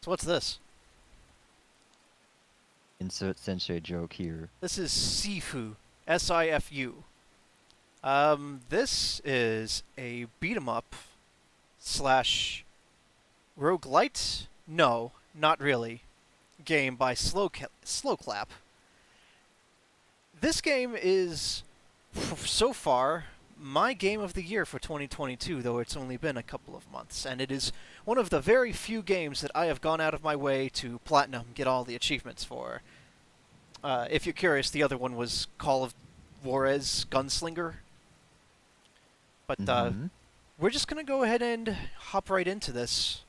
So what's this? Insert sensei joke here. This is Sifu. S-I-F-U. This is a beat 'em up slash roguelite? No, not really. Game by SloClap. This game is, so far, my game of the year for 2022, though it's only been a couple of months, and it is one of the very few games that I have gone out of my way to platinum, get all the achievements for. If you're curious, the other one was Call of Juarez Gunslinger. But Mm-hmm. we're just going to go ahead and hop right into this.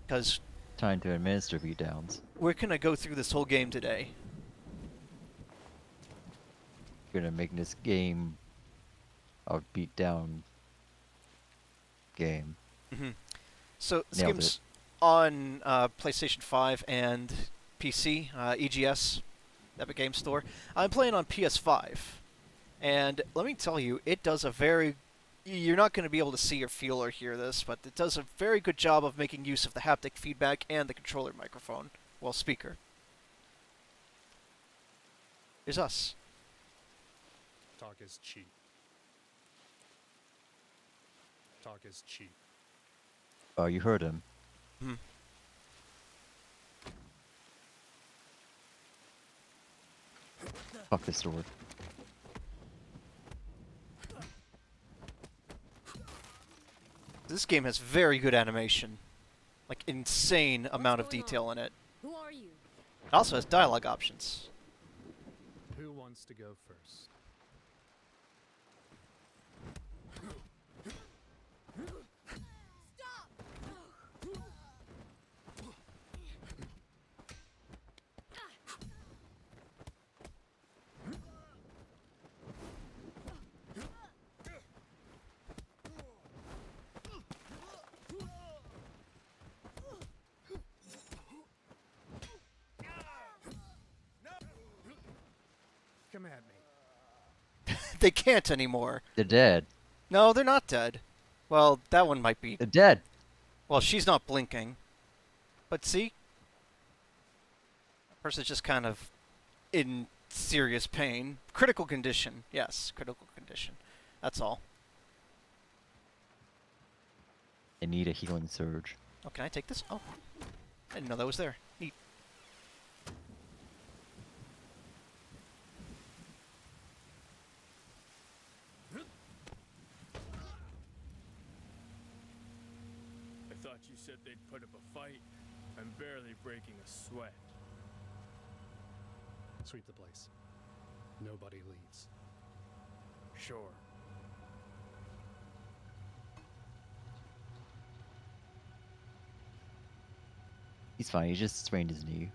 Because Time to administer beatdowns. we're going to go through this whole game today. Gonna make this game a beatdown game. So this Nailed game's on PlayStation 5 and PC, EGS, Epic Game Store. I'm playing on PS5. And let me tell you, it does a very... You're not going to be able to see or feel or hear this, but it does a very good job of making use of the haptic feedback and the controller microphone, well, speaker. Here's us. Talk is cheap. Talk is cheap. Oh, you heard him. Hmm. Fuck this door. This game has very good animation. Like, insane amount of detail in it. Who are you? It also has dialogue options. Who wants to go first? Come at me. They can't anymore. They're dead. No, they're not dead. Well, that one might be. They're dead. Well, she's not blinking. But see? That person's just kind of in serious pain. Critical condition. Yes, critical condition. That's all. They need a healing surge. Oh, can I take this? Oh. I didn't know that was there. Neat. I thought you said they'd put up a fight. I'm barely breaking a sweat. Sweep the place. Nobody leaves. Sure. He's fine. He just sprained his knee.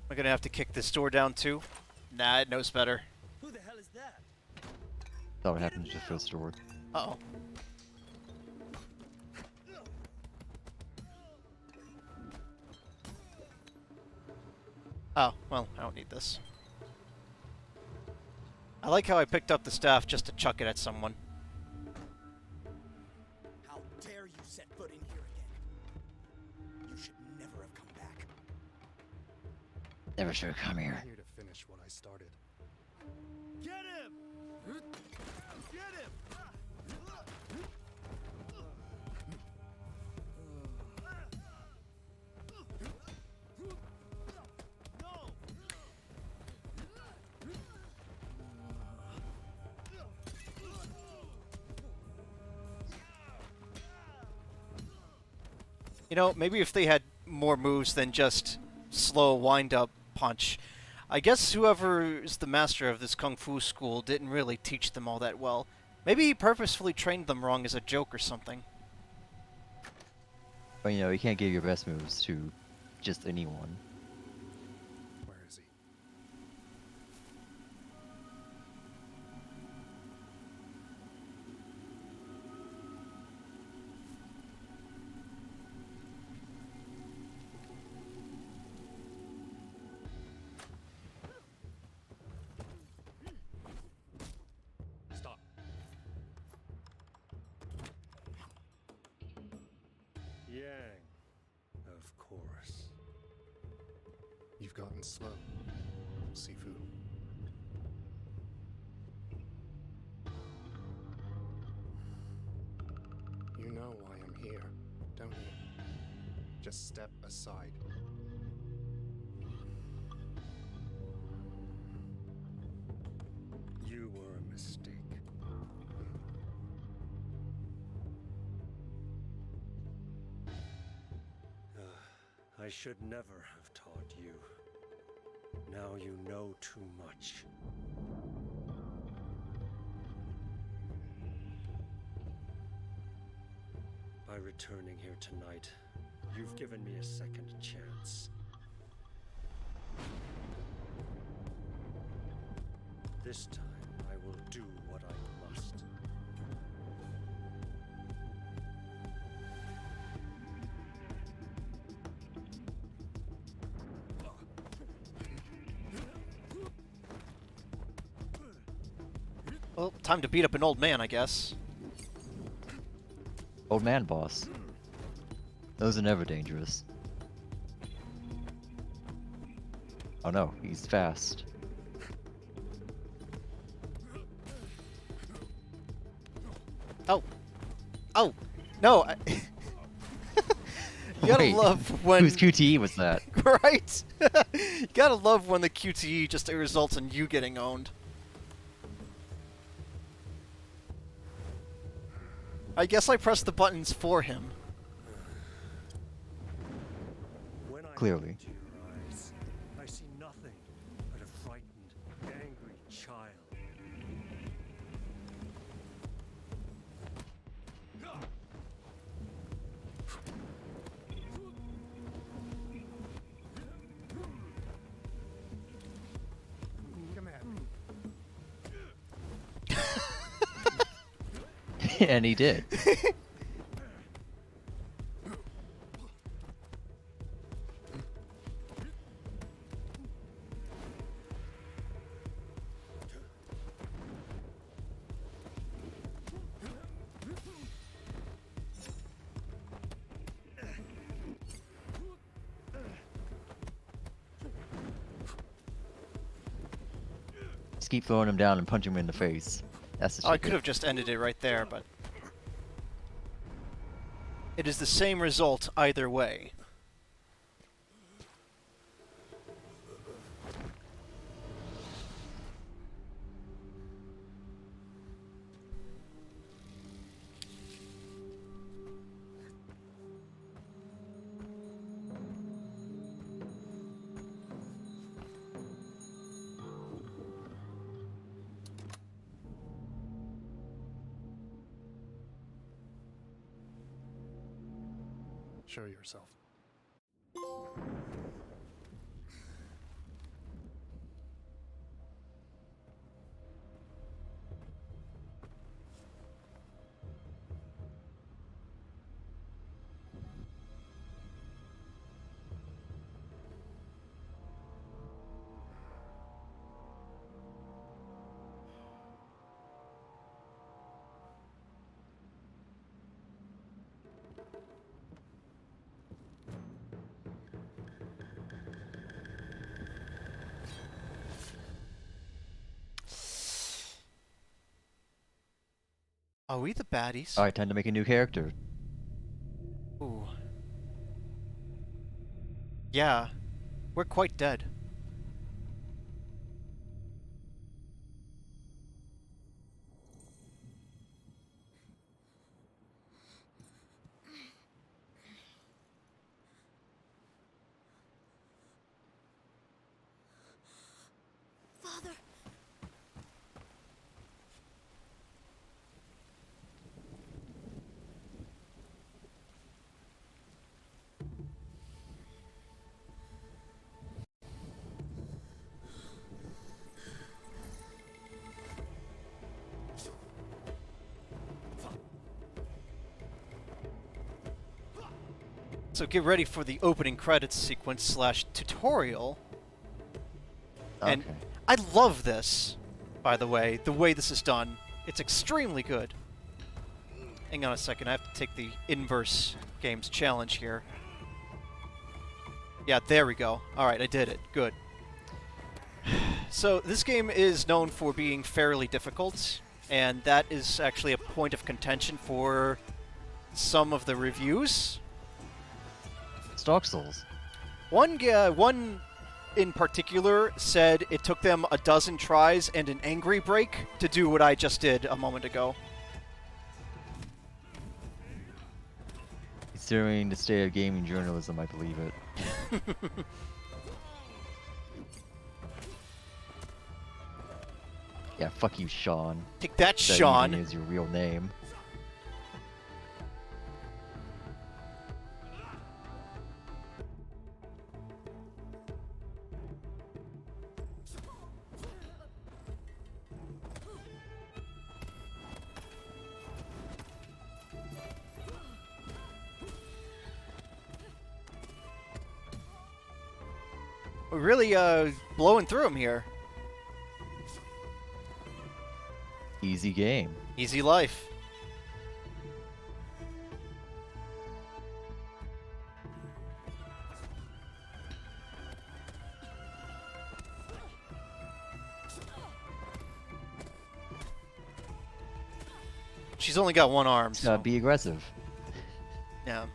Am I gonna have to kick this door down too? Nah, it knows better. Who the hell is that? That what happened to the first door. Uh-oh. Oh, well, I don't need this. I like how I picked up the staff just to chuck it at someone. How dare you set foot in here again? You should never have come back. Never should have come I'm here. here to finish what I started. Get him! Get him! No! You know, maybe if they had more moves than just slow wind-up punch. I guess whoever is the master of this kung fu school didn't really teach them all that well. Maybe he purposefully trained them wrong as a joke or something. But you know, you can't give your best moves to just anyone. Where is he? Stop. Yang, of course. You've gotten slow, Sifu. You know why I'm here, don't you? Just step aside. You were a mistake. I should never have taught you. Now you know too much. By returning here tonight, you've given me a second chance. This time, I will do what I must. Well, time to beat up an old man, I guess. Old man boss. Those are never dangerous. Oh no, he's fast. Oh. Oh. No. You gotta Wait, love when... whose QTE was that? Right? You gotta love when the QTE just results in you getting owned. I guess I pressed the buttons for him. When I Clearly. look into your eyes, I see nothing but a frightened, angry child. Come at me. And he did. Just keep throwing him down and punch him in the face. That's the Oh, I secret. could have just ended it right there, but... It is the same result either way. Show yourself. Are we the baddies? Alright, time to make a new character. Ooh. Yeah. We're quite dead. Father. So get ready for the opening credits sequence slash tutorial. And Okay. I love this, by the way this is done. It's extremely good. Hang on a second, I have to take the inverse games challenge here. Yeah, there we go. Alright, I did it. Good. So, this game is known for being fairly difficult, and that is actually a point of contention for some of the reviews. It's Dark Souls. One in particular said it took them a dozen tries and an angry break to do what I just did a moment ago. Considering the state of gaming journalism, I believe it. Yeah, fuck you, Sean. Take that, That Sean. even is your real name. We're really blowing through them here. Easy game. Easy life. She's only got one arm, so Be aggressive. yeah.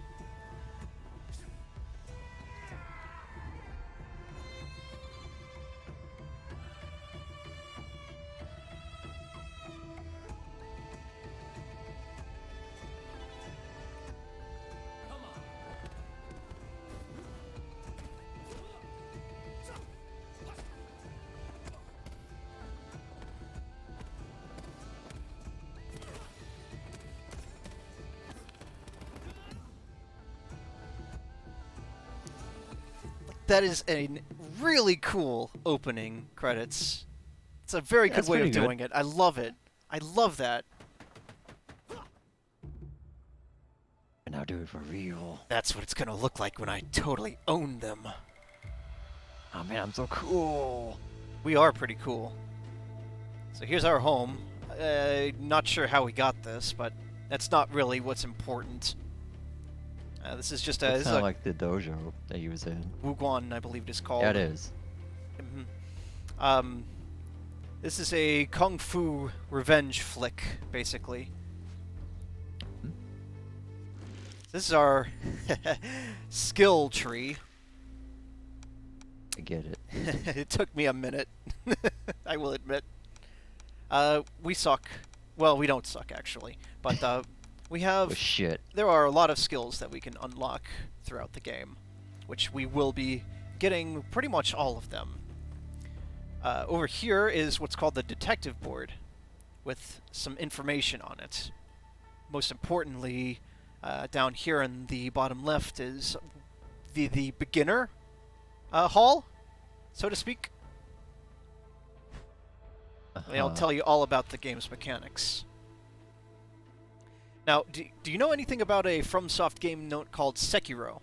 That is a really cool opening credits. It's a very good That's way of pretty good. doing it. I love it. I love that. And now do it for real. That's what it's gonna look like when I totally own them. Oh man, I'm so cool. We are pretty cool. So here's our home. Not sure how we got this, but that's not really what's important. This is just a, It's this is kind a of like the dojo that he was in. Wuguan, I believe it is called. Yeah, it is. Mhm. This is a kung fu revenge flick, basically. This is our skill tree. I get it. It took me a minute, I will admit. We suck. Well, we don't suck, actually. But we have... Oh shit. There are a lot of skills that we can unlock throughout the game, which we will be getting pretty much all of them. Over here is what's called the detective board, with some information on it. Most importantly, down here in the bottom left is the beginner hall, so to speak. They'll tell you all about the game's mechanics. Now, do you know anything about a FromSoft game called Sekiro?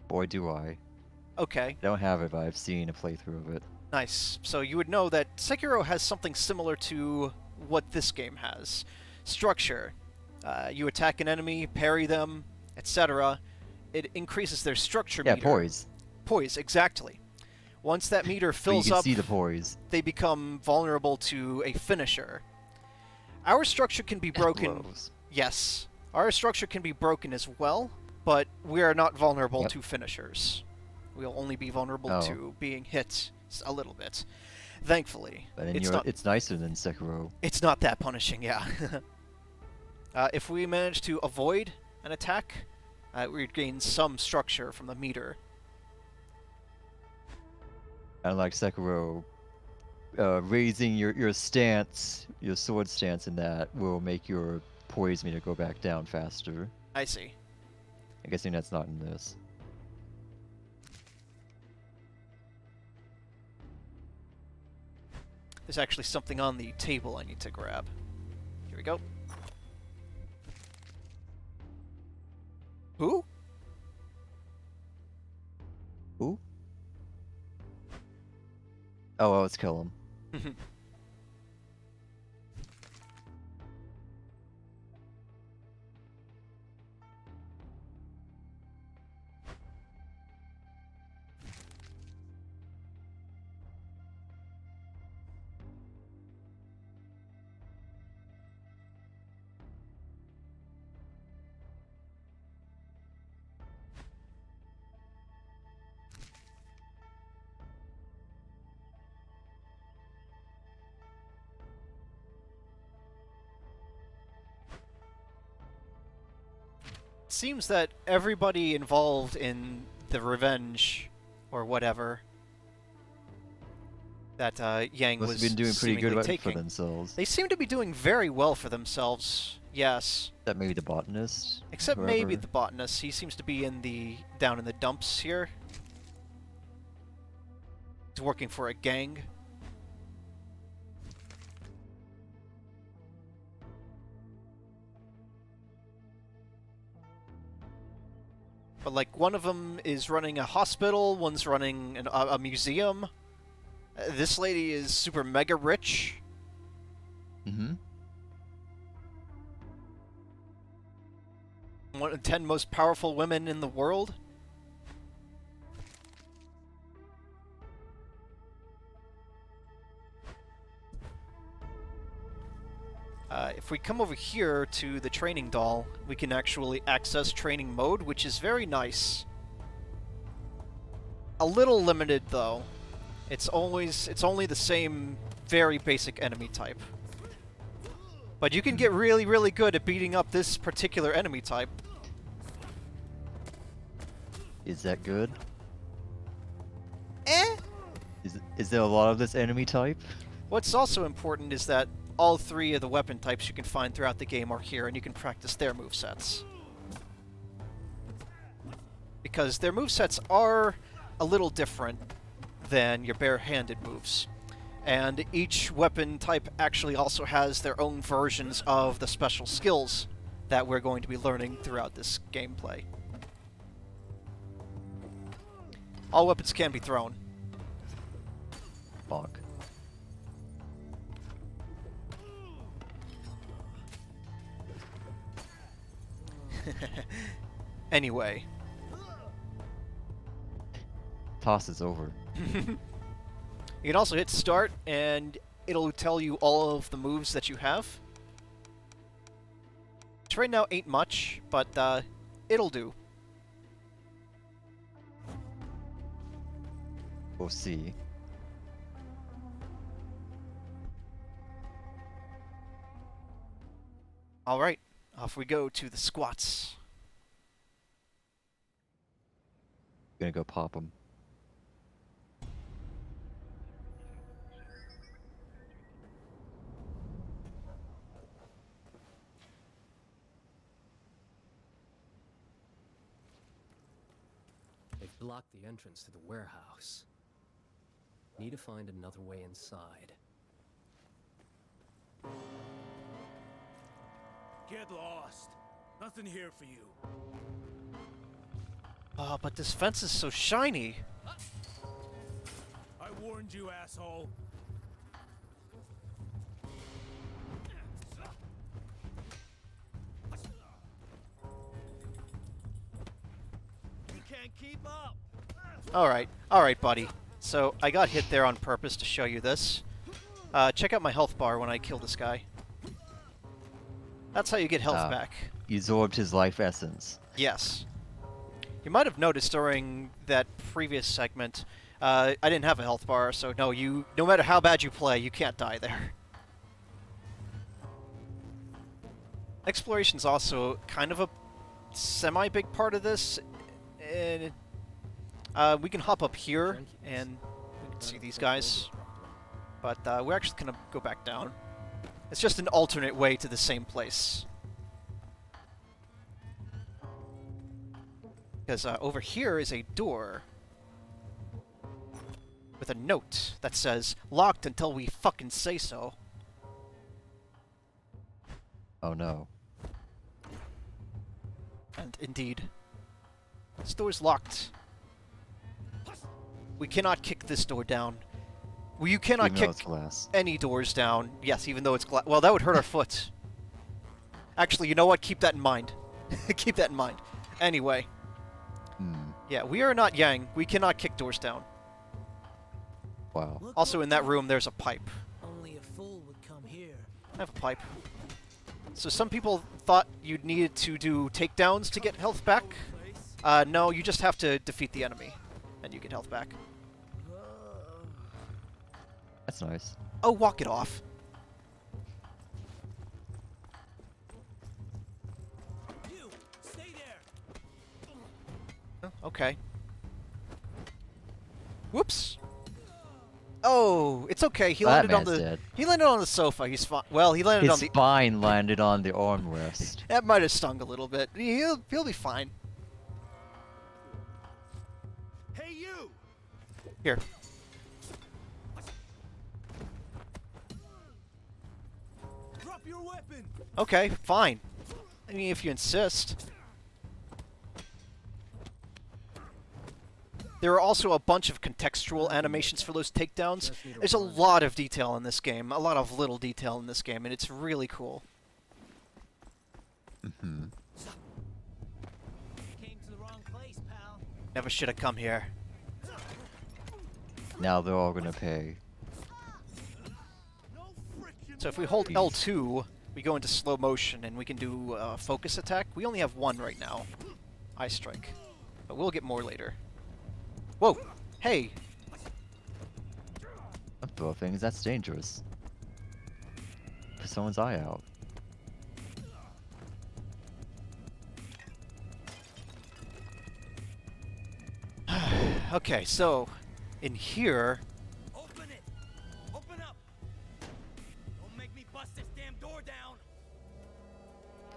Boy, do I. Okay, I don't have it, but I've seen a playthrough of it. nice. So you would know that Sekiro has something similar to what this game has. Structure. You attack an enemy, parry them, etc. It increases their structure Yeah, meter. poise. Poise, exactly. Once that meter So you fills can up, see the poise. they become vulnerable to a finisher. Our structure can be broken. Blows. Yes, our structure can be broken as well, but we are not vulnerable Yep. to finishers. We'll only be vulnerable Oh. to being hit a little bit. Thankfully, But then it's nicer than Sekiro. it's not that punishing, yeah. If we manage to avoid an attack, we gain some structure from the meter. Unlike Sekiro, raising your stance, your sword stance in that will make your poise meter go back down faster. I see. I'm guessing that's not in this. There's actually something on the table I need to grab. Here we go. Who? Who? Oh, let's kill him. Seems that everybody involved in the revenge, or whatever, that Yang Must was have been doing pretty good seemingly work for taking, themselves. they seem to be doing very well for themselves. Yes, That maybe the botanist. except maybe whoever. the botanist. He seems to be down in the dumps here. He's working for a gang. But, like, one of them is running a hospital, one's running a museum. This lady is super mega rich. Mm-hmm. One of the 10 most powerful women in the world. If we come over here to the training doll, we can actually access training mode, which is very nice. A little limited, though. It's only the same very basic enemy type. But you can get really, really good at beating up this particular enemy type. Is that good? Eh? Is there a lot of this enemy type? What's also important is that all 3 of the weapon types you can find throughout the game are here, and you can practice their movesets. Because their movesets are a little different than your bare-handed moves. And each weapon type actually also has their own versions of the special skills that we're going to be learning throughout this gameplay. All weapons can be thrown. Fuck. Anyway. Toss is over. You can also hit start, and it'll tell you all of the moves that you have. Which right now ain't much, but it'll do. We'll see. Alright, off we go to the squats. Gonna go pop him. They've blocked the entrance to the warehouse. Need to find another way inside. Get lost. Nothing here for you. Oh, but this fence is so shiny. I warned you, asshole. We can't keep up. Alright, buddy. So, I got hit there on purpose to show you this. Check out my health bar when I kill this guy. That's how you get health back. You absorbed his life essence. Yes. You might have noticed during that previous segment, I didn't have a health bar, so no matter how bad you play, you can't die there. Exploration's also kind of a semi-big part of this. And, we can hop up here, and we can see these guys. But we're actually gonna go back down. It's just an alternate way to the same place. Because over here is a door with a note that says, "Locked until we fucking say so." Oh no. And indeed, This door's locked. We cannot kick this door down. Well, you cannot Even though kick it's glass. any doors down. Yes, even though it's glass. Well, that would hurt our foot. Actually, you know what? Keep that in mind. Keep that in mind. Anyway. Yeah, we are not Yang. We cannot kick doors down. Wow. Also, in that room, there's a pipe. Only a fool would come here. I have a pipe. So some people thought you needed to do takedowns to get health back. No, you just have to defeat the enemy, and you get health back. That's nice. Oh, walk it off. You, stay there. Oh, okay. Whoops. Oh, it's okay. He That landed on man's the. dead. He landed on the sofa. He's fine. Well, he landed on His the. spine landed on the armrest. That might have stung a little bit. He'll be fine. Hey, you! Here. Drop your weapon! Okay, fine. I mean, if you insist. There are also a bunch of contextual animations for those takedowns. There's a lot of detail in this game, a lot of little detail in this game, and it's really cool. Mm-hmm. Came to the wrong place, pal. Never should have come here. Now they're all gonna pay. So if we hold L2, we go into slow motion, and we can do focus attack. We only have one right now. Eye strike. But we'll get more later. Whoa! Hey! Don't throw things, that's dangerous. Put someone's eye out. Okay, so in here, Open it! Open up! Don't make me bust this damn door down!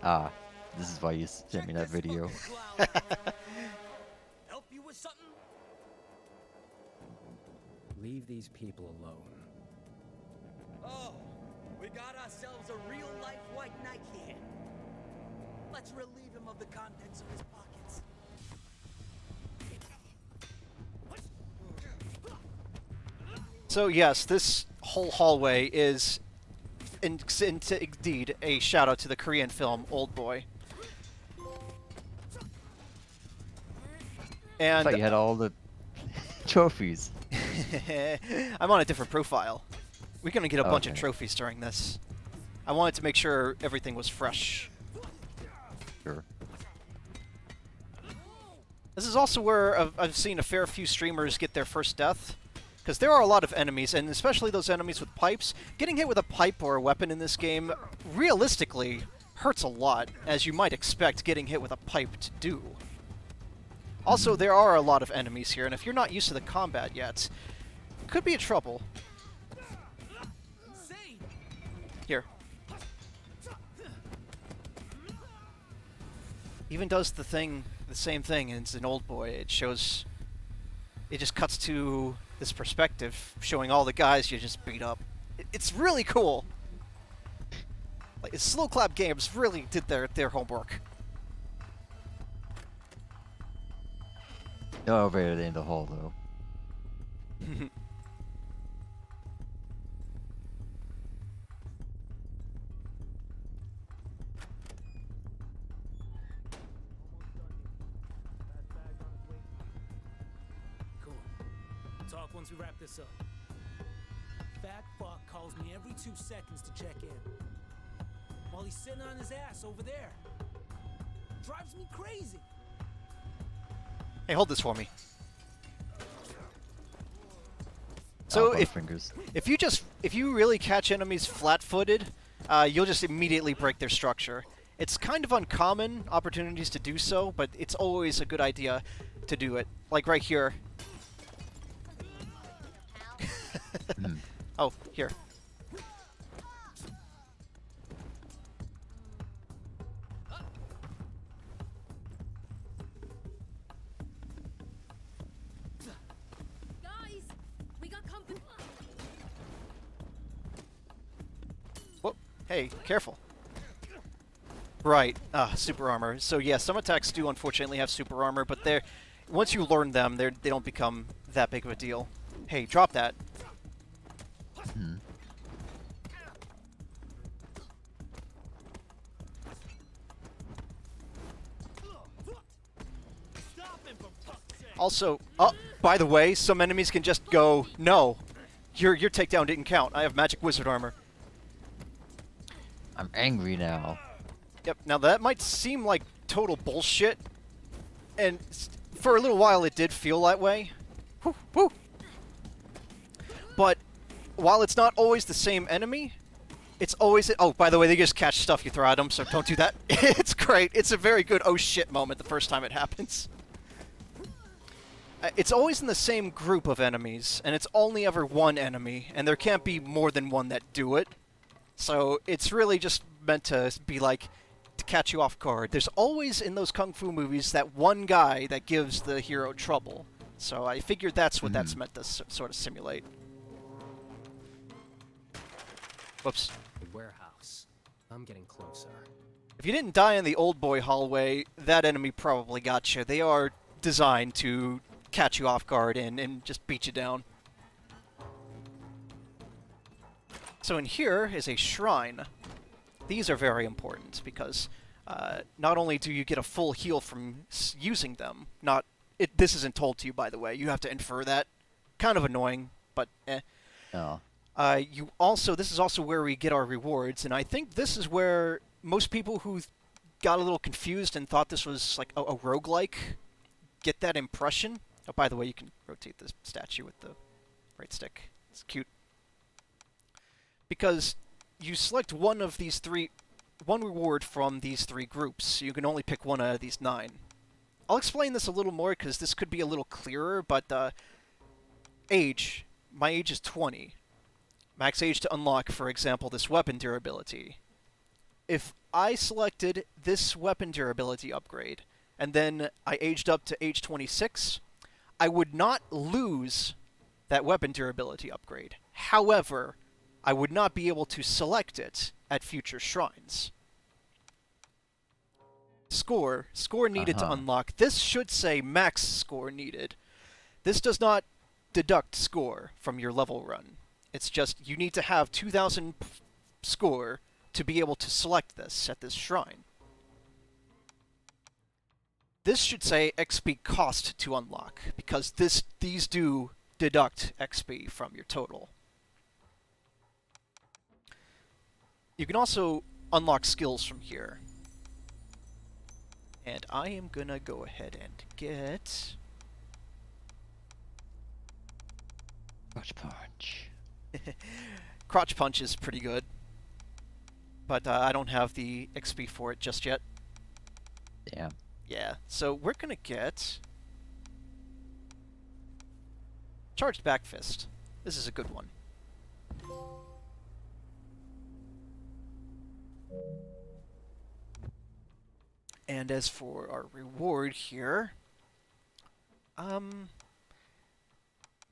Ah, this is why you sent me that video. Help you with something? Leave these people alone. Oh, we got ourselves a real-life white knight here. Let's relieve him of the contents of his pockets. so yes, this whole hallway is indeed a shout out to the Korean film Old Boy. I And thought you had all the trophies. I'm on a different profile. We're gonna get a bunch of Okay. trophies during this. I wanted to make sure everything was fresh. Sure. This is also where I've seen a fair few streamers get their first death. Because there are a lot of enemies, and especially those enemies with pipes. Getting hit with a pipe or a weapon in this game, realistically, hurts a lot, as you might expect getting hit with a pipe to do. Also, there are a lot of enemies here, and if you're not used to the combat yet, could be a trouble. Say, Here. Even does the same thing as an Old Boy. It shows, it just cuts to this perspective, showing all the guys you just beat up. It's really cool. Like, SloClap Games really did their homework. No elevator in the hall though. cool. Talk once we wrap this up. Fat fuck calls me every 2 seconds to check in. While he's sitting on his ass over there. Drives me crazy. Hey, hold this for me. So So fingers. if you really catch enemies flat-footed, you'll just immediately break their structure. It's kind of uncommon opportunities to do so, but it's always a good idea to do it. Like right here. Oh, here. Guys, we got company. Whoop. Hey, careful. Right, super armor. So yeah, some attacks do unfortunately have super armor, but they're once you learn them, they don't become that big of a deal. Hey, drop that. Hmm. Also, by the way, some enemies can just go, no, your takedown didn't count. I have magic wizard armor. I'm angry now. Yep, now that might seem like total bullshit, and for a little while it did feel that way. Woo, woo. But while it's not always the same enemy, it's always... Oh, by the way, they just catch stuff you throw at them, so don't do that. It's great. It's a very good oh shit moment the first time it happens. It's always in the same group of enemies, and it's only ever one enemy, and there can't be more than one that do it. So it's really just meant to be like, to catch you off guard. There's always in those kung fu movies that one guy that gives the hero trouble. So I figured that's what that's meant to sort of simulate. Whoops. The warehouse. I'm getting closer. If you didn't die in the old boy hallway, that enemy probably got you. They are designed to catch you off guard and just beat you down. So in here is a shrine. These are very important because not only do you get a full heal from using them, this isn't told to you, by the way. You have to infer that. Kind of annoying, but eh. Oh. This is also where we get our rewards, and I think this is where most people who got a little confused and thought this was like a roguelike get that impression. Oh, by the way, you can rotate this statue with the right stick. It's cute. Because you select one reward from these 3 groups. You can only pick one out of these 9. I'll explain this a little more because this could be a little clearer, but age. My age is 20. Max age to unlock, for example, this weapon durability. If I selected this weapon durability upgrade, and then I aged up to age 26, I would not lose that weapon durability upgrade. However, I would not be able to select it at future shrines. Score needed to unlock. This should say max score needed. This does not deduct score from your level run. It's just you need to have 2,000 score to be able to select this at this shrine. This should say XP cost to unlock, because these do deduct XP from your total. You can also unlock skills from here. And I am gonna go ahead and get... Crotch punch. Crotch punch is pretty good. But I don't have the XP for it just yet. Damn. Yeah, so we're gonna get... Charged Back Fist. This is a good one. And as for our reward here,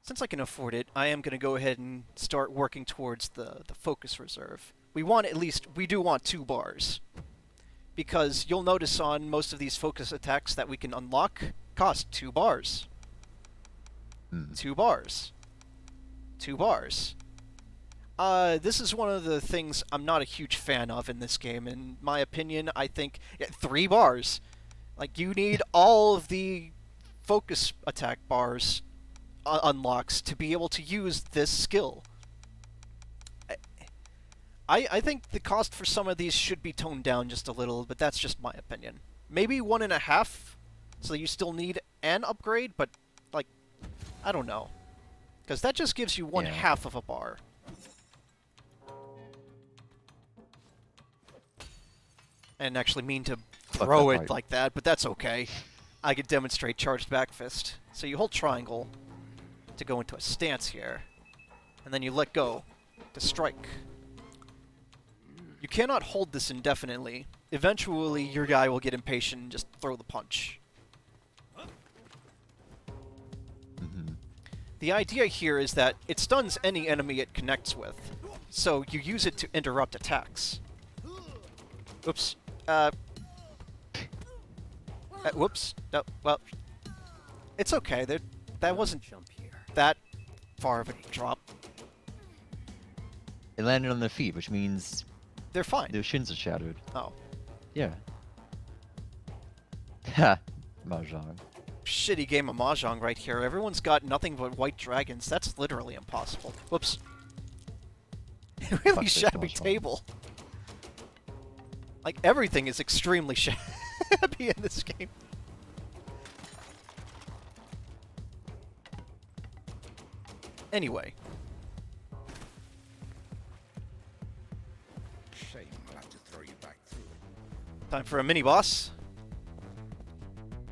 since I can afford it, I am going to go ahead and start working towards the focus reserve. We do want 2 bars. Because you'll notice on most of these focus attacks that we can unlock cost 2 bars. 2 bars. 2 bars. This is one of the things I'm not a huge fan of in this game. In my opinion, I think 3 bars. Like, you need all of the focus attack bars unlocks to be able to use this skill. I think the cost for some of these should be toned down just a little, but that's just my opinion. Maybe 1.5, so you still need an upgrade, but, like, I don't know. Because that just gives you 1/2 of a bar. I didn't actually mean to throw it like that, but that's okay. I could demonstrate Charged Back Fist. So you hold triangle to go into a stance here, and then you let go to strike. You cannot hold this indefinitely. Eventually, your guy will get impatient and just throw the punch. The idea here is that it stuns any enemy it connects with, so you use it to interrupt attacks. Oops. Whoops. No, well, it's okay. That wasn't Jump here. that far of a drop. It landed on their feet, which means They're fine. their shins are shattered. Oh. Yeah. Ha! Mahjong. Shitty game of Mahjong right here. Everyone's got nothing but white dragons. That's literally impossible. Whoops. Really Fuck this shabby Mahjong. table. Like, everything is extremely shabby in this game. Anyway. Shame I'll have to throw you back through it. Time for a mini-boss.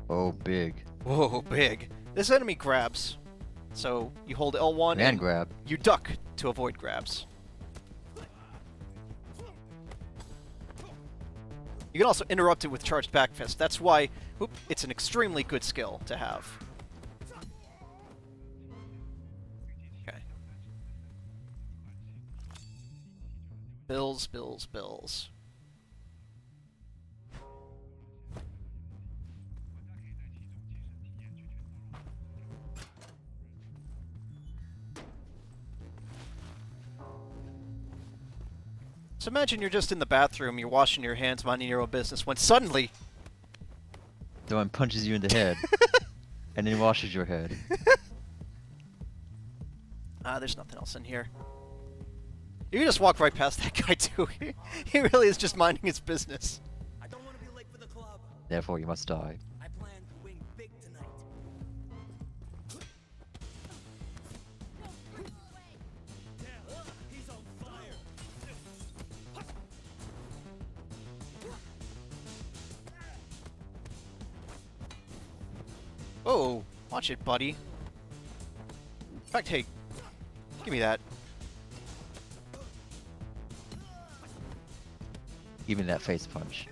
Oh, big. Whoa, big. This enemy grabs. So, you hold L1 And grab. you duck to avoid grabs. You can also interrupt it with charged back fist. That's why it's an extremely good skill to have. Okay. Bills, bills, bills. So imagine you're just in the bathroom, you're washing your hands, minding your own business, when suddenly... Someone punches you in the head. And then washes your head. There's nothing else in here. You can just walk right past that guy, too. He really is just minding his business. I don't want to be late for the club. Therefore, you must die. I plan to win big tonight. He's on fire. Whoa, watch it, buddy. In fact, hey, give me that. Even that face punch.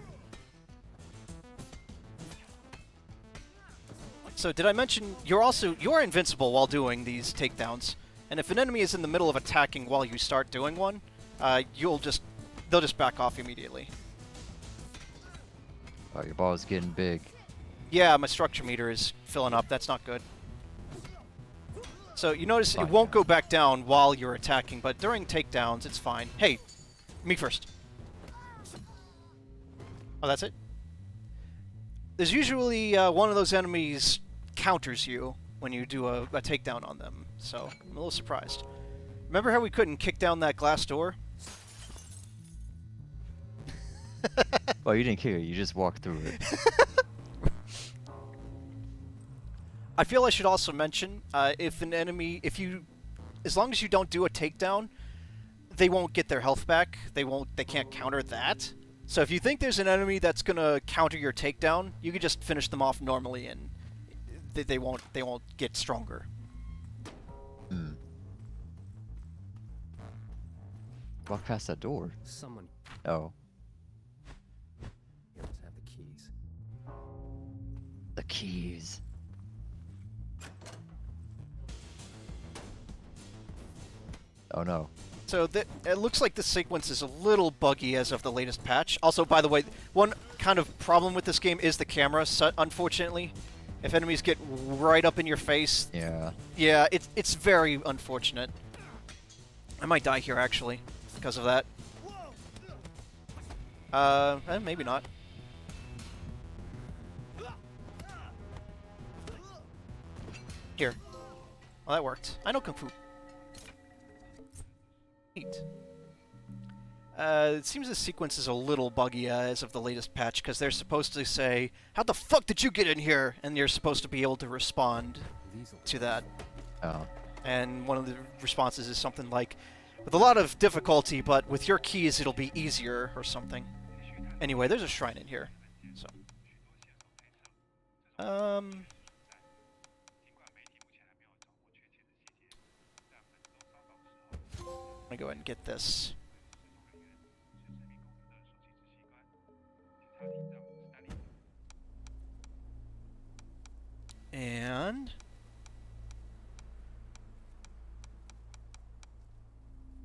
So did I mention you're invincible while doing these takedowns, and if an enemy is in the middle of attacking while you start doing one, they'll just back off immediately. Oh, your ball is getting big. Yeah, my structure meter is filling up. That's not good. So you notice Oh, it won't yeah. go back down while you're attacking, but during takedowns, it's fine. Hey, me first. Oh, that's it? There's usually one of those enemies counters you when you do a takedown on them, so I'm a little surprised. Remember how we couldn't kick down that glass door? Well, you didn't kick it, you just walked through it. I feel I should also mention, if an enemy, as long as you don't do a takedown, they won't get their health back. They can't counter that. So if you think there's an enemy that's gonna counter your takedown, you can just finish them off normally, and they won't get stronger. Hmm. Walk past that door. Someone Oh. here must have the keys. The keys. Oh no. So it looks like the sequence is a little buggy as of the latest patch. Also, by the way, one kind of problem with this game is the camera, unfortunately. If enemies get right up in your face, Yeah. yeah, it's very unfortunate. I might die here, actually, because of that. Maybe not. Here. Well, that worked. I know Kung Fu. Neat. It seems the sequence is a little buggy as of the latest patch, because they're supposed to say, "How the fuck did you get in here?" And you're supposed to be able to respond to that. Oh. And one of the responses is something like, "With a lot of difficulty, but with your keys it'll be easier," or something. Anyway, there's a shrine in here. So. I'm gonna go ahead and get this. And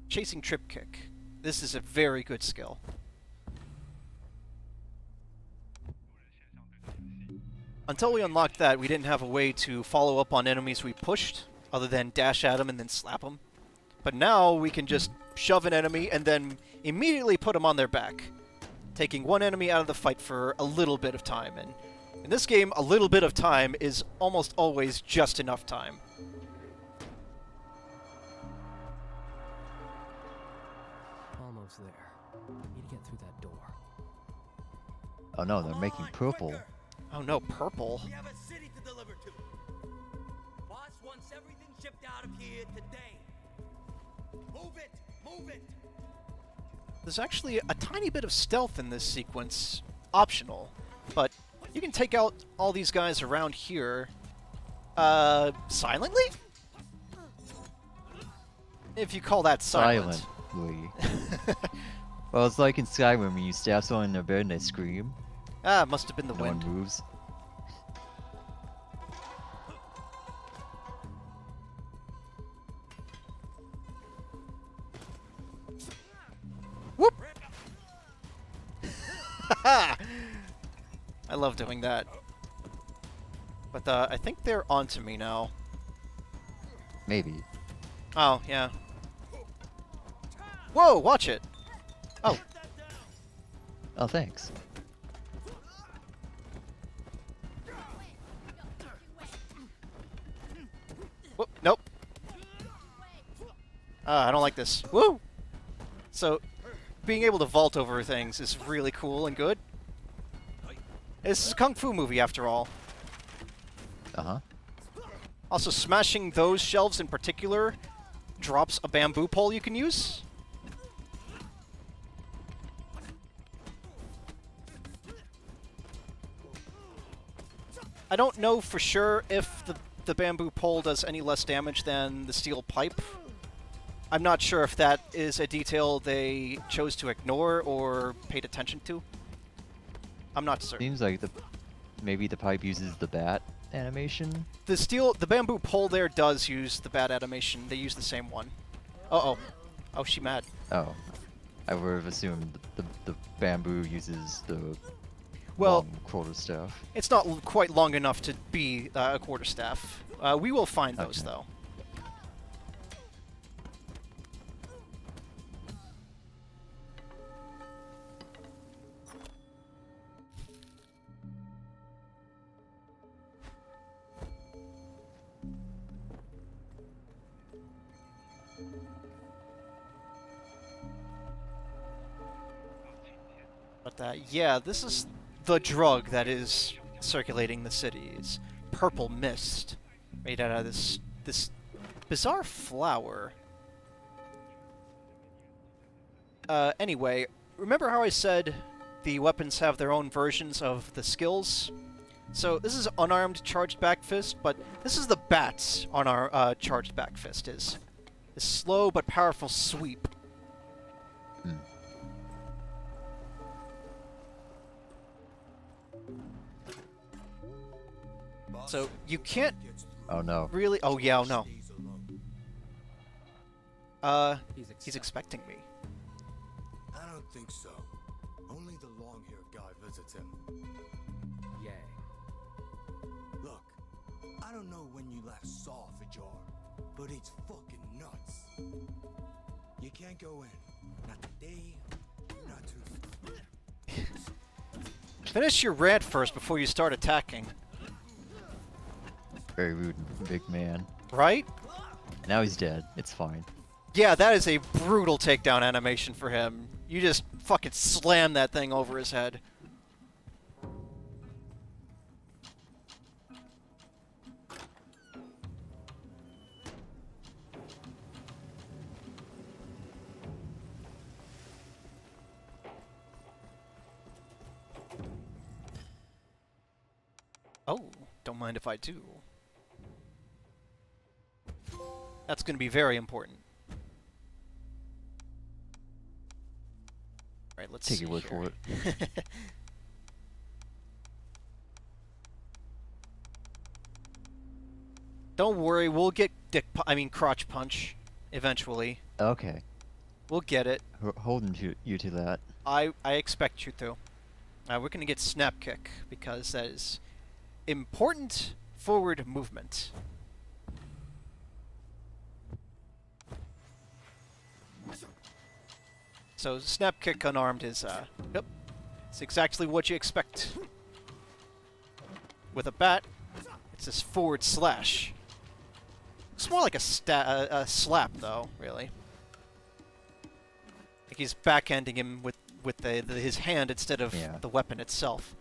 chasing trip kick. This is a very good skill. Until we unlocked that, we didn't have a way to follow up on enemies we pushed, other than dash at them and then slap them. But now we can just shove an enemy and then immediately put them on their back, taking one enemy out of the fight for a little bit of time. And in this game, a little bit of time is almost always just enough time. Almost there. Need to get through that door. Oh no, they're making purple. Oh no, purple. We have a city to deliver to. Boss wants everything shipped out of here today. Move it! Move it! There's actually a tiny bit of stealth in this sequence, optional, but you can take out all these guys around here, silently? If you call that silent. Silently. Well, it's like in Skyrim when you stab someone in their bed and they scream. Ah, must have been the No wind. one moves. Whoop! I love doing that. But I think they're onto me now. Maybe. Oh, yeah. Whoa, watch it! Oh, Oh, thanks. whoop, nope. I don't like this. Woo! So, being able to vault over things is really cool and good. This is a kung fu movie, after all. Uh-huh. Also, smashing those shelves in particular drops a bamboo pole you can use. I don't know for sure if the bamboo pole does any less damage than the steel pipe. I'm not sure if that is a detail they chose to ignore or paid attention to. I'm not certain. Seems like maybe the pipe uses the bat animation. The bamboo pole there does use the bat animation. They use the same one. Uh-oh. Oh, she mad. Oh. I would have assumed the bamboo uses the Well, long quarterstaff. it's not quite long enough to be a quarterstaff. We will find those, Okay. though. But yeah, this is the drug that is circulating the city. It's purple mist made out of this bizarre flower. Anyway, remember how I said the weapons have their own versions of the skills? So this is unarmed charged back fist, but this is the bat's charged back fist is. A slow but powerful sweep. Hmm. So you can't Oh no. really... Oh yeah, oh no. He's expecting me. I don't think so. Only the long-haired guy visits him. Yay. Look, I don't know when you last saw Fajar, but it's fucking nuts. You can't go in. Not today, not too. Finish your rant first before you start attacking. Very rude, big man. Right? Now he's dead. It's fine. Yeah, that is a brutal takedown animation for him. You just fucking slam that thing over his head. Oh, don't mind if I do. That's going to be very important. Alright, let's Take see your word here. for it. Don't worry, we'll get crotch punch eventually. Okay. We'll get it. Holding you to that. I expect you to. We're going to get snap kick because that is important forward movement. So snap kick unarmed is, yep, it's exactly what you expect. With a bat, it's this forward slash. It's more like a slap, though, really. Like he's backhanding him with his hand instead of the weapon itself.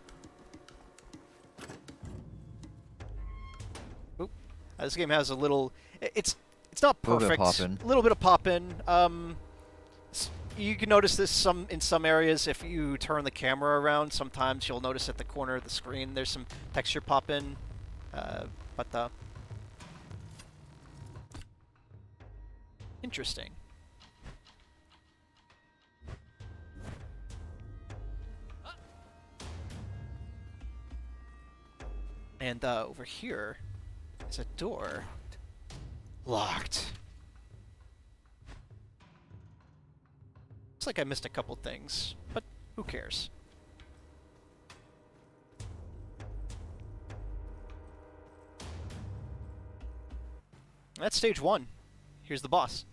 Oop. This game has a little... It's not perfect. A little bit of pop-in. You can notice this in some areas if you turn the camera around. Sometimes you'll notice at the corner of the screen there's some texture pop-in. But interesting. And over here is a door. Locked. Looks like I missed a couple things, but who cares? That's stage 1. Here's the boss.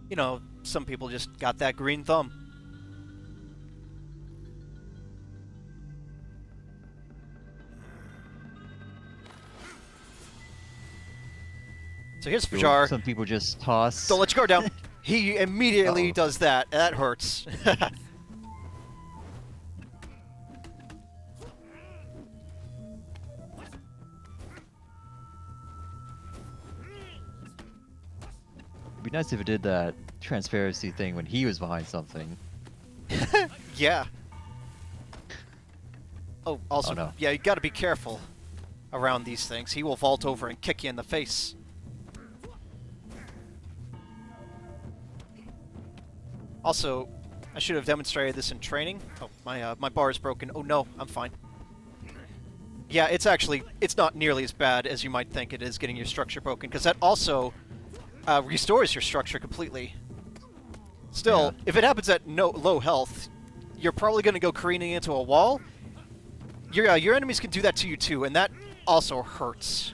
You know, some people just got that green thumb. So here's Fajar. Some people just toss. Don't let your guard down. He immediately does that. That hurts. It'd be nice if it did that transparency thing when he was behind something. Yeah. Oh, also, Oh, no. yeah, you gotta be careful around these things. He will vault over and kick you in the face. Also, I should have demonstrated this in training. Oh, my bar is broken. Oh no, I'm fine. Yeah, it's not nearly as bad as you might think it is getting your structure broken, because that also restores your structure completely. Still, if it happens at low health, you're probably going to go careening into a wall. Your enemies can do that to you too, and that also hurts.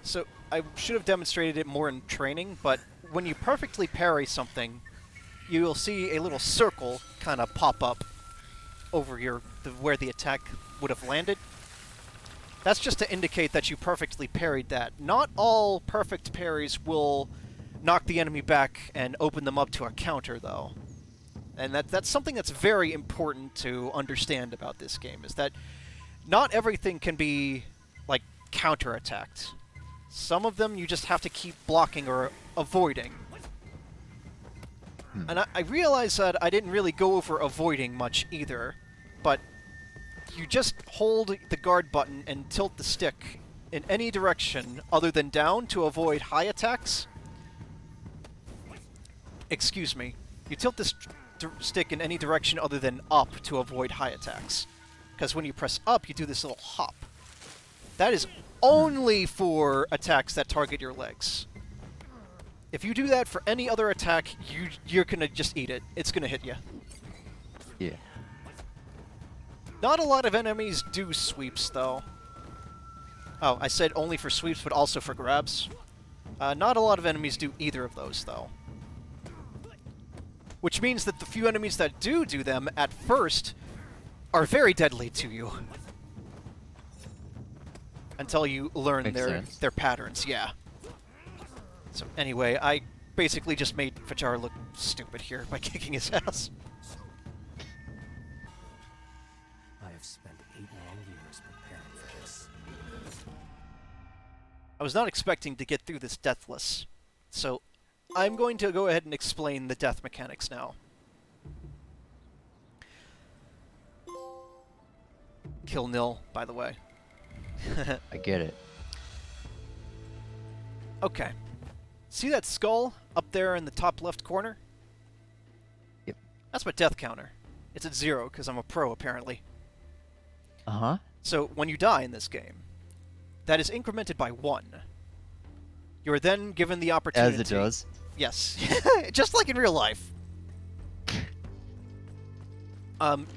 So, I should have demonstrated it more in training, but when you perfectly parry something, you will see a little circle kind of pop up over where the attack would have landed. That's just to indicate that you perfectly parried that. Not all perfect parries will knock the enemy back and open them up to a counter, though. And that's something that's very important to understand about this game, is that not everything can be, like, counter-attacked. Some of them you just have to keep blocking or avoiding. And I realize that I didn't really go over avoiding much either, but you just hold the guard button and tilt the stick in any direction other than down to avoid high attacks. Excuse me. You tilt the stick in any direction other than up to avoid high attacks. Because when you press up, you do this little hop. That is only for attacks that target your legs. If you do that for any other attack, you're gonna just eat it. It's gonna hit you. Yeah. Not a lot of enemies do sweeps, though. Oh, I said only for sweeps, but also for grabs. Not a lot of enemies do either of those, though. Which means that the few enemies that do them at first are very deadly to you. Until you learn their patterns, yeah. So anyway, I basically just made Fajar look stupid here by kicking his ass. I have spent 8 long years preparing for this. I was not expecting to get through this deathless, so I'm going to go ahead and explain the death mechanics now. Kill nil, by the way. I get it. Okay. See that skull up there in the top left corner? Yep. That's my death counter. It's at 0 because I'm a pro, apparently. Uh-huh. So when you die in this game, that is incremented by 1. You are then given the opportunity... As it does. Yes. Just like in real life.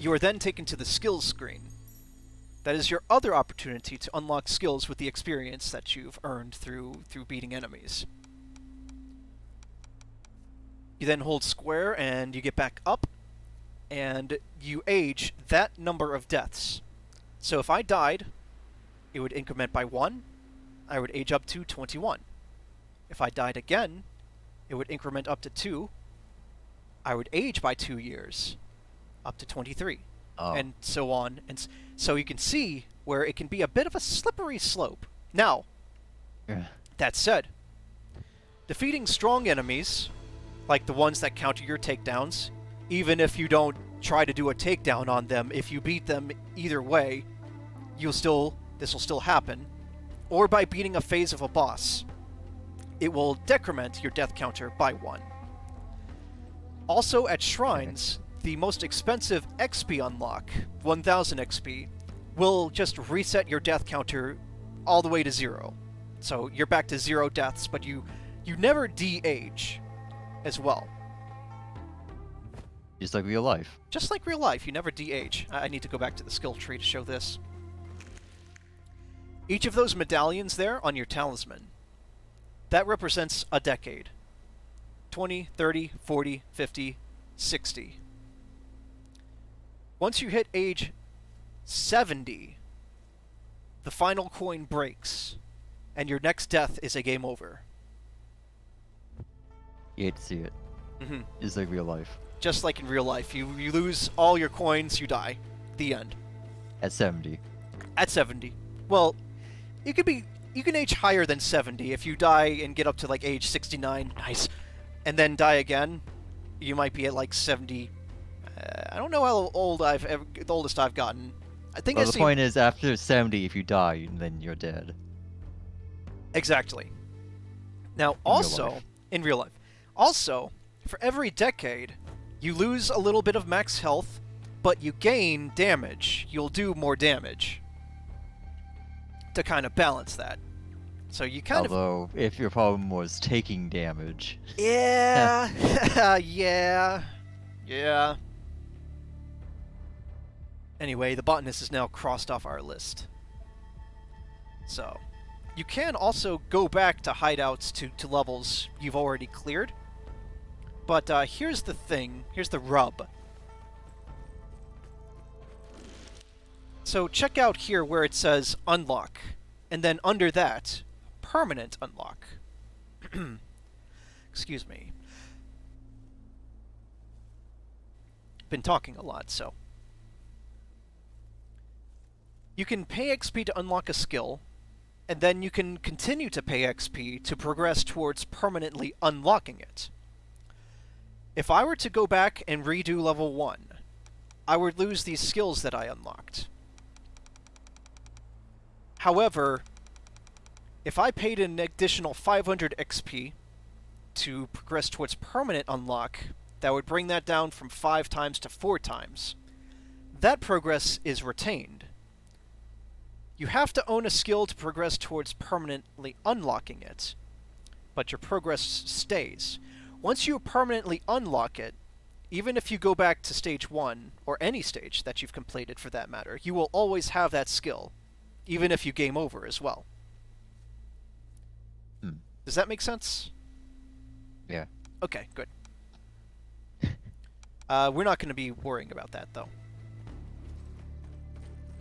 You are then taken to the skills screen. That is your other opportunity to unlock skills with the experience that you've earned through beating enemies. You then hold square and you get back up, and you age that number of deaths. So if I died, it would increment by 1. I would age up to 21. If I died again, it would increment up to 2. I would age by 2 years, up to 23. Oh. And so on. And so you can see where it can be a bit of a slippery slope. Now, that said, defeating strong enemies, like the ones that counter your takedowns, even if you don't try to do a takedown on them, if you beat them either way, this will still happen. Or by beating a phase of a boss, it will decrement your death counter by 1. Also at shrines, the most expensive XP unlock, 1000 XP, will just reset your death counter all the way to 0. So you're back to 0 deaths, but you never de-age as well. Just like real life. Just like real life, you never de-age. I need to go back to the skill tree to show this. Each of those medallions there on your talisman, that represents a decade. 20, 30, 40, 50, 60. Once you hit age 70, the final coin breaks, and your next death is a game over. You hate to see it. Just like real life. Just like in real life. You lose all your coins, you die. The end. At 70. At 70. Well, you can age higher than 70. If you die and get up to like age 69, nice, and then die again, you might be at like 70. I don't know how old the oldest I've gotten. I think Well, the point is, after 70, if you die, then you're dead. Exactly. Now, also, in real life, also, for every decade, you lose a little bit of max health, but you gain damage. You'll do more damage to kind of balance that. So you kind Although, if your problem was taking damage... Yeah. Yeah. Anyway, the botanist is now crossed off our list. So, you can also go back to hideouts to levels you've already cleared. But here's the thing. Here's the rub. So check out here where it says unlock. And then under that, permanent unlock. Excuse me. Been talking a lot, so. You can pay XP to unlock a skill, and then you can continue to pay XP to progress towards permanently unlocking it. If I were to go back and redo level 1, I would lose these skills that I unlocked. However, if I paid an additional 500 XP to progress towards permanent unlock, that would bring that down from 5 times to 4 times. That progress is retained. You have to own a skill to progress towards permanently unlocking it, but your progress stays. Once you permanently unlock it, even if you go back to stage 1, or any stage that you've completed for that matter, you will always have that skill, even if you game over as well. Does that make sense? Yeah. Okay, good. We're not going to be worrying about that, though.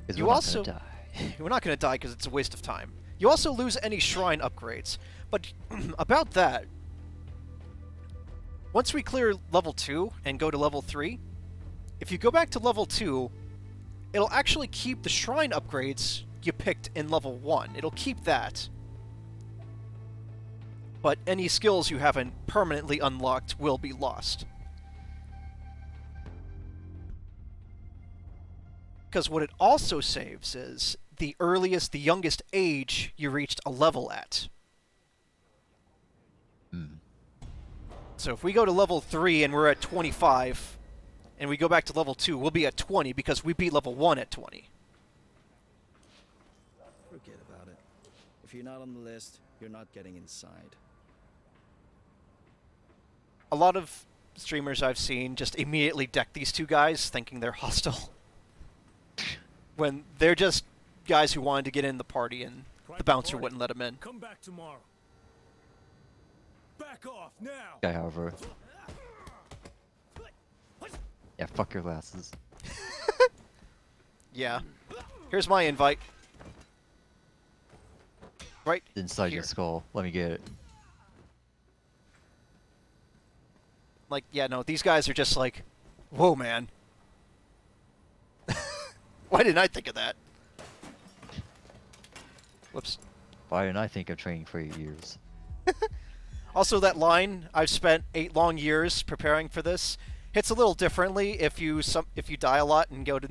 Because You we're also- not gonna die. We're not going to die because it's a waste of time. You also lose any shrine upgrades. But about that, once we clear level 2 and go to level 3, if you go back to level 2, it'll actually keep the shrine upgrades you picked in level 1. It'll keep that. But any skills you haven't permanently unlocked will be lost. Because what it also saves is the youngest age you reached a level at. So if we go to level 3 and we're at 25, and we go back to level 2, we'll be at 20 because we beat level 1 at 20. Forget about it. If you're not on the list, you're not getting inside. A lot of streamers I've seen just immediately deck these two guys thinking they're hostile. When they're just guys who wanted to get in the party and the bouncer wouldn't let them in. Come back tomorrow. Back off now. Guy, however. Yeah, fuck your glasses. Yeah. Here's my invite. Right Inside here. your skull. Let me get it. Like, yeah, no, these guys are just like, whoa, man. Why didn't I think of that? Whoops. Why didn't I think of training for 8 years? Also, that line, I've spent 8 long years preparing for this, hits a little differently if you die a lot and go to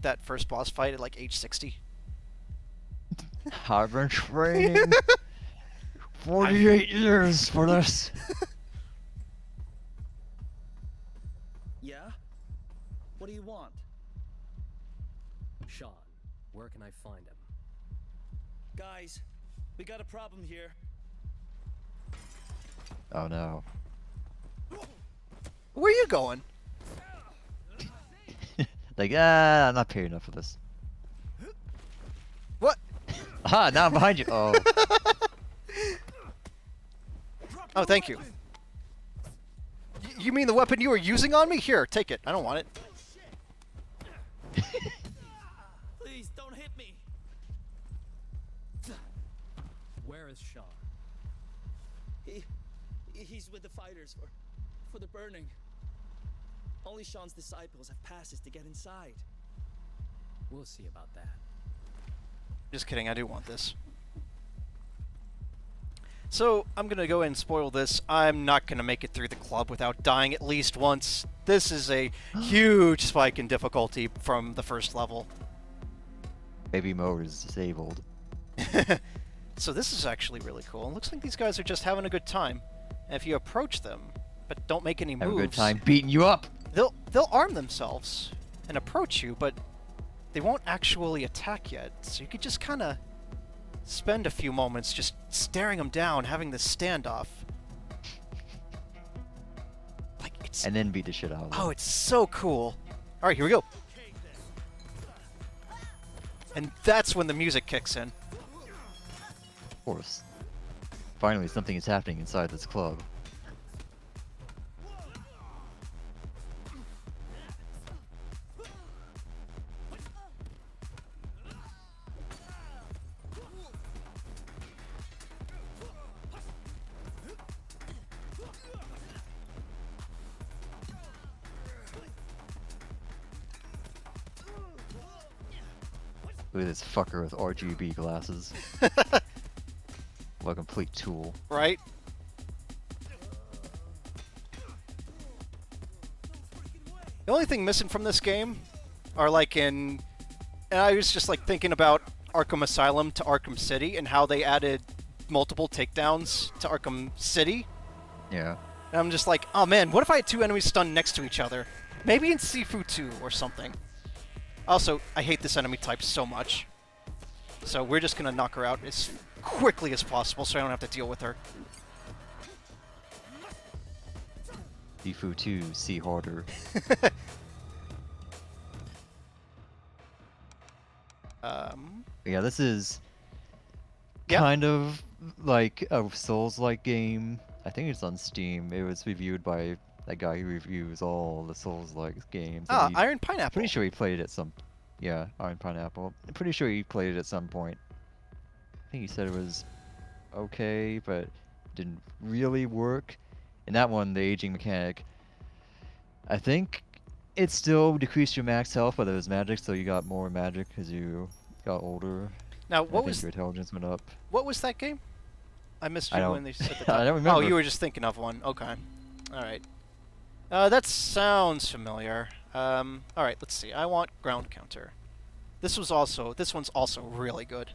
that first boss fight at like age 60. I've been training 48 years for this. Yeah? What do you want? Sean, where can I find him? Guys, we got a problem here. Oh no. Where are you going? Like, I'm not paid enough for this. What? Ah, now I'm behind you. Oh. Oh, thank you. You mean the weapon you were using on me? Here, take it. I don't want it. Please, don't hit me. Where is Sean? He's with the fighters for the burning. Only Sean's disciples have passes to get inside. We'll see about that. Just kidding, I do want this. So, I'm gonna go ahead and spoil this. I'm not gonna make it through the club without dying at least once. This is a huge spike in difficulty from the first level. Baby mode is disabled. So this is actually really cool. It looks like these guys are just having a good time. And if you approach them, but don't make any Have moves, a good time beating you up. they'll arm themselves and approach you, but they won't actually attack yet. So you could just kind of spend a few moments just staring them down, having this standoff. Like it's And then beat the shit out of them. oh, it's so cool. All right, here we go. And that's when the music kicks in. Of course. Finally, something is happening inside this club. Look at this fucker with RGB glasses. What a complete tool. Right? The only thing missing from this game are like and I was just like thinking about Arkham Asylum to Arkham City and how they added multiple takedowns to Arkham City. Yeah. And I'm just like, oh man, what if I had 2 enemies stunned next to each other? Maybe in Sifu 2 or something. Also, I hate this enemy type so much. So we're just gonna knock her out as quickly as possible so I don't have to deal with her. Sifu 2, see harder. Yeah, this is Yeah. kind of like a Souls-like game. I think it's on Steam. It was reviewed by that guy who reviews all the Souls-like games. Ah, and Iron Pineapple. pretty sure he played it at some... Yeah, Iron Pineapple. I'm pretty sure he played it at some point. I think he said it was okay, but didn't really work. In that one, the aging mechanic, I think it still decreased your max health, but it was magic, so you got more magic as you got older. Now, I what think was your intelligence went up. what was that game? I missed I you don't- when they said the I title. don't remember. Oh, you were just thinking of one. Okay. All right. That sounds familiar. All right, let's see. I want ground counter. This one's also really good.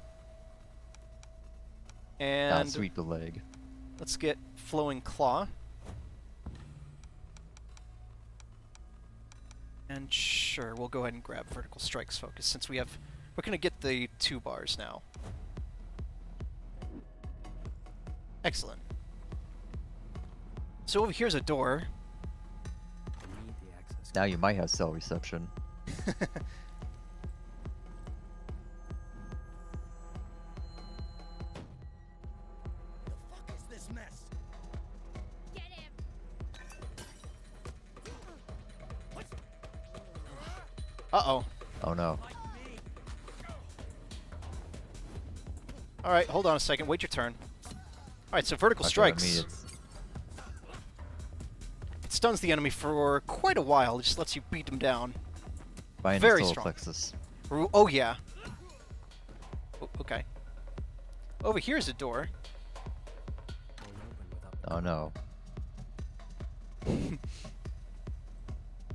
Ah, And sweep the leg. let's get flowing claw. And sure, we'll go ahead and grab Vertical Strike's focus since we're gonna get the 2 bars now. Excellent. So over here's a door. Need the access Now you might have cell reception. The fuck is this mess? Get him! Uh-oh. Oh no. Alright, hold on a second. Wait your turn. Alright, so Vertical Okay, Strikes. I mean, it's It stuns the enemy for quite a while. It just lets you beat them down. binding very solar strong. plexus. Oh, yeah. Okay. Over here's a door. won't open without Oh no.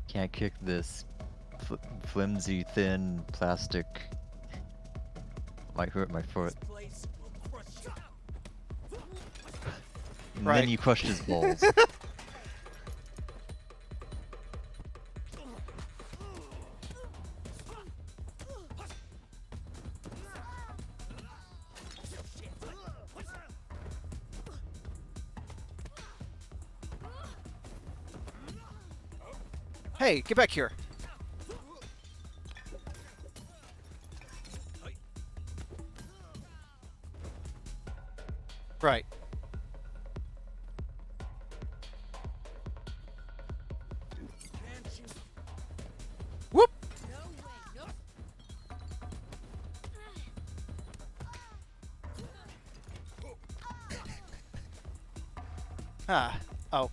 Can't kick this flimsy, thin plastic. Might hurt my foot. This place will crush you. And Right. then you crushed his balls. Hey, get back here. Right. Can't you? Whoop! No way, nope. Ah. Oh.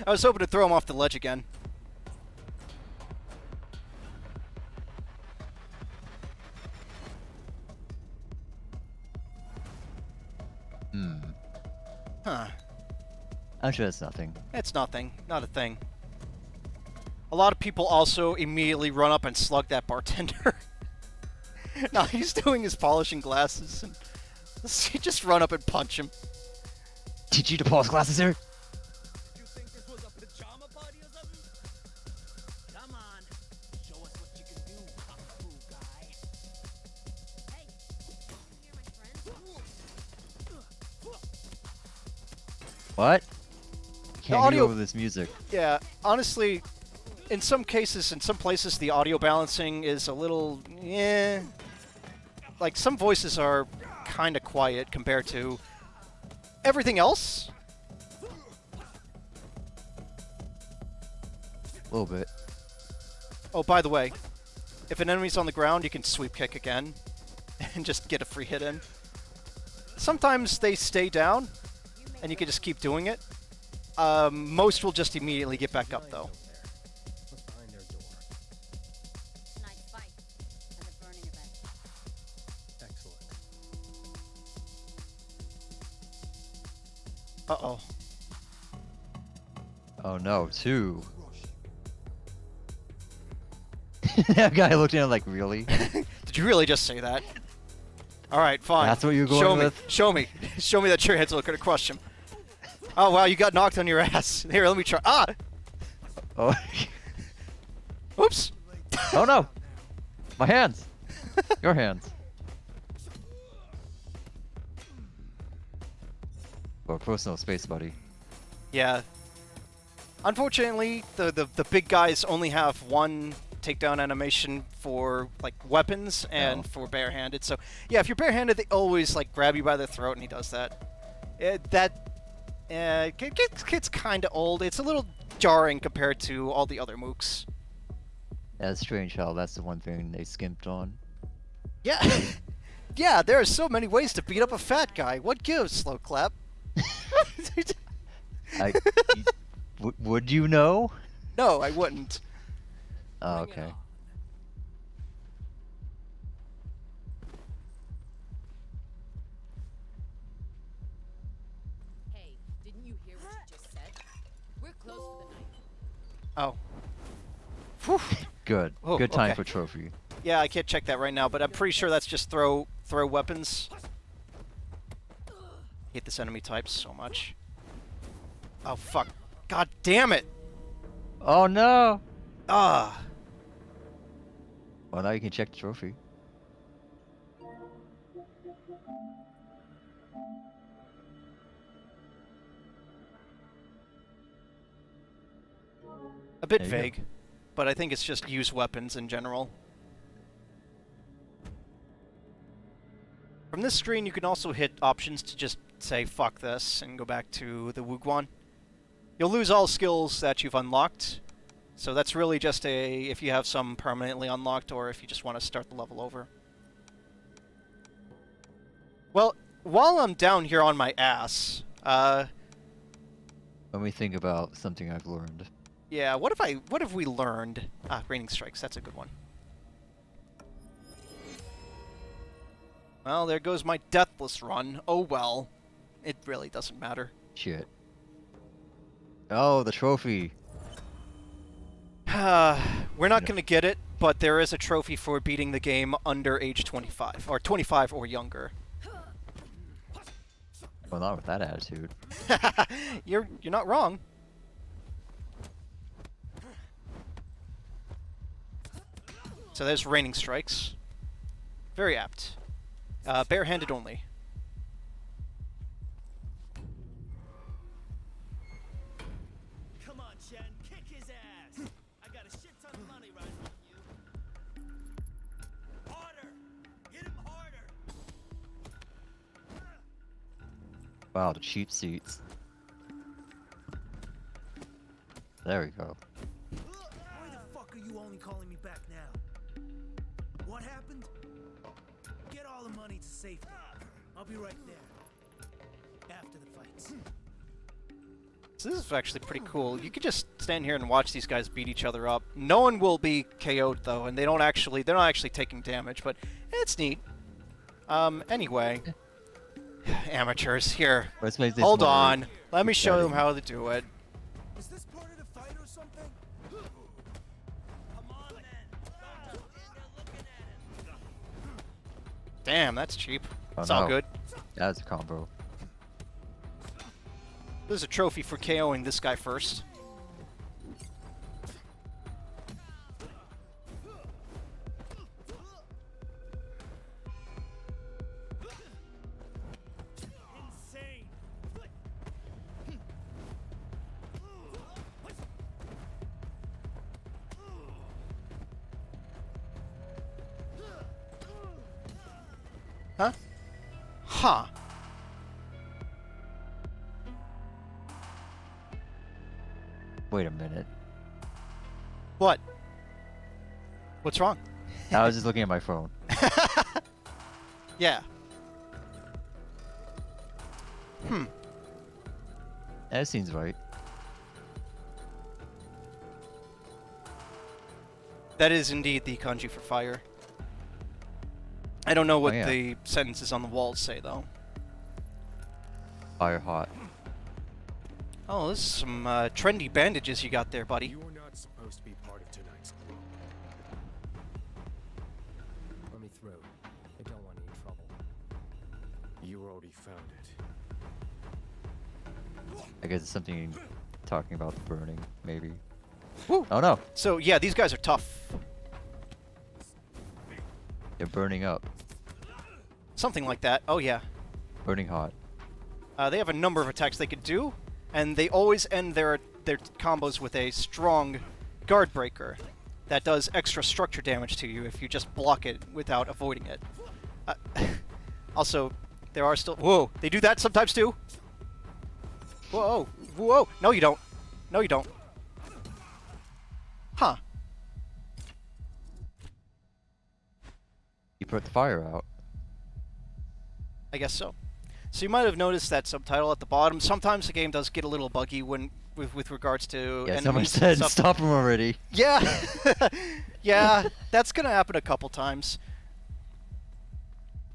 I was hoping to throw him off the ledge again. Hmm. Huh. I'm sure it's nothing. It's nothing. Not a thing. A lot of people also immediately run up and slug that bartender. Now he's doing his polishing glasses and you just run up and punch him. Teach you to polish glasses, sir? Did you think this was a pajama party or something? Come on, show us what you can do, kung fu guy. Hey, you hear my friend? What? Can't audio- hear over this music. Yeah, honestly, in some cases, in some places, the audio balancing is a little, like some voices are kind of quiet compared to everything else. A little bit. Oh, by the way, if an enemy's on the ground, you can sweep kick again and just get a free hit in. Sometimes they stay down, and you can just keep doing it. Most will just immediately get back up, though. what's behind their door. Tonight's fight and the burning event. Excellent. Uh-oh. Oh no, 2. That guy looked at him like, really? Did you really just say that? All right, fine. That's what you're going Show me. with? Show me. Show me that your head's looking to crush him. Oh, wow, you got knocked on your ass. Here, let me try. Ah! Oh. Oops. Oh no! My hands! Your hands. Or personal space, buddy. Yeah. Unfortunately, the big guys only have one takedown animation for like weapons and Oh. for barehanded. So yeah, if you're barehanded, they always like grab you by the throat, and he does that. Gets kind of old. It's a little jarring compared to all the other mooks. That's strange how that's the one thing they skimped on. Yeah, yeah. There are so many ways to beat up a fat guy. What gives, SloClap? Would you know? No, I wouldn't. Oh, Bring it okay. on. Hey, didn't you hear what you just said? We're closed for the night. Oh. Whew. Good. Oh, Good time okay. for trophy. Yeah, I can't check that right now, but I'm pretty sure that's just throw weapons. Hate this enemy type so much. Oh, fuck. God damn it! Oh no! Ah. Well, now you can check the trophy. A bit There you go. vague, but I think it's just use weapons in general. From this screen, you can also hit options to just say fuck this and go back to the Wugwan. You'll lose all skills that you've unlocked, so that's really just if you have some permanently unlocked or if you just want to start the level over. Well, while I'm down here on my ass, Let me think about something I've learned. yeah, what have we learned? Ah, Raining Strikes, that's a good one. Well, there goes my deathless run. Oh well. It really doesn't matter. Shit. Oh, the trophy. We're not going to get it, but there is a trophy for beating the game under age 25, or 25 or younger. Well, not with that attitude. You're not wrong. So there's Raining Strikes. Very apt. Barehanded only. Come on, Chen, kick his ass. I got a shit ton of money riding on you. Harder! Hit him harder! Wow, the cheap seats. There we go. Why the fuck are you only calling me back now? What happened? Get all the money to safety. I'll be right there. After the fights. So this is actually pretty cool. You could just stand here and watch these guys beat each other up. No one will be KO'd though, and they're not actually taking damage, but it's neat. Anyway. Amateurs, here. Let's make this Hold more on. Let me show them exciting. how to do it. Is this part of the fight or something? Come on, then! Don't stand there looking at him! Damn, that's cheap. Oh, It's all no. good. That's a combo. There's a trophy for KOing this guy first. Insane. Huh? Huh. Wait a minute. What? What's wrong? I was just looking at my phone. Yeah. That seems right. That is indeed the kanji for fire. I don't know what yeah. the sentences on the walls say, though. Fire hot. Oh, this is some trendy bandages you got there, buddy. You were not supposed to be part of tonight's group. Let me through. I don't want any trouble. You already found it. I guess it's something talking about the burning, maybe. Woo. Oh no! So, yeah, these guys are tough. They're burning up. Something like that. Oh, yeah. Burning hot. They have a number of attacks they could do, and they always end their combos with a strong guard breaker that does extra structure damage to you if you just block it without avoiding it. Also, there are still... Whoa! They do that sometimes too? Whoa! Whoa! No, you don't. No, you don't. Huh. You put the fire out. I guess so. So you might have noticed that subtitle at the bottom. Sometimes the game does get a little buggy when with regards to Yeah, enemies someone and said stuff. stop him already. Yeah, yeah, that's gonna happen a couple times.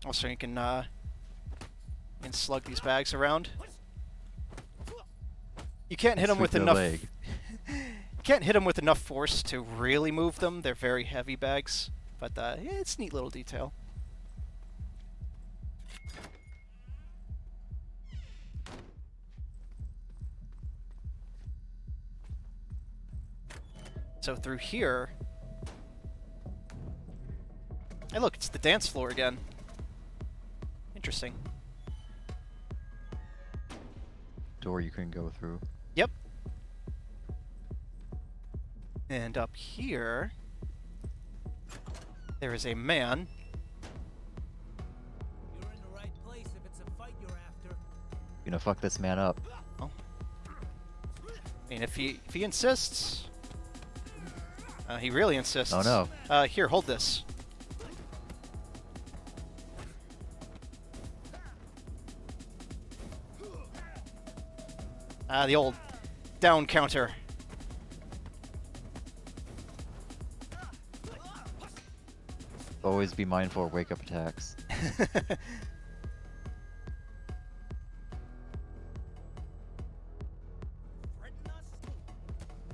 Also, you can slug these bags around. You can't hit them Sweep with their enough. leg. You can't hit them with enough force to really move them. They're very heavy bags, but yeah, it's a neat little detail. So through here... Hey look, it's the dance floor again. Interesting. Door you couldn't go through. Yep. And up here... there is a man. You're in the right place if it's a fight you're after. You're gonna fuck this man up. Oh. I mean, if he insists... he really insists. Oh no. Here, hold this. The old down counter. Always be mindful of wake-up attacks.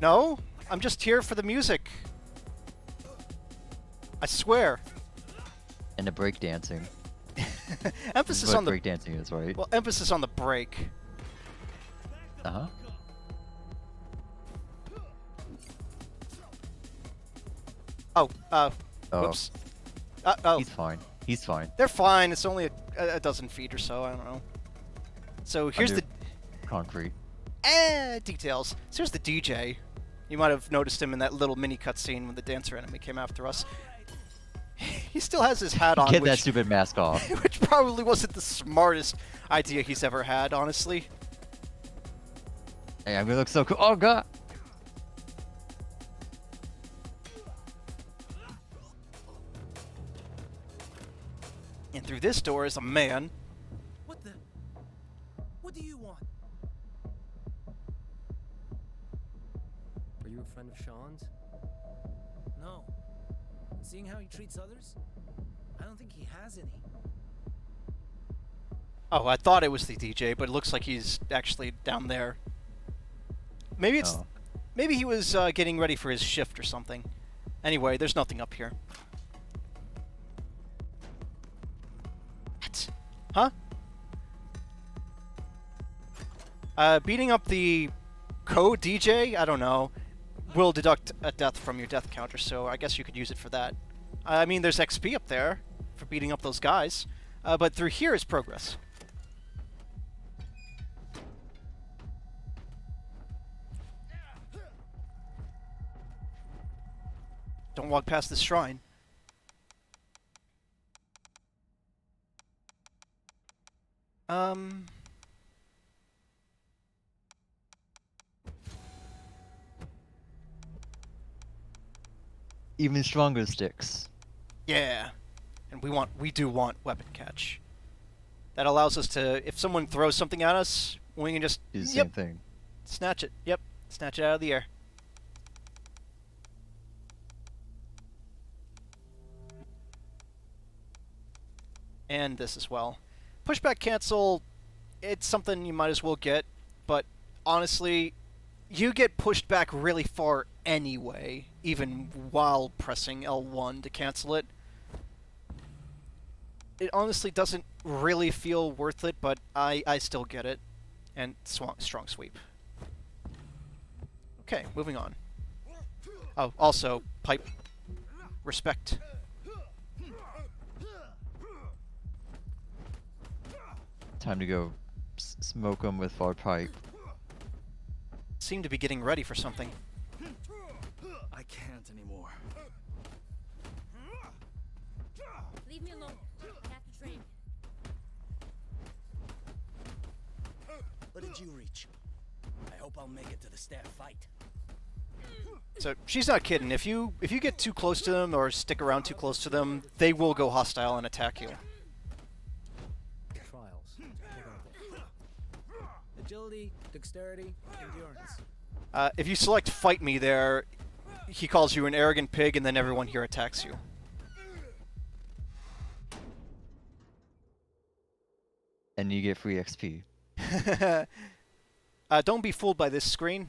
No, I'm just here for the music. I swear. And the breakdancing. Emphasis on the breakdancing is, right? well, emphasis on the break. Uh-huh. Oh, Oh. whoops. Oh, He's fine. He's fine. they're fine. It's only a dozen feet or so. I don't know. So here's Under concrete. details. So here's the DJ. You might have noticed him in that little mini cutscene when the dancer enemy came after us. He still has his hat on, Get that stupid mask off. which probably wasn't the smartest idea he's ever had, honestly. Hey, I'm gonna look so cool. Oh god! And through this door is a man. What the? What do you want? Are you a friend of Sean's? No. Seeing how he treats others, I don't think he has any. Oh, I thought it was the DJ, but it looks like he's actually down there. Maybe it's... Oh. Maybe he was getting ready for his shift or something. Anyway, there's nothing up here. What? Huh? Beating up the co-DJ, I don't know, will deduct a death from your death counter, so I guess you could use it for that. I mean, there's XP up there for beating up those guys, but through here is progress. Don't walk past this shrine. Even stronger sticks. Yeah. And we do want weapon catch. That allows us to, if someone throws something at us, we can just Do the same thing. snatch it. Yep. Snatch it out of the air. And this as well. Pushback cancel, it's something you might as well get, but honestly, you get pushed back really far anyway, even while pressing L1 to cancel it. It honestly doesn't really feel worth it, but I still get it. And strong sweep. Okay, moving on. Oh, also, pipe. Respect. Time to go smoke them with our pipe. Seem to be getting ready for something. I can't anymore. Leave me alone. I have to train. What did you reach? I hope I'll make it to the staff fight. So she's not kidding. If you get too close to them or stick around too close to them, they will go hostile and attack you. Trials. What are they? Agility, dexterity, endurance. If you select Fight Me there, he calls you an arrogant pig, and then everyone here attacks you. And you get free XP. Don't be fooled by this screen.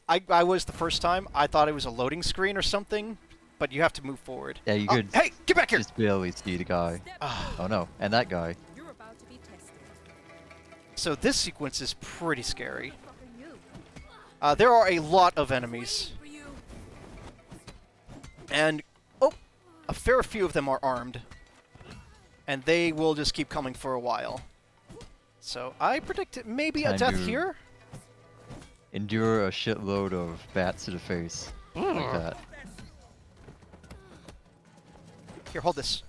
I was the first time. I thought it was a loading screen or something, but you have to move forward. Yeah, you Oh, could hey, get back here! just barely see the guy. Oh no, and that guy. You're about to be tested. So this sequence is pretty scary. There are a lot of enemies. For you. And, oh, a fair few of them are armed. And they will just keep coming for a while. So I predict maybe a Time death to here. Endure a shitload of bats to the face. Like that. Here, hold this.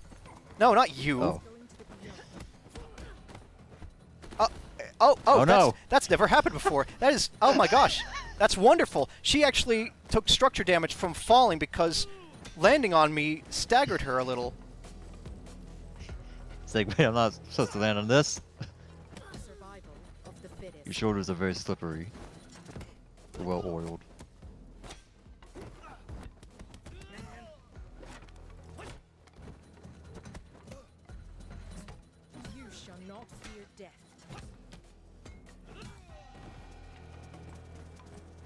No, not you. Oh. Oh, no. that's never happened before. That is, oh my gosh, that's wonderful. She actually took structure damage from falling because landing on me staggered her a little. It's like, wait, I'm not supposed to land on this. Survival of the fittest. Your shoulders are very slippery. Well oiled. You shall not fear death.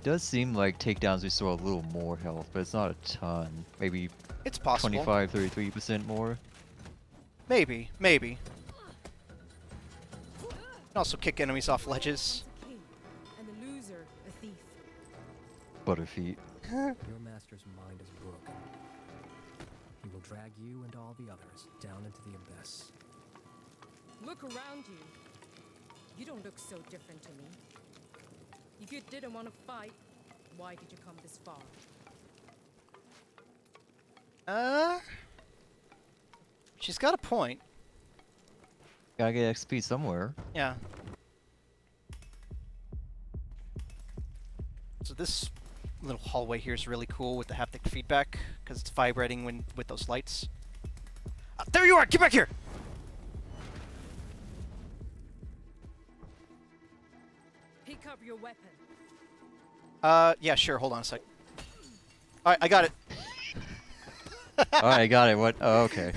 Does seem like takedowns restore a little more health, but it's not a ton. Maybe It's possible. 25, 33% more. Maybe, maybe. Can also kick enemies off ledges. A king, and the loser a thief. Butterfeet. Your master's mind is broken. He will drag you and all the others down into the abyss. Look around you. You don't look so different to me. If you didn't want to fight, why did you come this far? She's got a point. Gotta get XP somewhere. Yeah. So this little hallway here is really cool with the haptic feedback because it's vibrating when with those lights. There you are! Get back here! Pick up your weapon. Yeah, sure. Hold on a sec. All right, I got it. Alright, I got it. What? Oh, okay.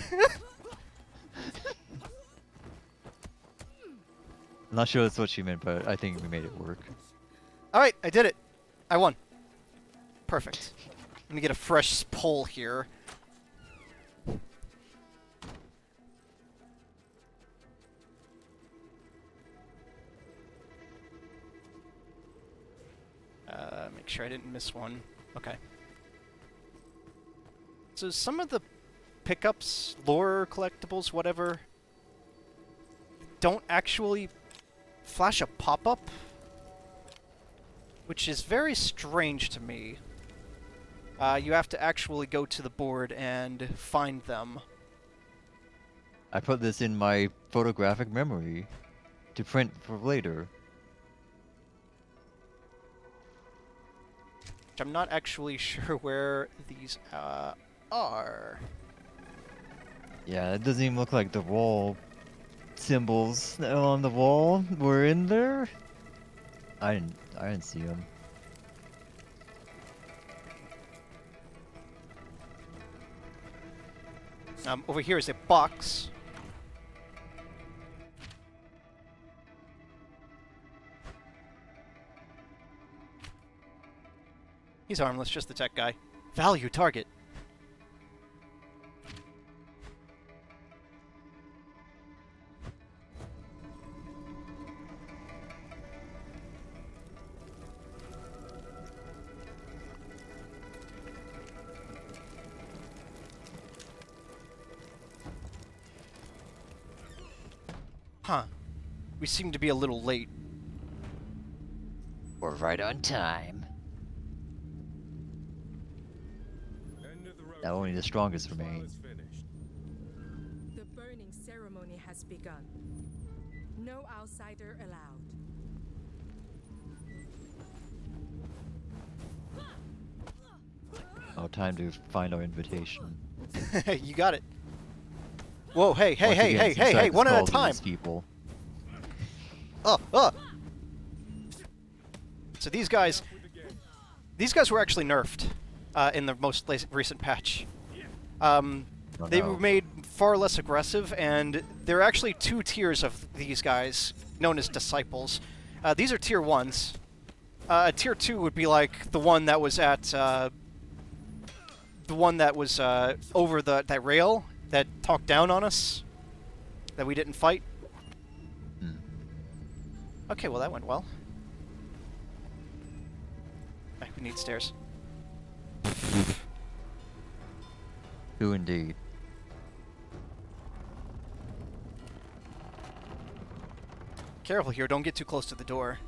I'm not sure that's what she meant, but I think we made it work. All right, I did it. I won. Perfect. Let me get a fresh pull here. Make sure I didn't miss one. Okay. So some of the pickups, lore collectibles, whatever, don't actually flash a pop-up, which is very strange to me. You have to actually go to the board and find them. I put this in my photographic memory to print for later. Which I'm not actually sure where these are. Yeah, it doesn't even look like the wall symbols on the wall were in there. I didn't see them. Over here is a box. He's harmless, just the tech guy. Value target. Huh. We seem to be a little late. We're right on time. Now only the strongest remain. The burning ceremony has begun. No outsider allowed. Oh, time to find our invitation. You got it. Whoa, hey, hey, Once hey, again, hey, some hey, hey, sex one at a calls to time. these people. So these guys were actually nerfed in the most recent patch. They were made far less aggressive, and there are actually two tiers of these guys, known as disciples. These are tier 1s. Tier 2 would be like the one that was at over that rail that talked down on us, that we didn't fight. Okay, well that went well. We need stairs. Who indeed? Careful here, don't get too close to the door.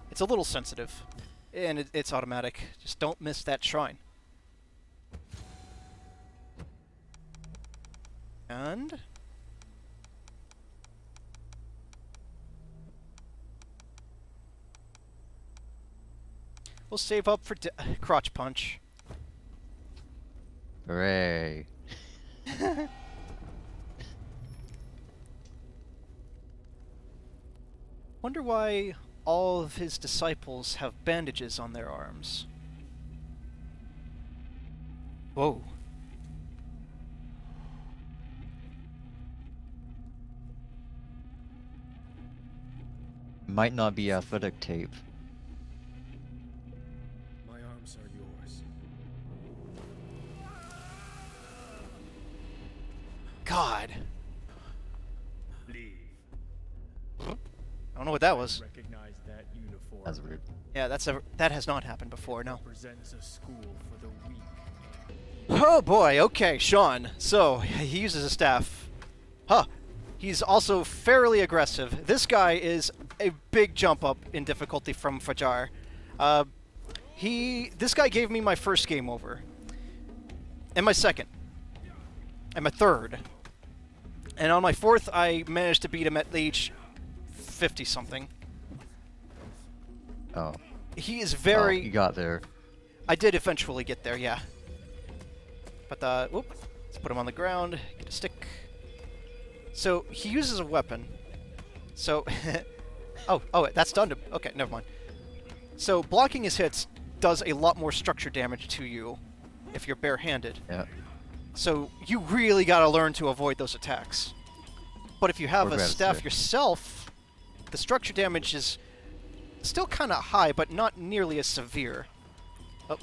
It's a little sensitive. And it's automatic. Just don't miss that shrine. And... we'll save up for crotch punch. Hooray. Wonder why all of his disciples have bandages on their arms. Whoa. Might not be athletic tape. My arms are yours. God. Leave. I don't know what that was. Recognize that uniform. That's weird. Yeah, that has not happened before, no. Represents a school for the weak. Oh boy, okay, Sean. So, he uses a staff. Huh. He's also fairly aggressive. This guy is a big jump up in difficulty from Fajar. This guy gave me my first game over. And my second. And my third. And on my fourth, I managed to beat him at age 50-something. Oh. He is very... Oh, you got there. I did eventually get there, yeah. But, whoop. Let's put him on the ground. Get a stick. So, he uses a weapon. So... oh, that's done to... okay, never mind. So, blocking his hits does a lot more structure damage to you if you're barehanded. Yeah. So, you really gotta learn to avoid those attacks. But if you have Or a grab a staff stick. yourself, the structure damage is still kind of high, but not nearly as severe. Oh,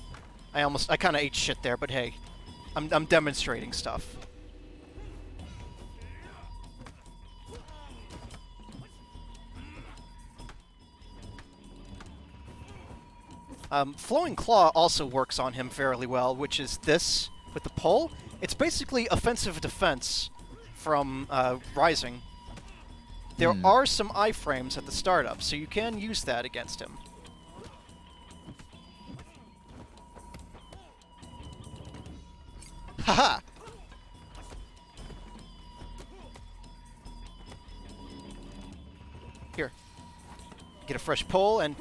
I kind of ate shit there, but hey, I'm demonstrating stuff. Flowing Claw also works on him fairly well, which is this with the pole. It's basically offensive defense from Rising. There are some iframes at the startup, so you can use that against him. Haha! Here. Get a fresh pole and...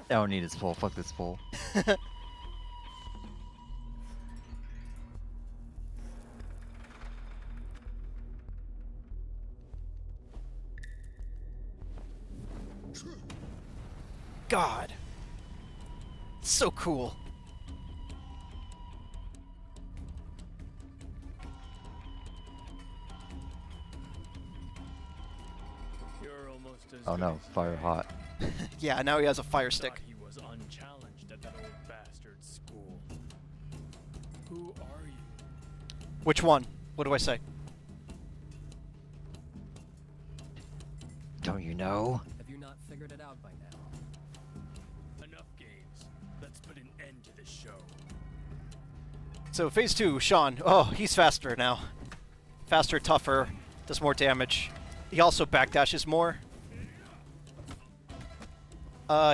I don't need his pole. Fuck this pole. God. So cool. You're almost as Oh good no, as fire Ray. hot. Yeah, now he has a fire stick. Thought he was unchallenged at that old bastard's school. Who are you? Which one? What do I say? Don't you know? Have you not figured it out by now? Enough games. Let's put an end to this show. So, phase 2, Sean. Oh, he's faster now. Faster, tougher, does more damage. He also backdashes more.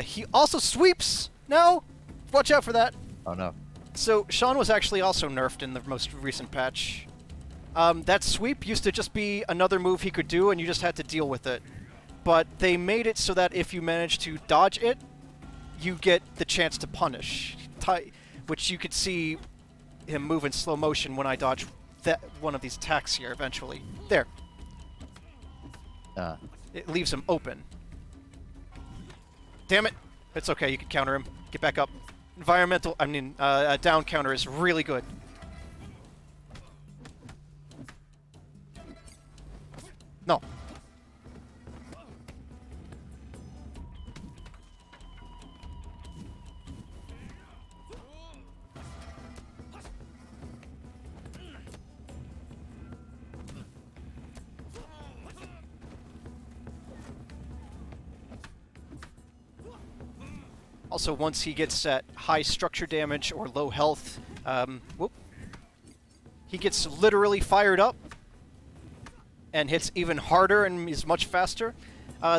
He also sweeps now! Watch out for that. Oh no. So, Sean was actually also nerfed in the most recent patch. That sweep used to just be another move he could do, and you just had to deal with it. But they made it so that if you manage to dodge it, you get the chance to punish. Which you could see him move in slow motion when I dodge one of these attacks here eventually. There. It leaves him open. Damn it! It's okay, you can counter him. Get back up. Down counter is really good. No. Also, once he gets at high structure damage or low health, whoop, he gets literally fired up and hits even harder and is much faster.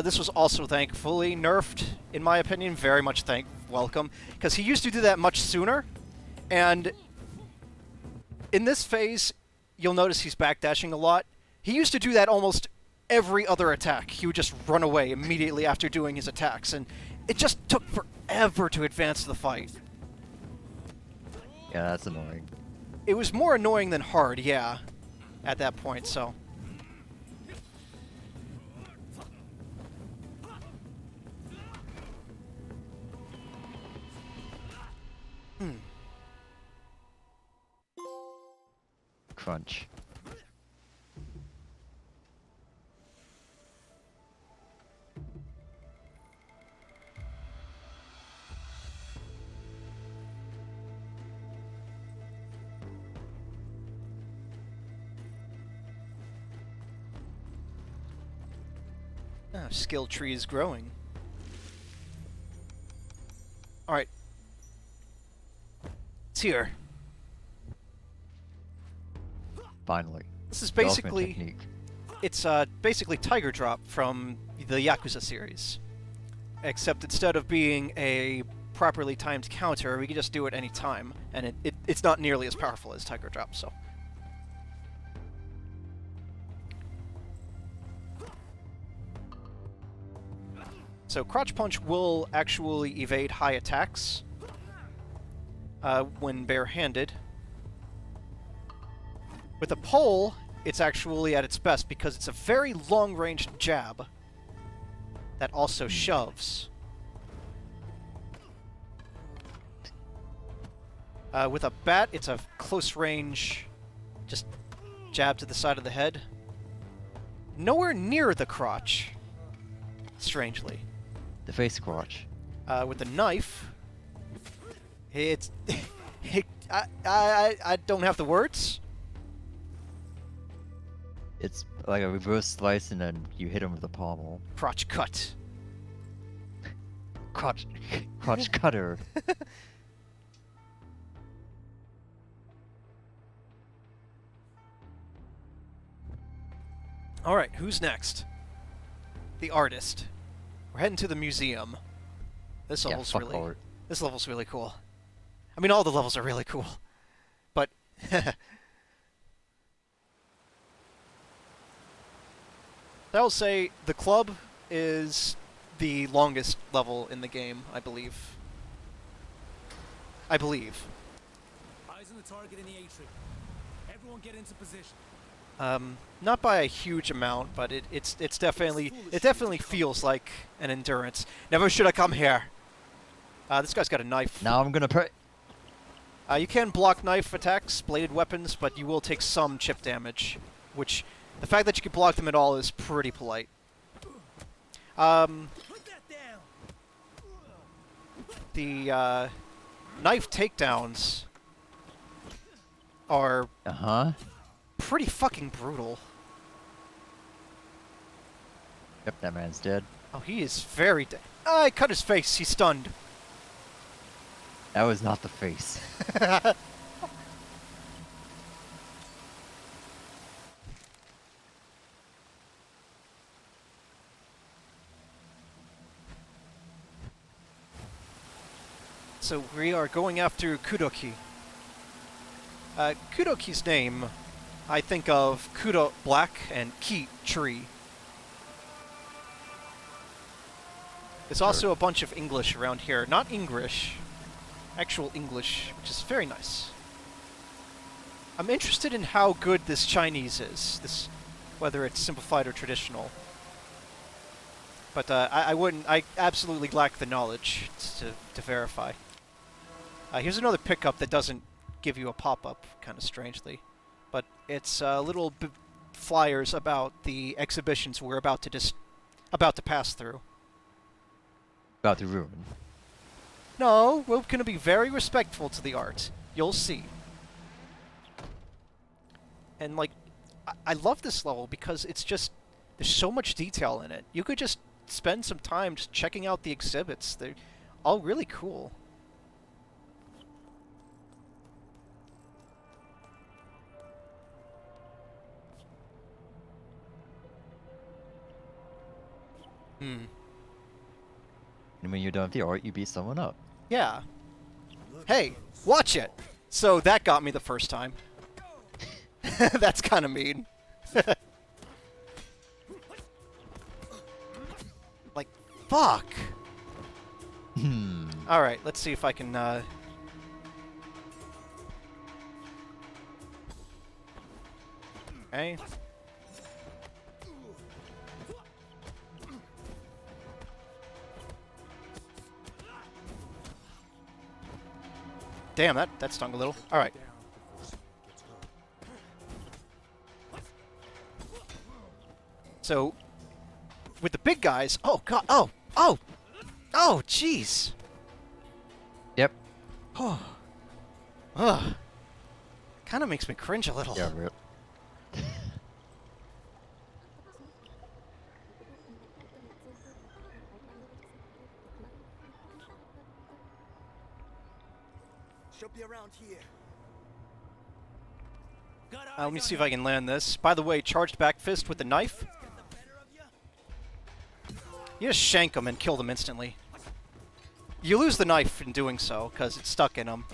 This was also thankfully nerfed, in my opinion, very much welcome, because he used to do that much sooner, and in this phase, you'll notice he's backdashing a lot. He used to do that almost every other attack. He would just run away immediately after doing his attacks, and it just took forever to advance the fight. Yeah, that's annoying. It was more annoying than hard, yeah, at that point, so... Crunch. Skill tree is growing. Alright. It's here. Finally. This is The ultimate basically... technique. It's basically Tiger Drop from the Yakuza series. Except instead of being a properly timed counter, we can just do it any time. And it's not nearly as powerful as Tiger Drop, so... So Crotch Punch will actually evade high attacks when barehanded. With a pole, it's actually at its best because it's a very long-range jab that also shoves. With a bat, it's a close-range, just jab to the side of the head. Nowhere near the crotch, strangely. The face crotch. With the knife, it's... I don't have the words. It's like a reverse slice and then you hit him with the pommel. Crotch cut. Crotch cutter. Alright, who's next? The artist. We're heading to the museum. This level's fuck really... art. This level's really cool. I mean, all the levels are really cool. But... I will say the club is the longest level in the game, I believe. I believe. Eyes on the target in the atrium. Everyone get into position. Not by a huge amount, but it definitely feels like an endurance. Never should I come here. This guy's got a knife. Now I'm gonna pray. You can block knife attacks, bladed weapons, but you will take some chip damage, which the fact that you can block them at all is pretty polite. The knife takedowns are pretty fucking brutal. Yep, that man's dead. Oh, he is very dead. I cut his face. He's stunned. That was not the face. So we are going after Kudoki. Kudoki's name, I think of Kudo black and Ki tree. There's also a bunch of English around here. Not English, actual English, which is very nice. I'm interested in how good this Chinese is, whether it's simplified or traditional. But I absolutely lack the knowledge to verify. Here's another pickup that doesn't give you a pop-up, kind of strangely. But it's little flyers about the exhibitions we're about to pass through. About to ruin. No, we're going to be very respectful to the art. You'll see. And, like, I love this level because it's just... There's so much detail in it. You could just spend some time just checking out the exhibits. They're all really cool. Hmm. And when you're done with the art, you beat someone up. Yeah. Hey, watch it! So that got me the first time. That's kind of mean. Like, fuck! Alright, let's see if I can, Okay. Damn, that stung a little. Alright. So, with the big guys... Oh, God. Oh! Oh! Oh, jeez! Yep. Oh. Ugh. Kind of makes me cringe a little. Yeah, rip. She'll be around here. Let me see if I can land this. By the way, charged back fist with the knife. You just shank him and kill them instantly. You lose the knife in doing so, because it's stuck in him.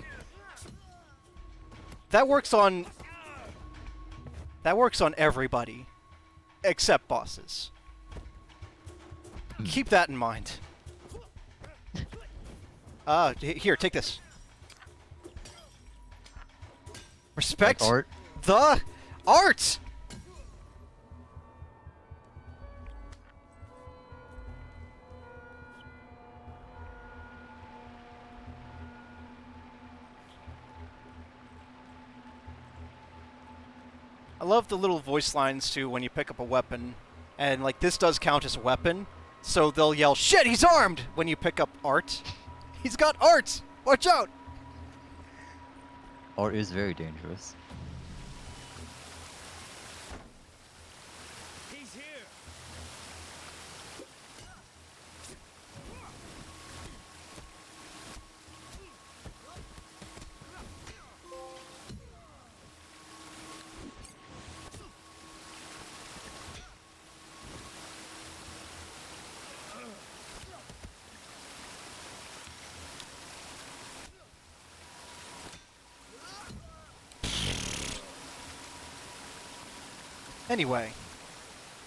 That works on... That works on everybody. Except bosses. Keep that in mind. Here, take this. Respect Like art. the art! I love the little voice lines too when you pick up a weapon. And like this does count as a weapon. So they'll yell, "Shit, he's armed!" when you pick up art. He's got art! Watch out! Art is very dangerous. He's here. Anyway.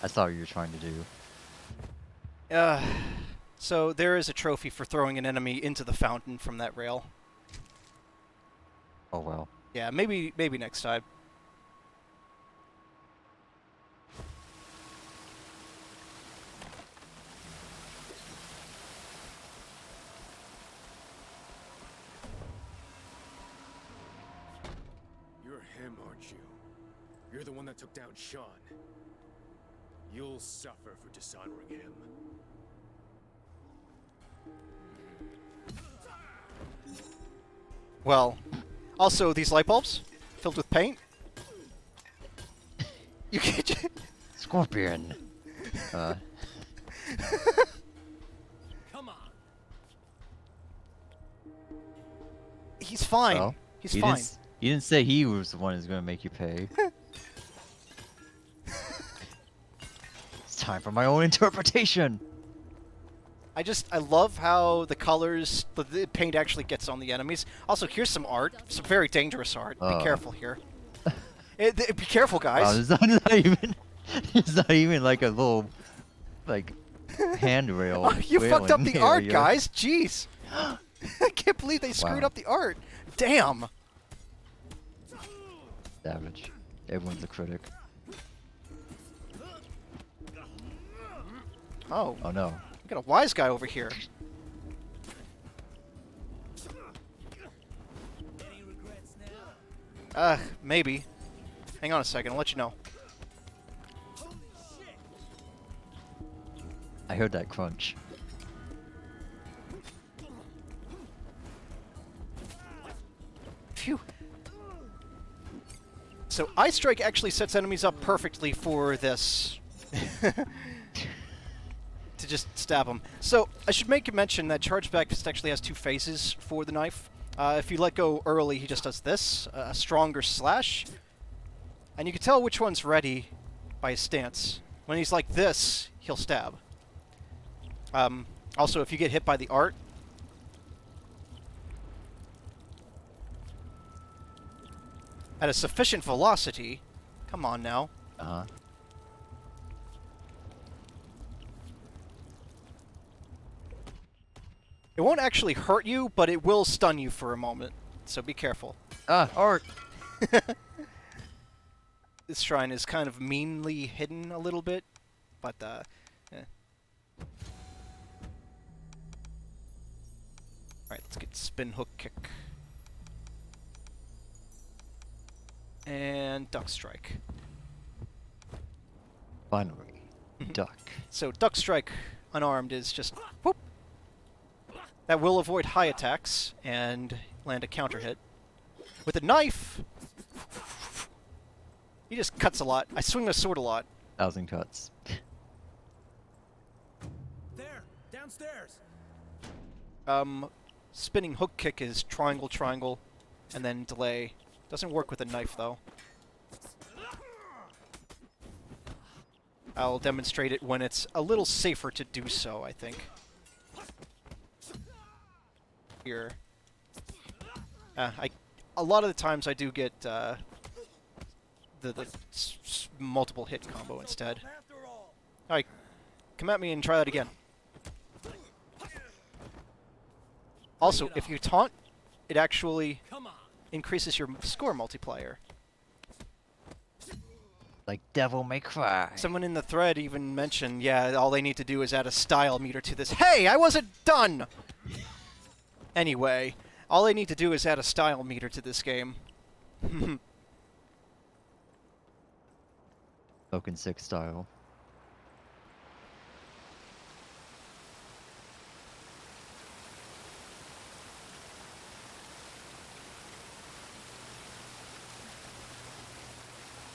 I saw what you were trying to do. So there is a trophy for throwing an enemy into the fountain from that rail. Oh well. Yeah, maybe next time. You're him, aren't you? You're the one that took down Sean. You'll suffer for dishonoring him. Well, also these light bulbs filled with paint. You can't. Scorpion. Come on. He's fine. Well, He's he fine. He didn't say he was the one who's going to make you pay. It's time for my own interpretation. I love how the colors, the paint actually gets on the enemies. Also, here's some art, some very dangerous art. Be careful here. Be careful, guys. Wow, there's not even like a little, like, handrail. Oh, you fucked up the art, area. guys. Jeez. I can't believe they screwed Wow. up the art. Damn. Savage. Everyone's a critic. Oh. Oh no. We got a wise guy over here. Any regrets now? Maybe. Hang on a second, I'll let you know. Holy shit! I heard that crunch. Phew. So Ice Strike actually sets enemies up perfectly for this. To just stab them. So I should make a mention that Charge Back Fist actually has two phases for the knife. If you let go early, he just does this, a stronger slash. And you can tell which one's ready by his stance. When he's like this, he'll stab. Also, if you get hit by the art, at a sufficient velocity, come on now. Uh-huh. It won't actually hurt you, but it will stun you for a moment, so be careful. Ah, art! This shrine is kind of meanly hidden a little bit, but, Alright, let's get spin hook kick. And duck strike. Finally. Duck. So duck strike unarmed is just whoop. That will avoid high attacks and land a counter hit. With a knife, he just cuts a lot. I swing the sword a lot. 1,000 cuts. There, downstairs. Spinning hook kick is triangle, triangle, and then delay. Doesn't work with a knife, though. I'll demonstrate it when it's a little safer to do so, I think. Here. A lot of the times I do get the multiple hit combo instead. Alright, come at me and try that again. Also, if you taunt, it actually increases your score multiplier. Like Devil May Cry. Someone in the thread even mentioned, yeah, all they need to do is add a style meter to this. Hey, I wasn't done! Anyway, all they need to do is add a style meter to this game. Token 6 style.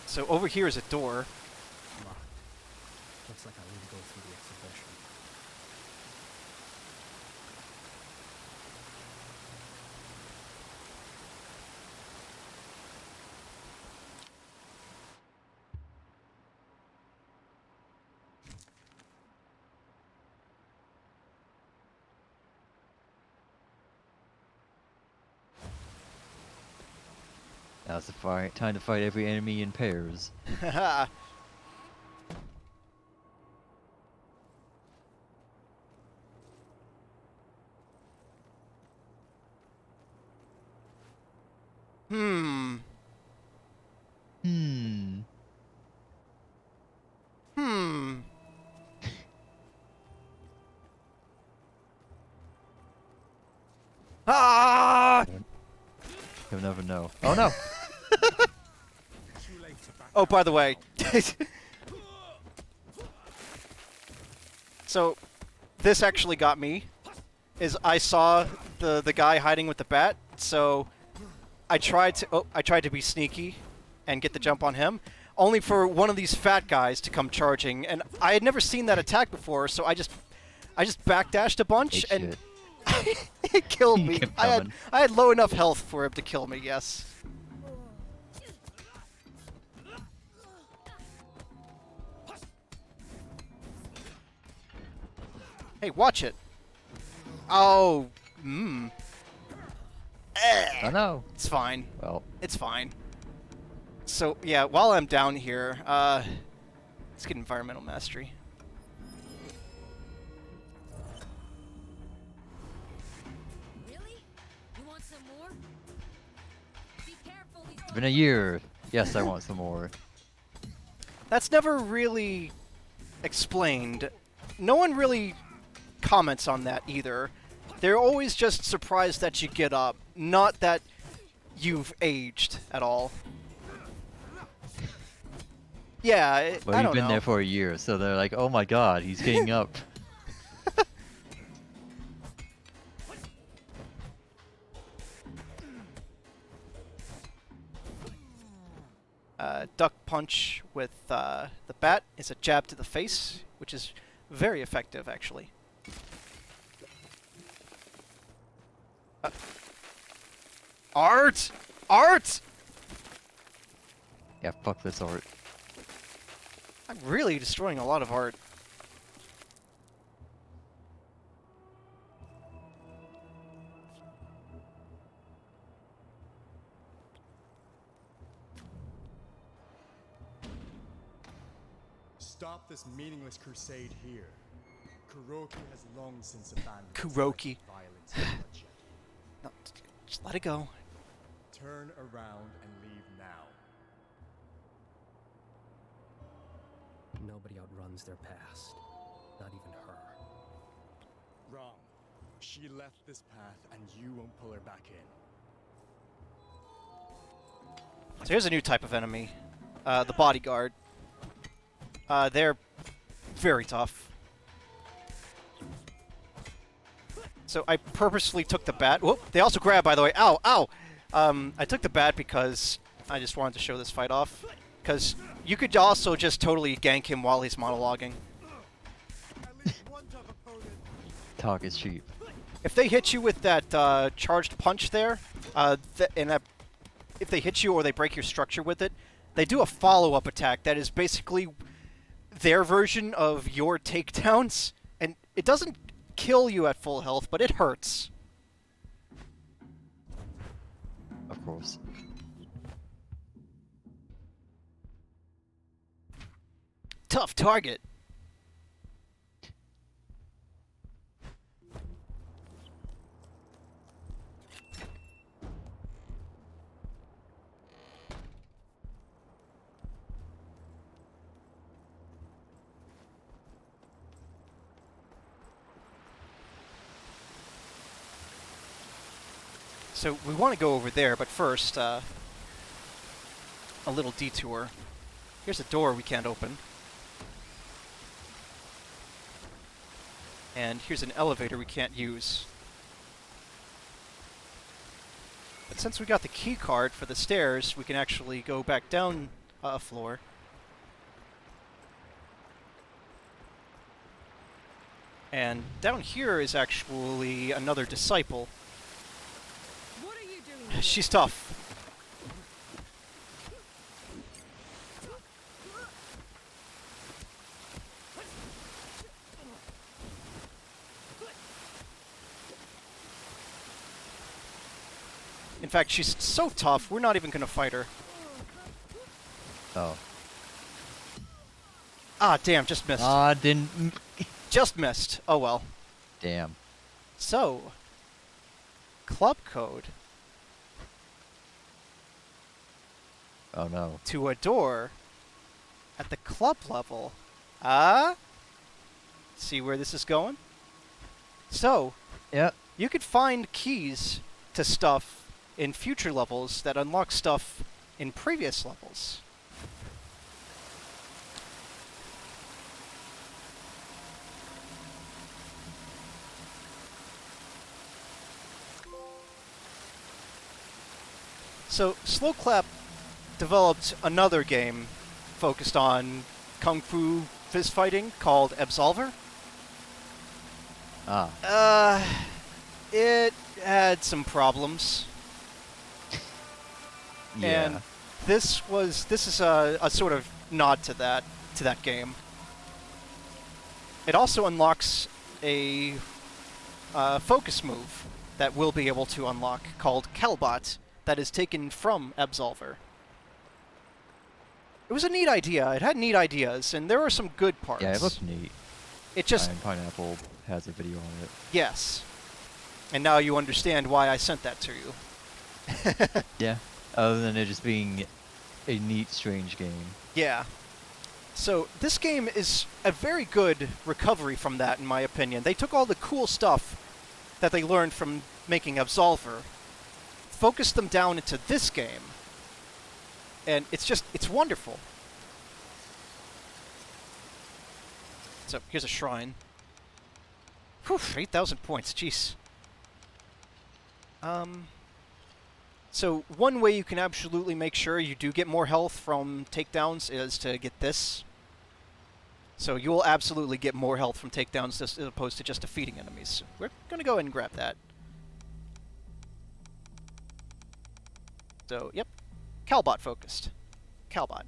So over here is a door. Come on. Looks like I need to go through the exhibition. Now's the fight. Time to fight every enemy in pairs. Haha. Hmm. Hmm. Hmm. Ah! You'll never know. Oh no! Oh, by the way. So, this actually got me. Is I saw the guy hiding with the bat, so I tried to be sneaky and get the jump on him, only for one of these fat guys to come charging, and I had never seen that attack before, so I just backdashed a bunch Hey, and it killed me. Kept I coming. had low enough health for him to kill me, yes. Hey, watch it. Oh, Oh no! It's fine. Well, It's fine. So, yeah, while I'm down here, let's get environmental mastery. Really? You want some more? Be careful. it's been a year. Yes, I want some more. That's never really explained. No one really comments on that either. They're always just surprised that you get up, not that you've aged at all. Yeah, Well, I you've don't been know. there for a year, so they're like, oh my god, he's getting up. Duck punch with the bat is a jab to the face, which is very effective, actually. Art! Art! Yeah, fuck this art. I'm really destroying a lot of art. stop this meaningless crusade here. Kuroki has long since abandoned Kuroki. violence and bloodshed. No, just let it go. Turn around and leave now. Nobody outruns their past. Not even her. Wrong. She left this path and you won't pull her back in. So here's a new type of enemy. The bodyguard. They're very tough. So I purposely took the bat. Whoop! They also grab, by the way. Ow! Ow! I took the bat because I just wanted to show this fight off. Because you could also just totally gank him while he's monologuing. Talk is cheap. If they hit you with that charged punch there, if they hit you or they break your structure with it, they do a follow-up attack that is basically their version of your takedowns, and it doesn't kill you at full health, but it hurts. Of course. Tough target. So we want to go over there, but first, a little detour. Here's a door we can't open. And here's an elevator we can't use. But since we got the key card for the stairs, we can actually go back down a floor. And down here is actually another disciple. What are you doing? She's tough. In fact, she's so tough, we're not even going to fight her. Oh. Ah, damn, just missed. Ah, didn't... Just missed. Oh well. Damn. So, club code Oh no. to a door at the club level. Ah? See where this is going? So, Yep. you could find keys to stuff in future levels that unlock stuff in previous levels. So, SloClap developed another game focused on kung fu fist fighting called Absolver. Ah. It had some problems. Yeah. And this is a sort of nod to that game. It also unlocks a focus move that we'll be able to unlock called Calbot that is taken from Absolver. It was a neat idea. It had neat ideas, and there were some good parts. Yeah, it looked neat. It just... And Pineapple has a video on it. Yes. And now you understand why I sent that to you. Yeah. Other than it just being a neat, strange game. Yeah. So this game is a very good recovery from that, in my opinion. They took all the cool stuff that they learned from making Absolver, focused them down into this game, and it's wonderful. So here's a shrine. Whew, 8,000 points, jeez. So one way you can absolutely make sure you do get more health from takedowns is to get this. So you will absolutely get more health from takedowns as opposed to just defeating enemies. So we're going to go ahead and grab that. So, yep. Calbot focused. Calbot.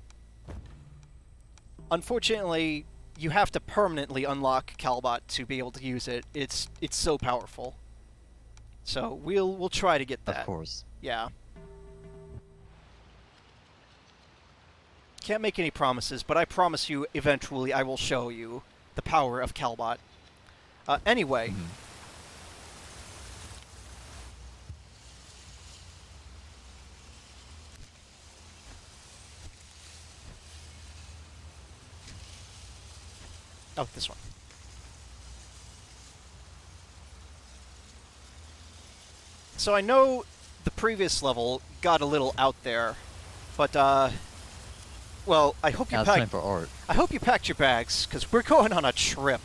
Unfortunately, you have to permanently unlock Calbot to be able to use it. It's so powerful. So we'll try to get that. Of course. Yeah. Can't make any promises, but I promise you eventually I will show you the power of Calbot. Anyway. Oh, this one. So I know the previous level got a little out there, but well, I hope you Now it's time for art. I hope you packed your bags, because we're going on a trip.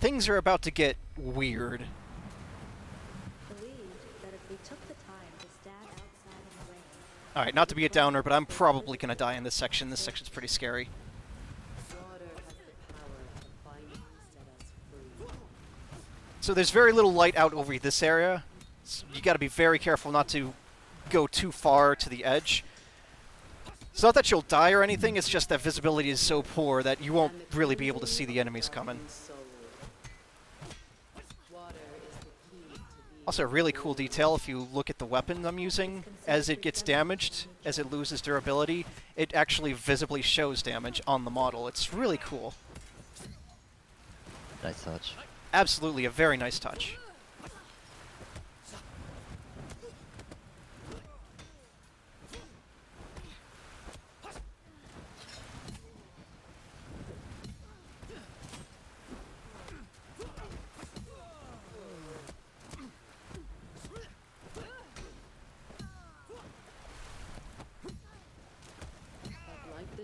Things are about to get weird. Alright, not to be a downer, but I'm probably going to die in this section. This section's pretty scary. So there's very little light out over this area. So you got to be very careful not to go too far to the edge. It's not that you'll die or anything, it's just that visibility is so poor that you won't really be able to see the enemies coming. Also, a really cool detail, if you look at the weapon I'm using, as it gets damaged, as it loses durability, it actually visibly shows damage on the model. It's really cool. Nice touch. Absolutely, a very nice touch.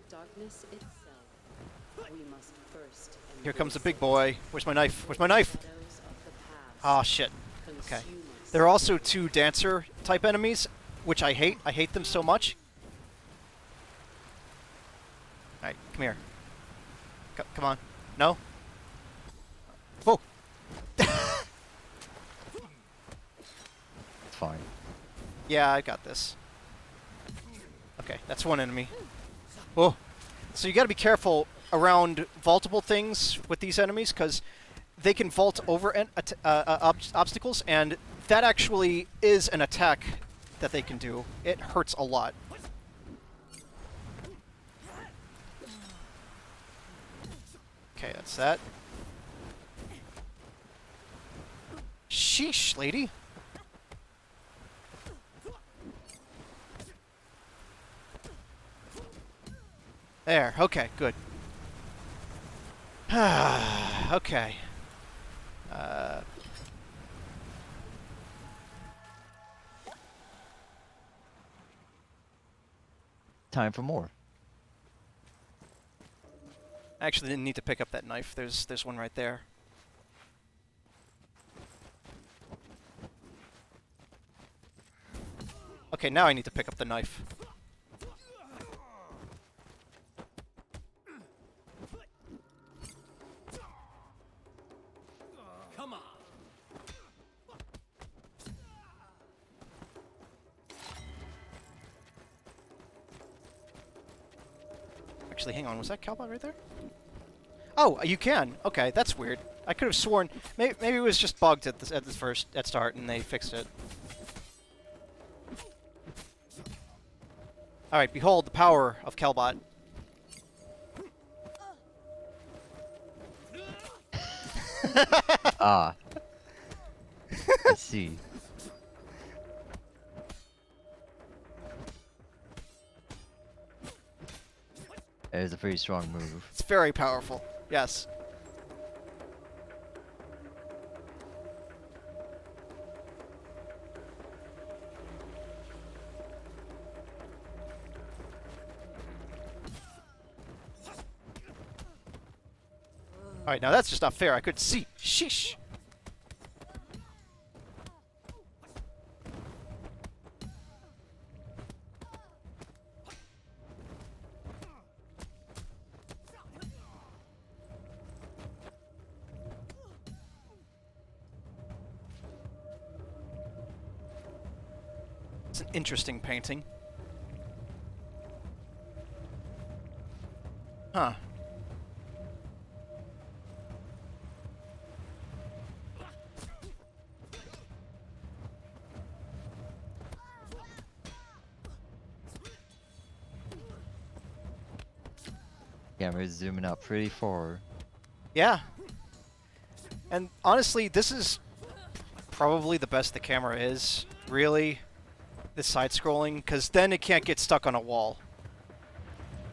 Darkness itself, we must first. Here comes the big boy. Where's my knife? Where's my knife? Ah, shit. Okay. There are also two dancer type enemies, which I hate. I hate them so much. Alright, come here. Come on. No? Whoa! Fine. Yeah, I got this. Okay, that's one enemy. Oh, so you got to be careful around vaultable things with these enemies, because they can vault over obstacles, and that actually is an attack that they can do. It hurts a lot. Okay, that's that. Sheesh, lady. There, okay, good. Okay. Time for more. I actually didn't need to pick up that knife. There's one right there. Okay, now I need to pick up the knife. Come on. Actually, hang on. Was that Calbot right there? Oh, you can. Okay, that's weird. I could have sworn maybe it was just bugged at the start, and they fixed it. All right, behold the power of Calbot. Ah. I see. That is a pretty strong move. It's very powerful. Yes. Alright, now that's just not fair. I could see. Sheesh. It's an interesting painting. Huh. Camera is zooming out pretty far. Yeah. And honestly, this is probably the best the camera is, really. This side-scrolling, because then it can't get stuck on a wall.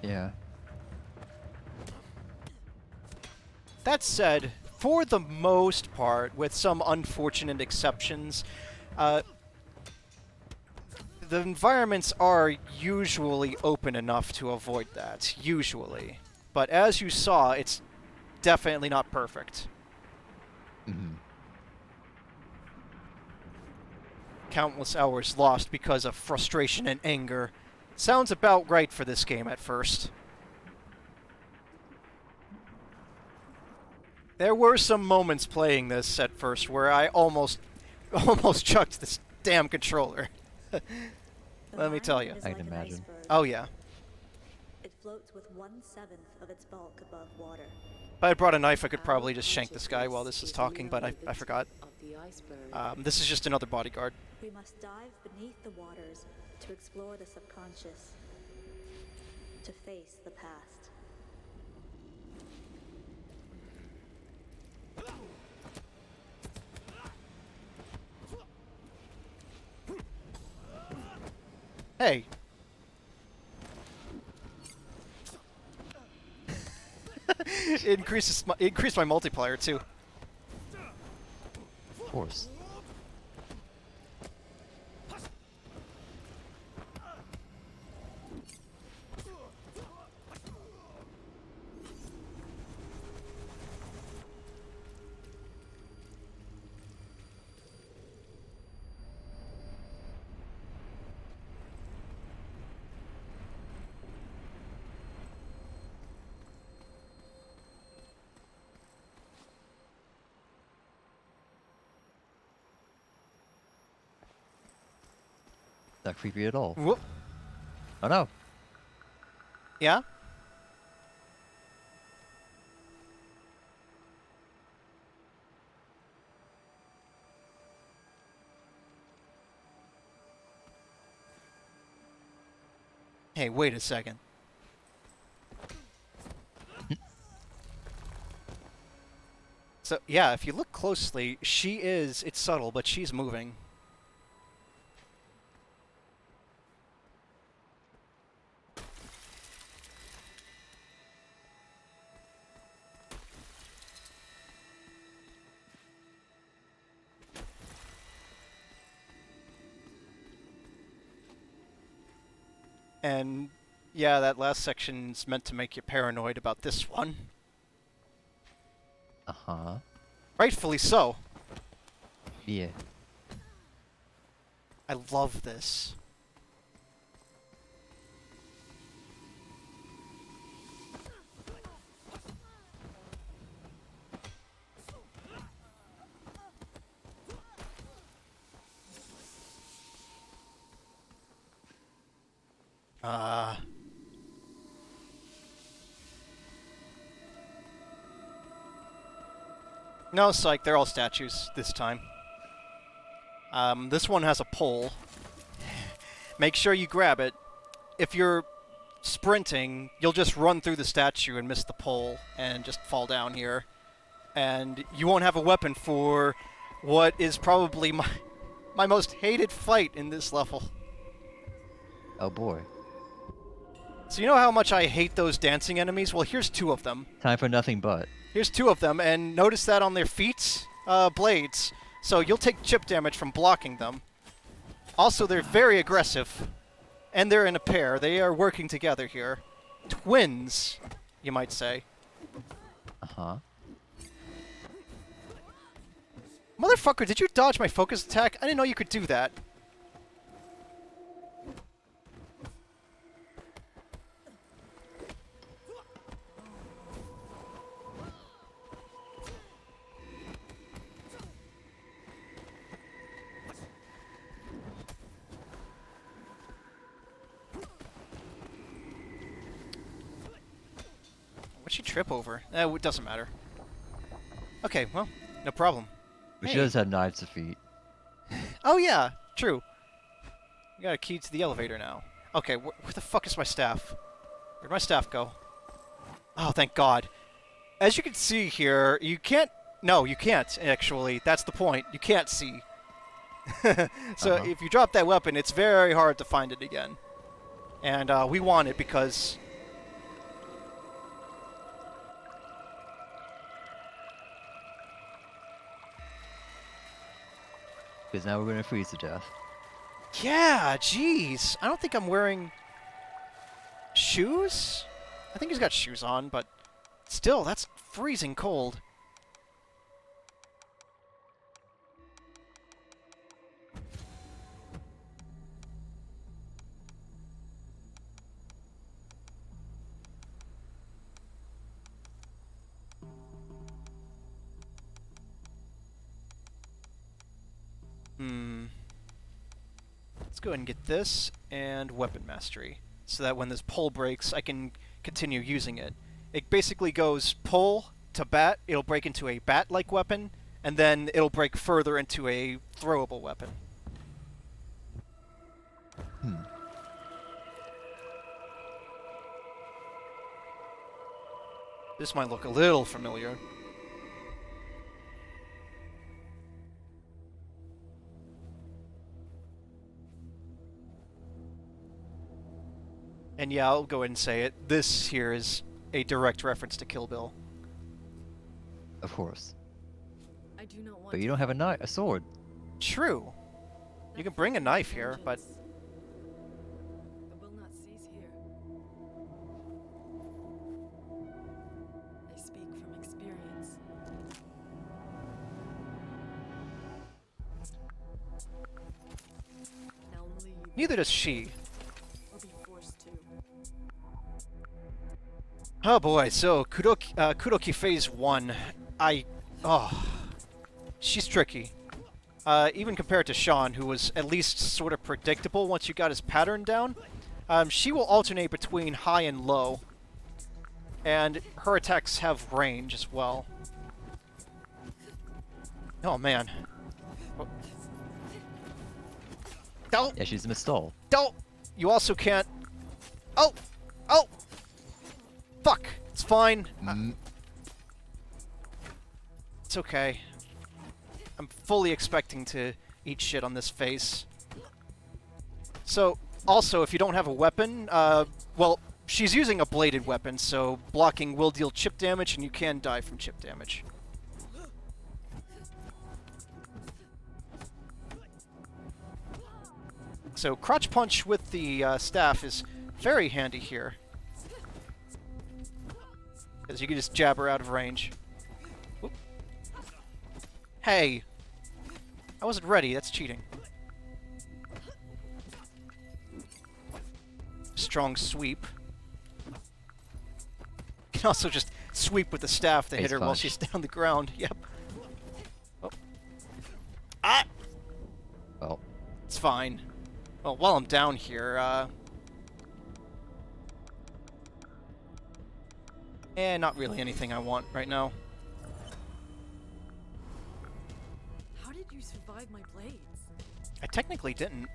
Yeah. That said, for the most part, with some unfortunate exceptions, the environments are usually open enough to avoid that, usually. But as you saw, it's definitely not perfect. Mm-hmm. Countless hours lost because of frustration and anger. Sounds about right for this game at first. There were some moments playing this at first where I almost chucked this damn controller. Let me tell you. I can imagine. Oh yeah. It floats with 1/7 of its bulk above water. If I had brought a knife, I could probably just shank this guy while this is talking, but I forgot. This is just another bodyguard. We must dive beneath the waters to explore the subconscious, to face the past. Hey. It increased my multiplier too. Of course. Not creepy at all. Whoop. Oh no. Yeah? Hey, wait a second. So, yeah, if you look closely, it's subtle, but she's moving. And yeah, that last section's meant to make you paranoid about this one. Uh-huh. Rightfully so. Yeah. I love this. No, psych, they're all statues this time. This one has a pole. Make sure you grab it. If you're sprinting, you'll just run through the statue and miss the pole and just fall down here. And you won't have a weapon for what is probably my most hated fight in this level. Oh boy. So you know how much I hate those dancing enemies? Well, here's two of them. Time for nothing but. Here's two of them, and notice that on their feet, blades. So you'll take chip damage from blocking them. Also, they're very aggressive, and they're in a pair. They are working together here. Twins, you might say. Uh-huh. Motherfucker, did you dodge my focus attack? I didn't know you could do that. What'd she trip over? It doesn't matter. Okay, well, no problem. We should have had knives to feet. Oh yeah, true. We got a key to the elevator now. Okay, where the fuck is my staff? Where'd my staff go? Oh, thank God. As you can see here, you can't... No, you can't, actually. That's the point. You can't see. So if you drop that weapon, it's very hard to find it again. And we want it because... Because now we're going to freeze to death. Yeah, jeez. I don't think I'm wearing shoes? I think he's got shoes on, but still, that's freezing cold. Let's go ahead and get this and weapon mastery, so that when this pull breaks, I can continue using it. It basically goes pull to bat, it'll break into a bat-like weapon, and then it'll break further into a throwable weapon. This might look a little familiar. And yeah, I'll go ahead and say it. This here is a direct reference to Kill Bill. Of course. I do not want But you don't have a sword. True. You can bring a knife here, but... But will not cease here. I speak from experience. Now leave. Neither does she. Or be forced to. Oh boy, so Kudoki Phase 1. She's tricky. Even compared to Sean, who was at least sort of predictable once you got his pattern down, she will alternate between high and low. And her attacks have range as well. Oh man. Don't! Yeah, she's in a stall. Don't! You also can't... Oh! Oh! Fuck! It's fine. It's okay. I'm fully expecting to eat shit on this face. So, also, if you don't have a weapon, well, she's using a bladed weapon, so blocking will deal chip damage, and you can die from chip damage. So, crotch punch with the staff is very handy here. Because you can just jab her out of range. Oop. Hey! I wasn't ready, that's cheating. Strong sweep. You can also just sweep with the staff to hit her while she's down the ground. Yep. Oh. Ah! Well. It's fine. Well, while I'm down here, not really anything I want right now. How did you survive my blades? I technically didn't.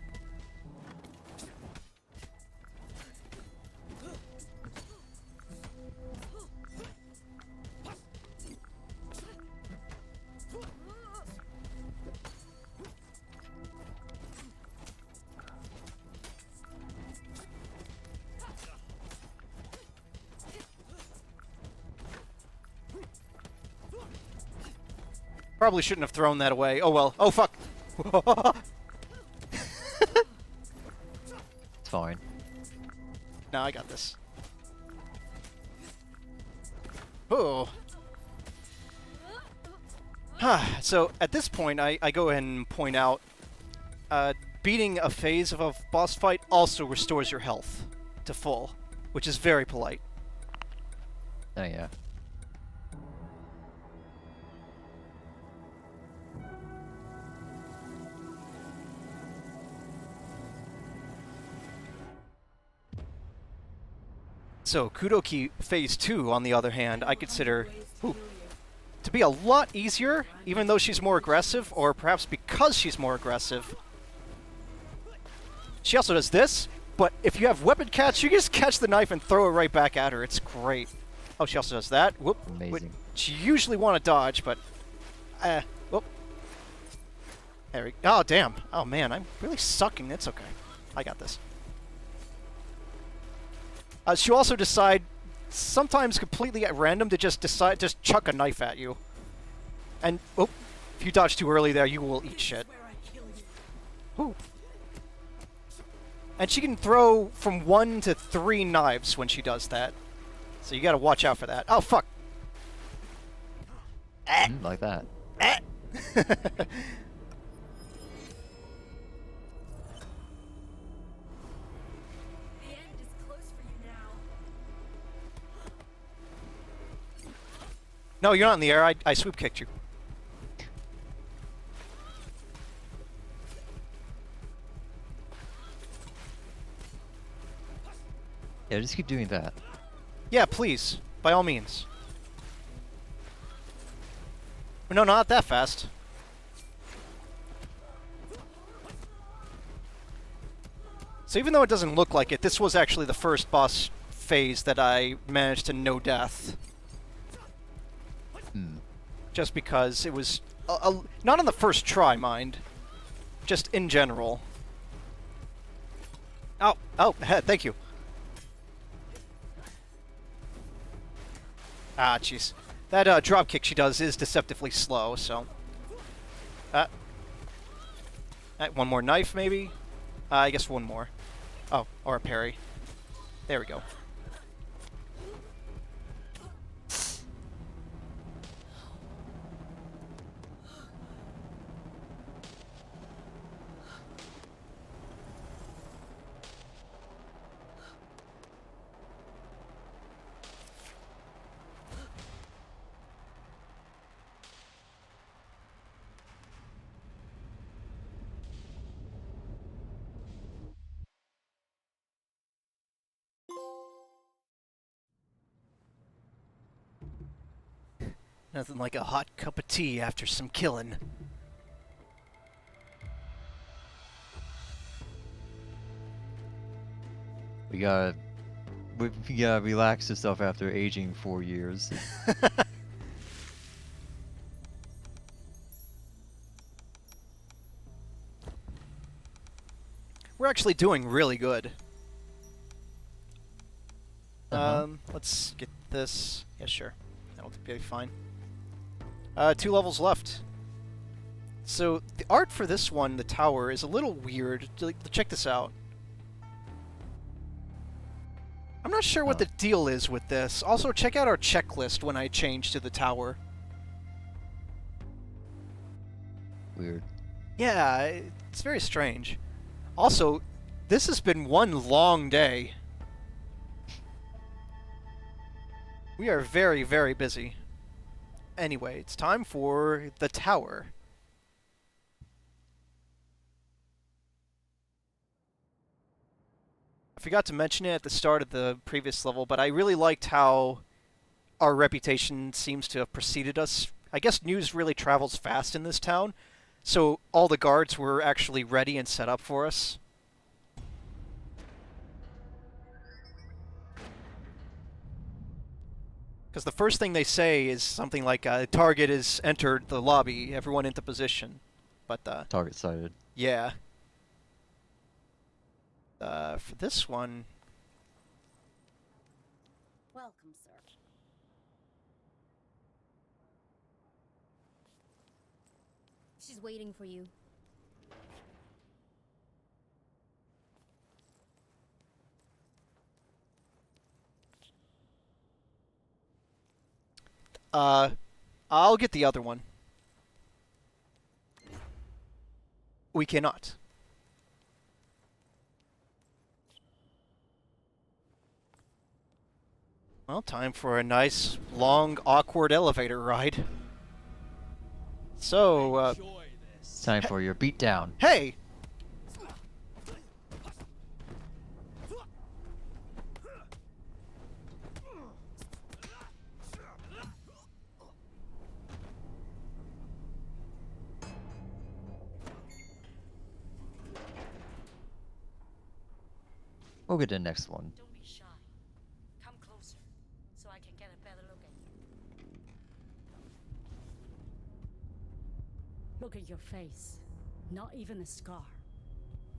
Probably shouldn't have thrown that away. Oh well. Oh fuck. It's fine. No, I got this. Oh. So at this point, I go ahead and point out, beating a phase of a boss fight also restores your health to full, which is very polite. Oh yeah. So, Kudoki Phase 2, on the other hand, I consider to be a lot easier, even though she's more aggressive, or perhaps because she's more aggressive. She also does this, but if you have weapon catch, you can just catch the knife and throw it right back at her. It's great. Oh, she also does that. Whoop. Amazing. She usually want to dodge, but... whoop. There we go. Oh, damn. Oh, man, I'm really sucking. It's okay. I got this. She'll also decide, sometimes completely at random, to just chuck a knife at you. And, oh, if you dodge too early there, you will eat shit. Ooh. And she can throw from 1 to 3 knives when she does that. So you gotta watch out for that. Oh, fuck! Like that. No, you're not in the air. I swoop kicked you. Yeah, just keep doing that. Yeah, please. By all means. No, not that fast. So even though it doesn't look like it, this was actually the first boss phase that I managed to no death. Just because it was... not on the first try, mind. Just in general. Oh, thank you. Ah, jeez. That drop kick she does is deceptively slow, so... one more knife, maybe? I guess one more. Oh, or a parry. There we go. Nothing like a hot cup of tea after some killing. We gotta relax yourself after aging 4 years. We're actually doing really good. Let's get this. Yeah, sure. That'll be fine. 2 levels left. So, the art for this one, the tower, is a little weird. Check this out. I'm not sure what the deal is with this. Also, check out our checklist when I change to the tower. Weird. Yeah, it's very strange. Also, this has been one long day. We are very, very busy. Anyway, it's time for the tower. I forgot to mention it at the start of the previous level, but I really liked how our reputation seems to have preceded us. I guess news really travels fast in this town, so all the guards were actually ready and set up for us. Because the first thing they say is something like, target has entered the lobby, everyone into position. But, target sighted. Yeah. For this one... Welcome, sir. She's waiting for you. I'll get the other one. We cannot. Well, time for a nice, long, awkward elevator ride. So, It's time for your beatdown. Hey! We'll get to the next one. Don't be shy. Come closer, so I can get a better Look at your face. Not even a scar.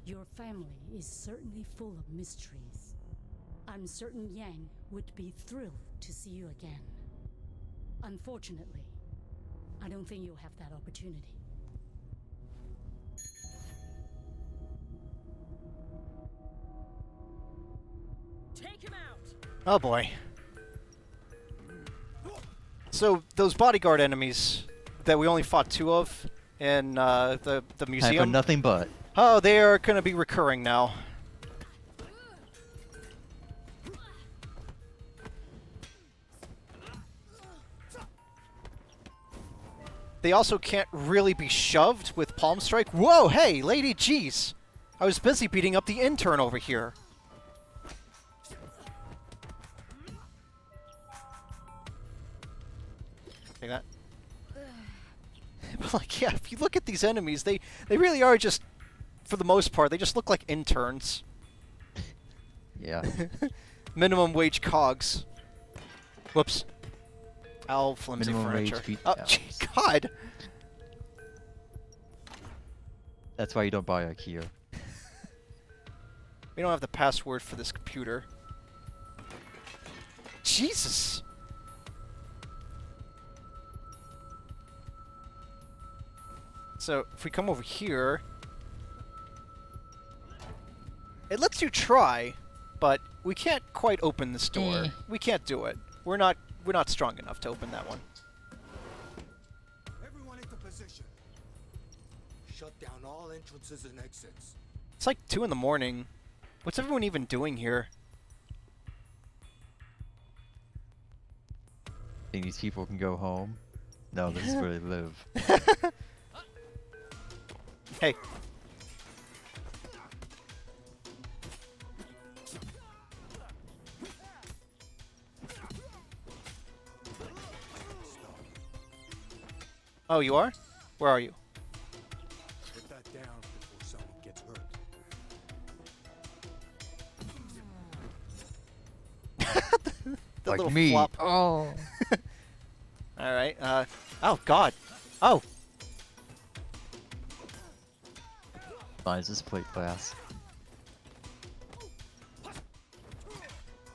Your family is certainly full of mysteries. I'm certain Yang would be thrilled to see you again. Unfortunately, I don't think you'll have that opportunity. Take him out! Oh boy. So, those bodyguard enemies that we only fought 2 of in the museum... Time for nothing but. Oh, they are going to be recurring now. They also can't really be shoved with Palm Strike. Whoa, hey, lady, jeez. I was busy beating up the intern over here. Take that. But like, yeah, if you look at these enemies, they really are just, for the most part, they just look like interns. Yeah. Minimum wage cogs. Whoops. Ow, flimsy Minimum wage furniture. beat Oh, owls. God! That's why you don't buy IKEA. We don't have the password for this computer. Jesus! So, if we come over here... It lets you try, but we can't quite open this door. We can't do it. We're not strong enough to open that one. Everyone into position. Shut down all entrances and exits. It's like 2 in the morning. What's everyone even doing here? Think these people can go home? No, this is where they live. Hey. Oh, you are? Where are you? Put that down before someone gets hurt. The Like little me. flop. Oh. Alright, oh god. Oh! Fine, it's just plate glass.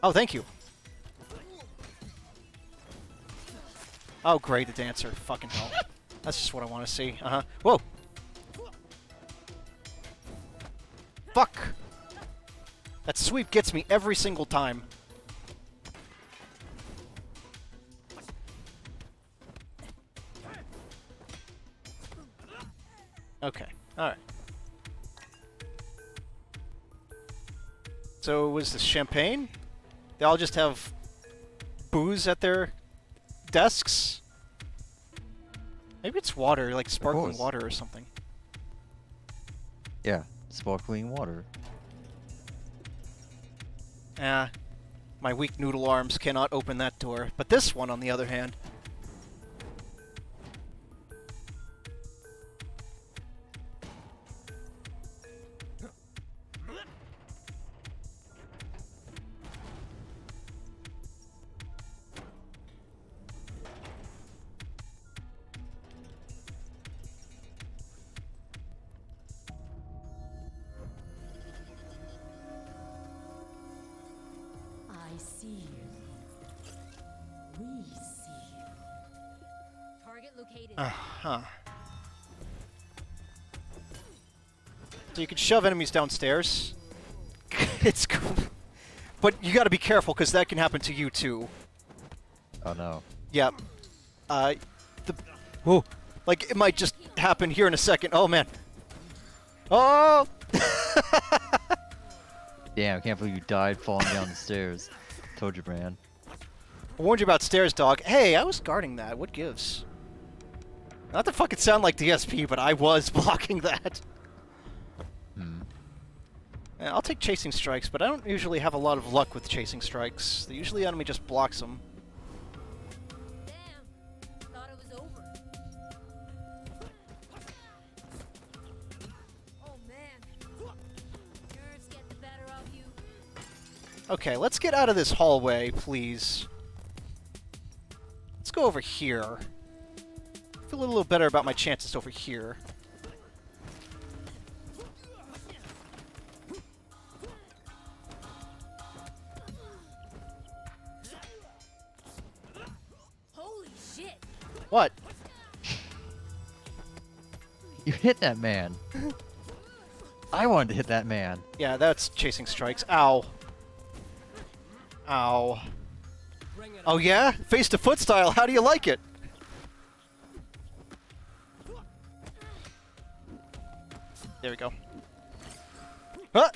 Oh, thank you. Oh, great, the dancer. Fucking hell. That's just what I want to see. Uh-huh. Whoa! Fuck! That sweep gets me every single time. Okay, alright. So, was this champagne? They all just have booze at their desks? Maybe it's water, like sparkling water or something. Yeah, sparkling water. My weak noodle arms cannot open that door. But this one, on the other hand... I see you. We see you. Target located. Uh-huh. So you can shove enemies downstairs. It's cool. But you gotta be careful, because that can happen to you, too. Oh no. Yep. Whoa. Like, it might just happen here in a second. Oh, man. Oh! Damn, I can't believe you died falling down the stairs. Told you, Bran. I warned you about stairs, dog. Hey, I was guarding that. What gives? Not to fucking sound like DSP, but I was blocking that. Yeah, I'll take chasing strikes, but I don't usually have a lot of luck with chasing strikes. Usually the enemy just blocks them. Damn. Thought it was over. Oh man. Nerves get the better of you. Okay, let's get out of this hallway, please. Let's go over here. I feel feel a little better about my chances over here. Holy shit! What? You hit that man. I wanted to hit that man. Yeah, that's chasing strikes. Ow. Ow. Oh yeah? Face to foot style, how do you like it? There we go. Huh?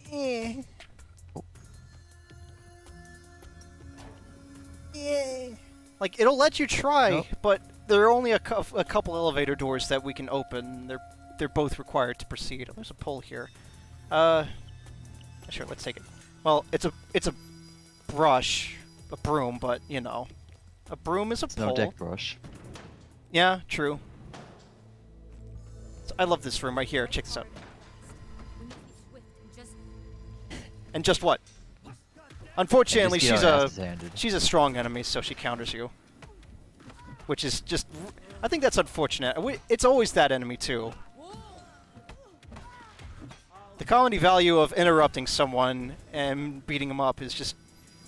Yeah. Yeah. Like, it'll let you try, Nope. but there are only a couple elevator doors that we can open. They're both required to proceed. Oh, there's a pole here. Sure, let's take it. Well, it's a brush, a broom, but you know, a broom is a pole. No deck brush. Yeah, true. So I love this room right here. Check this out. And just what? Unfortunately, just get she's our a asses handed. she's a strong enemy, so she counters you. Which is just, I think that's unfortunate. It's always that enemy too. The comedy value of interrupting someone and beating them up is just,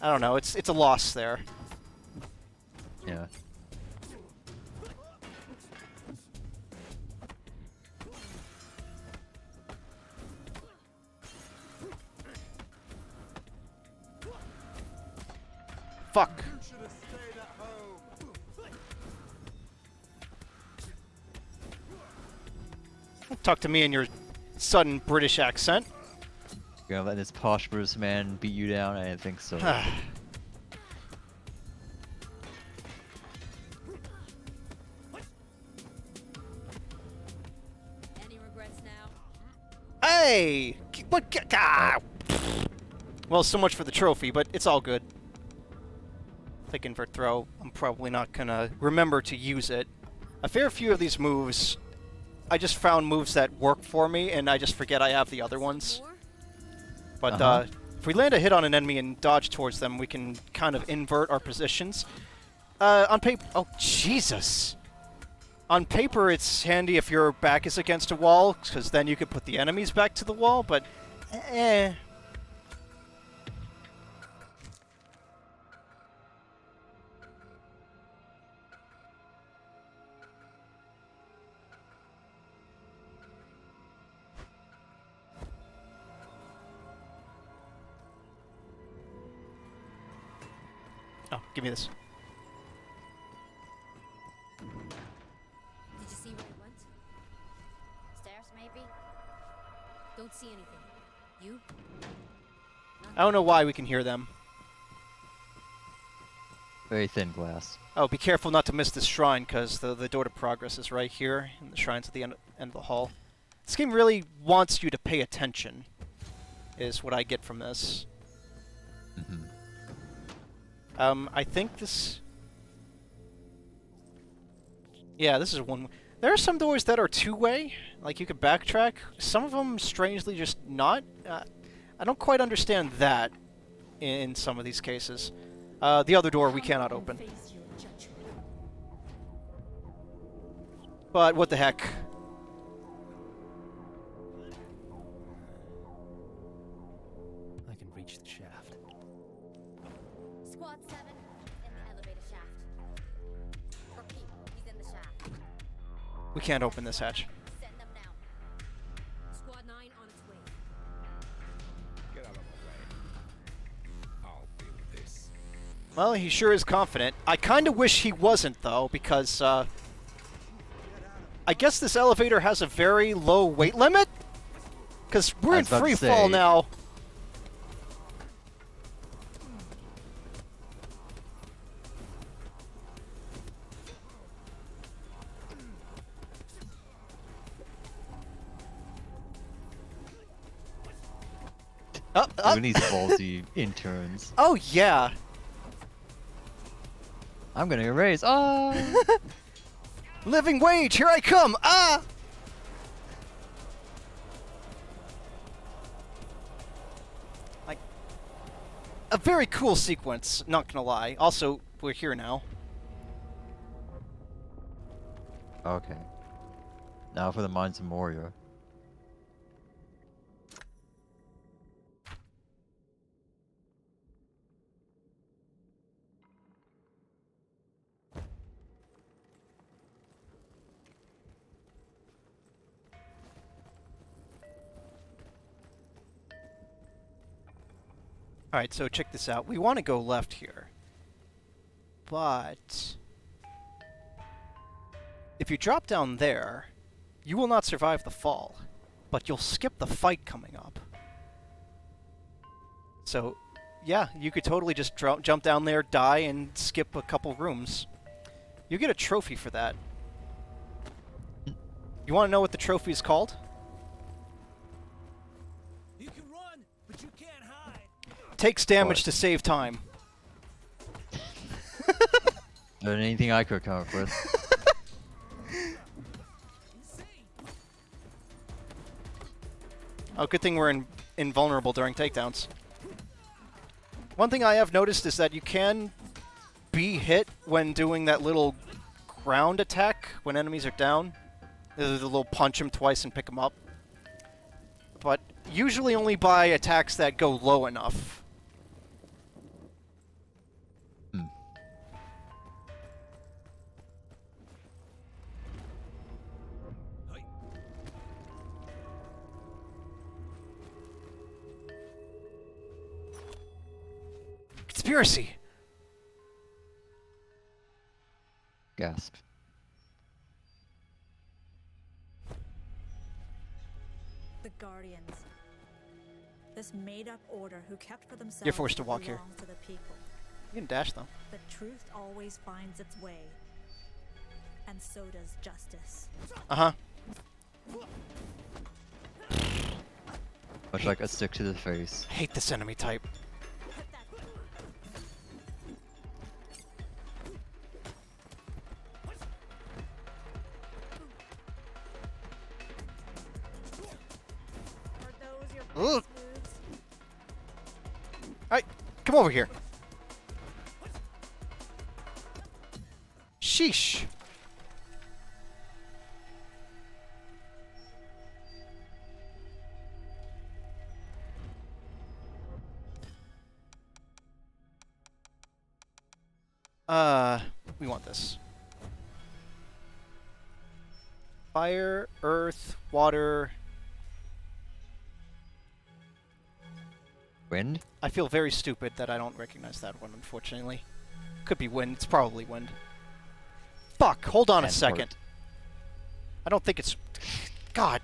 I don't know. It's a loss there. Yeah. Fuck. Don't talk to me in your sudden British accent. You're gonna let this posh Bruce man beat you down? I didn't think so. Any regrets now? Hey! What? Ah! Well, so much for the trophy, but it's all good. Take invert throw. I'm probably not gonna remember to use it. A fair few of these moves, I just found moves that work for me, and I just forget I have the other ones. But if we land a hit on an enemy and dodge towards them, we can kind of invert our positions. On paper, oh Jesus! On paper, it's handy if your back is against a wall, because then you could put the enemies back to the wall. But eh. Oh, give me this. Did you see what it went? Stairs, maybe? Don't see anything. You? I don't know why we can hear them. Very thin glass. Oh, be careful not to miss this shrine, because the door to progress is right here, and the shrine's at the end of the hall. This game really wants you to pay attention, is what I get from this. Mm-hmm. I think this... Yeah, this is one... There are some doors that are two-way, like you could backtrack. Some of them, strangely, just not. I don't quite understand that in some of these cases. The other door we cannot open. But what the heck? I can reach the shaft. Squad 7 in the elevator shaft. Repeat, he's in the shaft. We can't open this hatch. Send them now. Squad 9 on its way. Get out of my way. I'll deal with this. Well, he sure is confident. I kind of wish he wasn't, though, because, I guess this elevator has a very low weight limit? Because we're in free fall now. Look at these ballsy interns. Oh, yeah. I'm gonna erase. Oh! Living wage, here I come! Ah! Like, a very cool sequence, not gonna lie. Also, we're here now. Okay. Now for the Mines of Moria. Alright, so check this out. We want to go left here. But if you drop down there, you will not survive the fall. But you'll skip the fight coming up. So, yeah, you could totally just jump down there, die, and skip a couple rooms. You get a trophy for that. You want to know what the trophy is called? You can run, but you can't hide. Takes damage to save time. Better than anything I could come up with. Oh, good thing we're invulnerable during takedowns. One thing I have noticed is that you can be hit when doing that little ground attack when enemies are down. The little punch them twice and pick them up. But usually only by attacks that go low enough. Conspiracy! Gasp. The Guardians. This made-up order who kept for themselves You're forced to walk what here. belongs to the people. You can dash, though. The truth always finds its way. And so does justice. Uh-huh. Much like a stick to the face. I hate this enemy type. Ugh. Alright, come over here. Sheesh. We want this. Fire, earth, water. Wind? I feel very stupid that I don't recognize that one, unfortunately. Could be wind. It's probably wind. Fuck! Hold on a second. Heart. I don't think it's... God.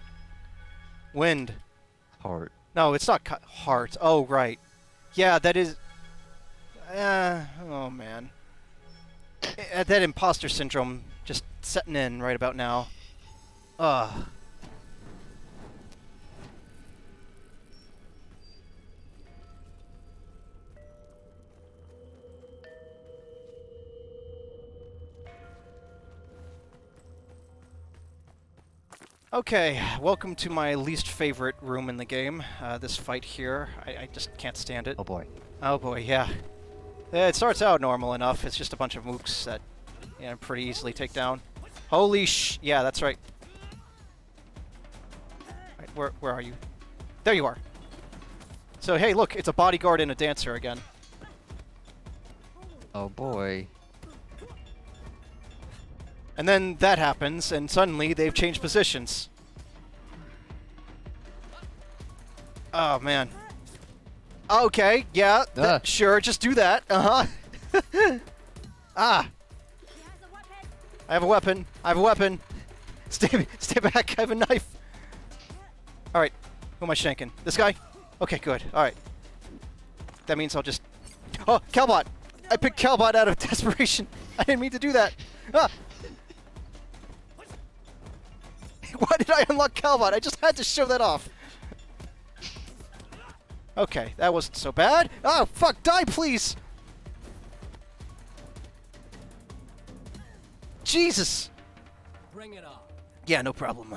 Wind. Heart. No, it's not heart. Oh, right. Yeah, that is... oh, man. That imposter syndrome just setting in right about now. Ugh. Okay, welcome to my least favorite room in the game. This fight here, I just can't stand it. Oh boy. Oh boy, yeah. It starts out normal enough. It's just a bunch of mooks that, pretty easily take down. Holy sh! Yeah, that's right. Right, where are you? There you are. So hey, look, it's a bodyguard and a dancer again. Oh boy. And then that happens, and suddenly they've changed positions. Oh, man. Okay, yeah, sure, just do that. Uh-huh. Ah. I have a weapon. I have a weapon. Stay back, I have a knife. Alright, who am I shanking? This guy? Okay, good. Alright. That means I'll just... Oh, Calbot! I picked Calbot out of desperation. I didn't mean to do that. Ah! Why did I unlock Calbot? I just had to show that off. Okay, that wasn't so bad. Oh, fuck, die, please! Jesus! Bring it on. Yeah, no problem.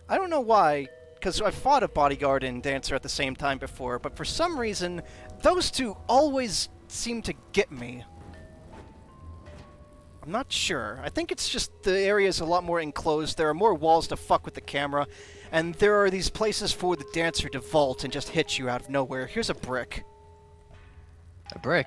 I don't know why, because I've fought a bodyguard and dancer at the same time before, but for some reason, those two always seem to get me. I'm not sure. I think it's just the area is a lot more enclosed, there are more walls to fuck with the camera, and there are these places for the dancer to vault and just hit you out of nowhere. Here's a brick. A brick?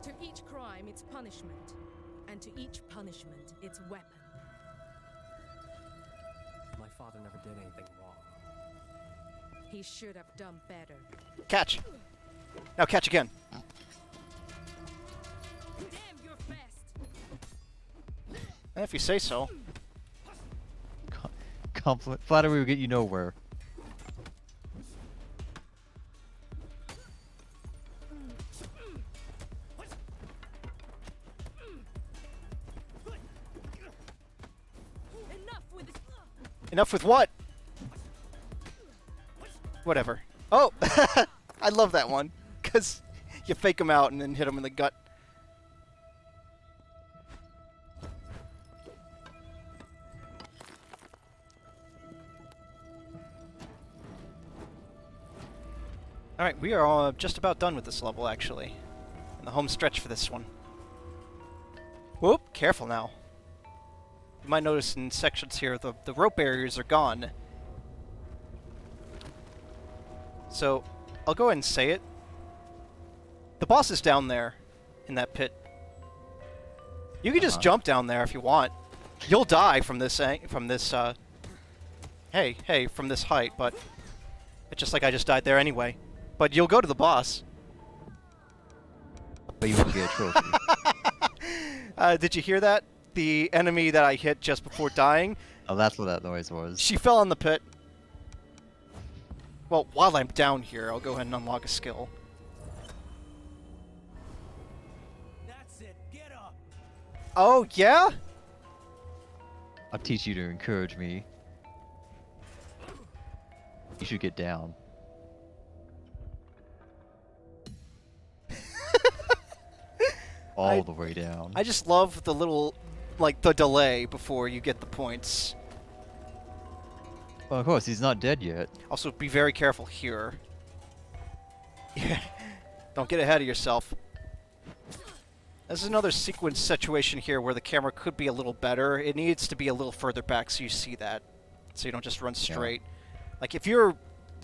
To each crime, its punishment. And to each punishment, its weapon. My father never did anything wrong. He should have done better. Catch! Now catch again. Damn, you're fast. If you say so. Flattery will get you nowhere. Enough with what? Whatever. Oh! I love that one. Because you fake him out and then hit him in the gut. Alright, we are just about done with this level, actually. In the home stretch for this one. Whoop! Careful now. You might notice in sections here, the rope barriers are gone. So, I'll go ahead and say it. The boss is down there, in that pit. You can just jump down there if you want. You'll die from this, from this height, but it's just like I just died there anyway. But you'll go to the boss. But you won't get a trophy. Did you hear that? The enemy that I hit just before dying. Oh, that's what that noise was. She fell in the pit. Well, while I'm down here, I'll go ahead and unlock a skill. That's it. Get up. Oh, yeah? I'll teach you to encourage me. You should get down. All the way down. I just love the little, like, the delay before you get the points. Well, of course, he's not dead yet. Also, be very careful here. Don't get ahead of yourself. This is another sequence situation here where the camera could be a little better. It needs to be a little further back so you see that. So you don't just run straight. Yeah. Like, if you're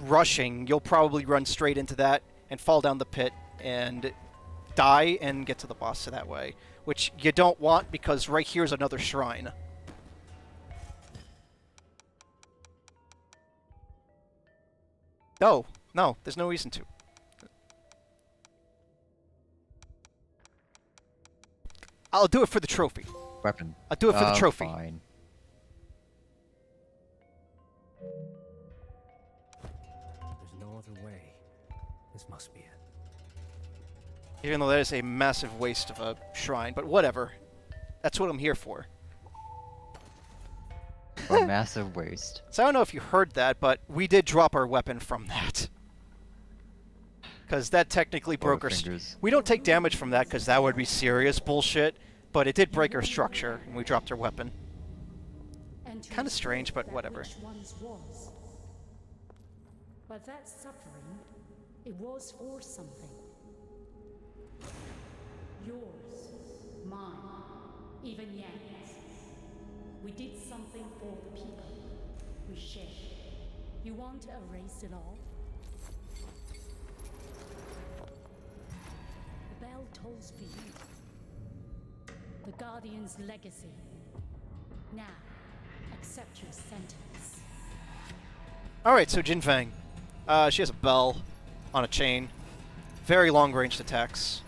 rushing, you'll probably run straight into that and fall down the pit and die and get to the boss that way. Which you don't want because right here's another shrine. No, there's no reason to. I'll do it for the trophy. Weapon. I'll do it for the trophy. Fine. There's no other way. This must be it. Even though that is a massive waste of a shrine, but whatever. That's what I'm here for. A massive waste. So I don't know if you heard that, but we did drop our weapon from that. Because that technically broke our... We don't take damage from that because that would be serious bullshit, but it did break our structure, and we dropped our weapon. Kind of strange, but whatever. But that suffering, it was for something. Yours, mine, even Yang's. We did something for the people. We shared. You want to erase it all? The bell tolls for you. The Guardian's legacy. Now, accept your sentence. Alright, so Jin Fang. She has a bell on a chain. Very long-ranged attacks.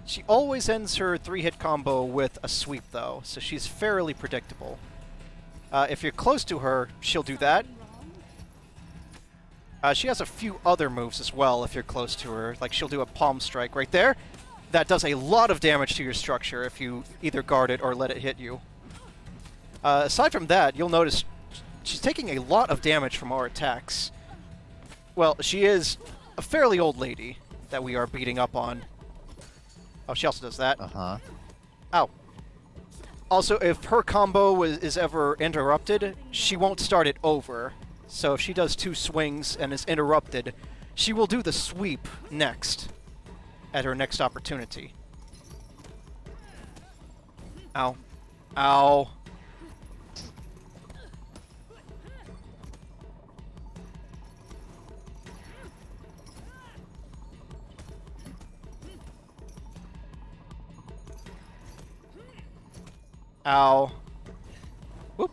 She always ends her 3-hit combo with a sweep, though, so she's fairly predictable. If you're close to her, she'll do that. She has a few other moves as well if you're close to her. Like, she'll do a palm strike right there. that does a lot of damage to your structure if you either guard it or let it hit you. Aside from that, you'll notice she's taking a lot of damage from our attacks. Well, she is a fairly old lady that we are beating up on. Oh, she also does that. Uh-huh. Ow. Also, if her combo is ever interrupted, she won't start it over. So if she does 2 swings and is interrupted, she will do the sweep next, at her next opportunity. Ow. Ow. Ow. Whoop.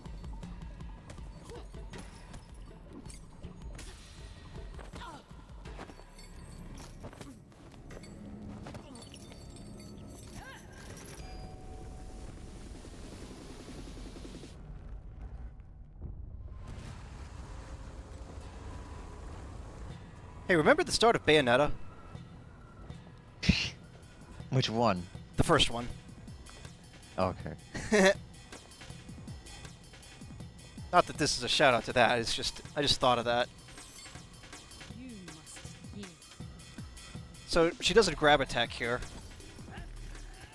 Hey, remember the start of Bayonetta? Which one? The first one. Okay. Not that this is a shout out to that, it's just I just thought of that. So she does a grab attack here.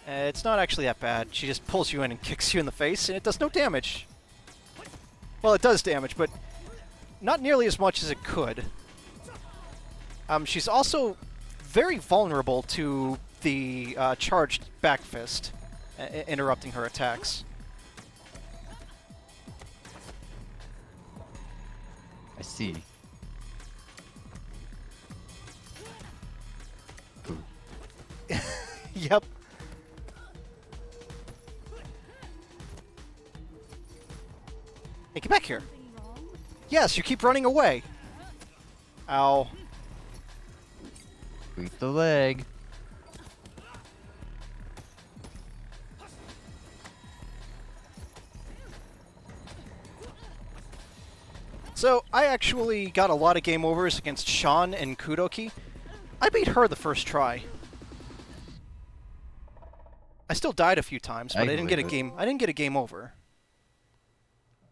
It's not actually that bad. She just pulls you in and kicks you in the face, and it does no damage. Well, it does damage, but not nearly as much as it could. She's also very vulnerable to the charged back fist, interrupting her attacks. I see. Yep. Hey, get back here. Yes, you keep running away. Ow. Beat the leg. So, I actually got a lot of game overs against Sean and Kudoki. I beat her the first try. I still died a few times, but I didn't get a game. I didn't get a game over.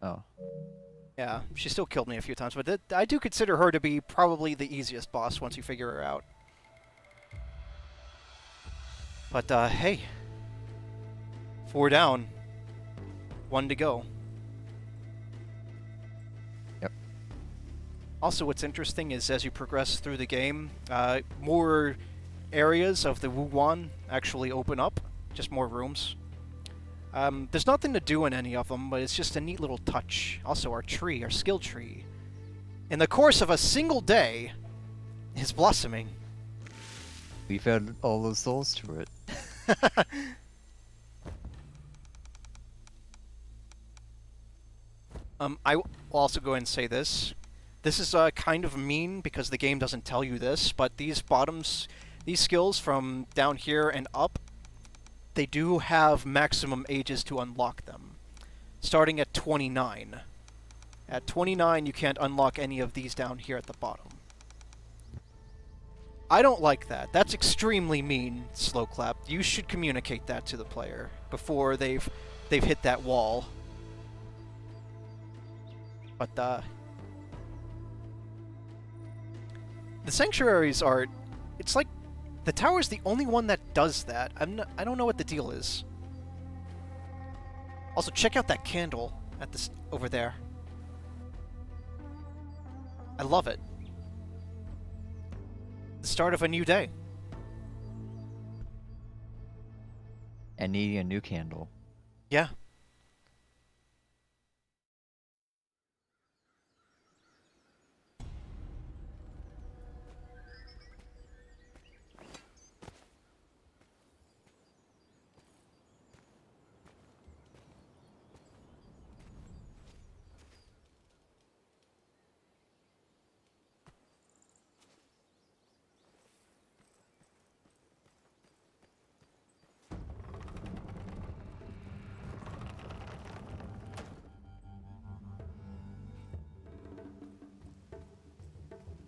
Oh. Yeah, she still killed me a few times, but I do consider her to be probably the easiest boss once you figure her out. But hey, 4 down, 1 to go. Yep. Also, what's interesting is as you progress through the game, more areas of the Wuwan actually open up, just more rooms. There's nothing to do in any of them, but it's just a neat little touch. Also, our tree, our skill tree, in the course of a single day, is blossoming. We fed all those souls to it. I will also go ahead and say this. This is kind of mean because the game doesn't tell you this, but these skills from down here and up, they do have maximum ages to unlock them, starting at 29. At 29, you can't unlock any of these down here at the bottom. I don't like that. That's extremely mean, SloClap. You should communicate that to the player before they've hit that wall. But the sanctuaries are, it's like the tower's the only one that does that. I don't know what the deal is. Also, check out that candle at this over there. I love it. The start of a new day. And needing a new candle. Yeah.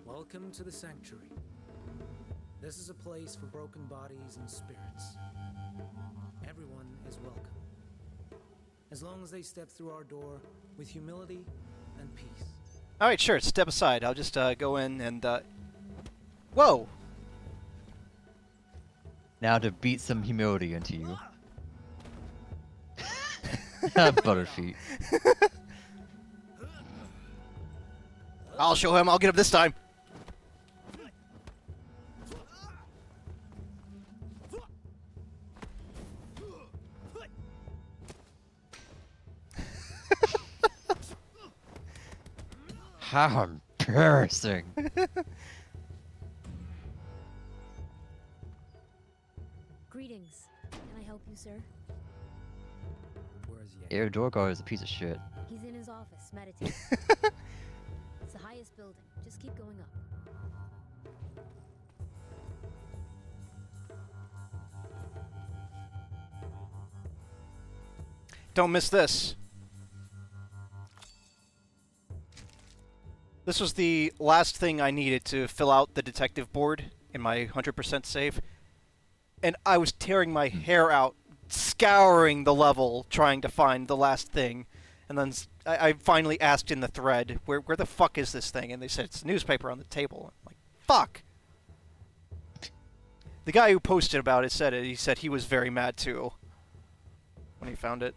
Welcome to the Sanctuary. This is a place for broken bodies and spirits. Everyone is welcome. As long as they step through our door with humility and peace. Alright, sure, step aside. I'll just go in and... Whoa! Now to beat some humility into you. Butterfeet. I'll show him, I'll get him this time! How embarrassing! Greetings. Can I help you, sir? Where's Yang? Air door guard is a piece of shit. He's in his office, meditating. It's the highest building. Just keep going up. Don't miss this. This was the last thing I needed to fill out the detective board in my 100% save. And I was tearing my hair out, scouring the level, trying to find the last thing. And then I finally asked in the thread, where the fuck is this thing? And they said, it's a newspaper on the table. I'm like, fuck! The guy who posted about it said it. He said he was very mad too when he found it.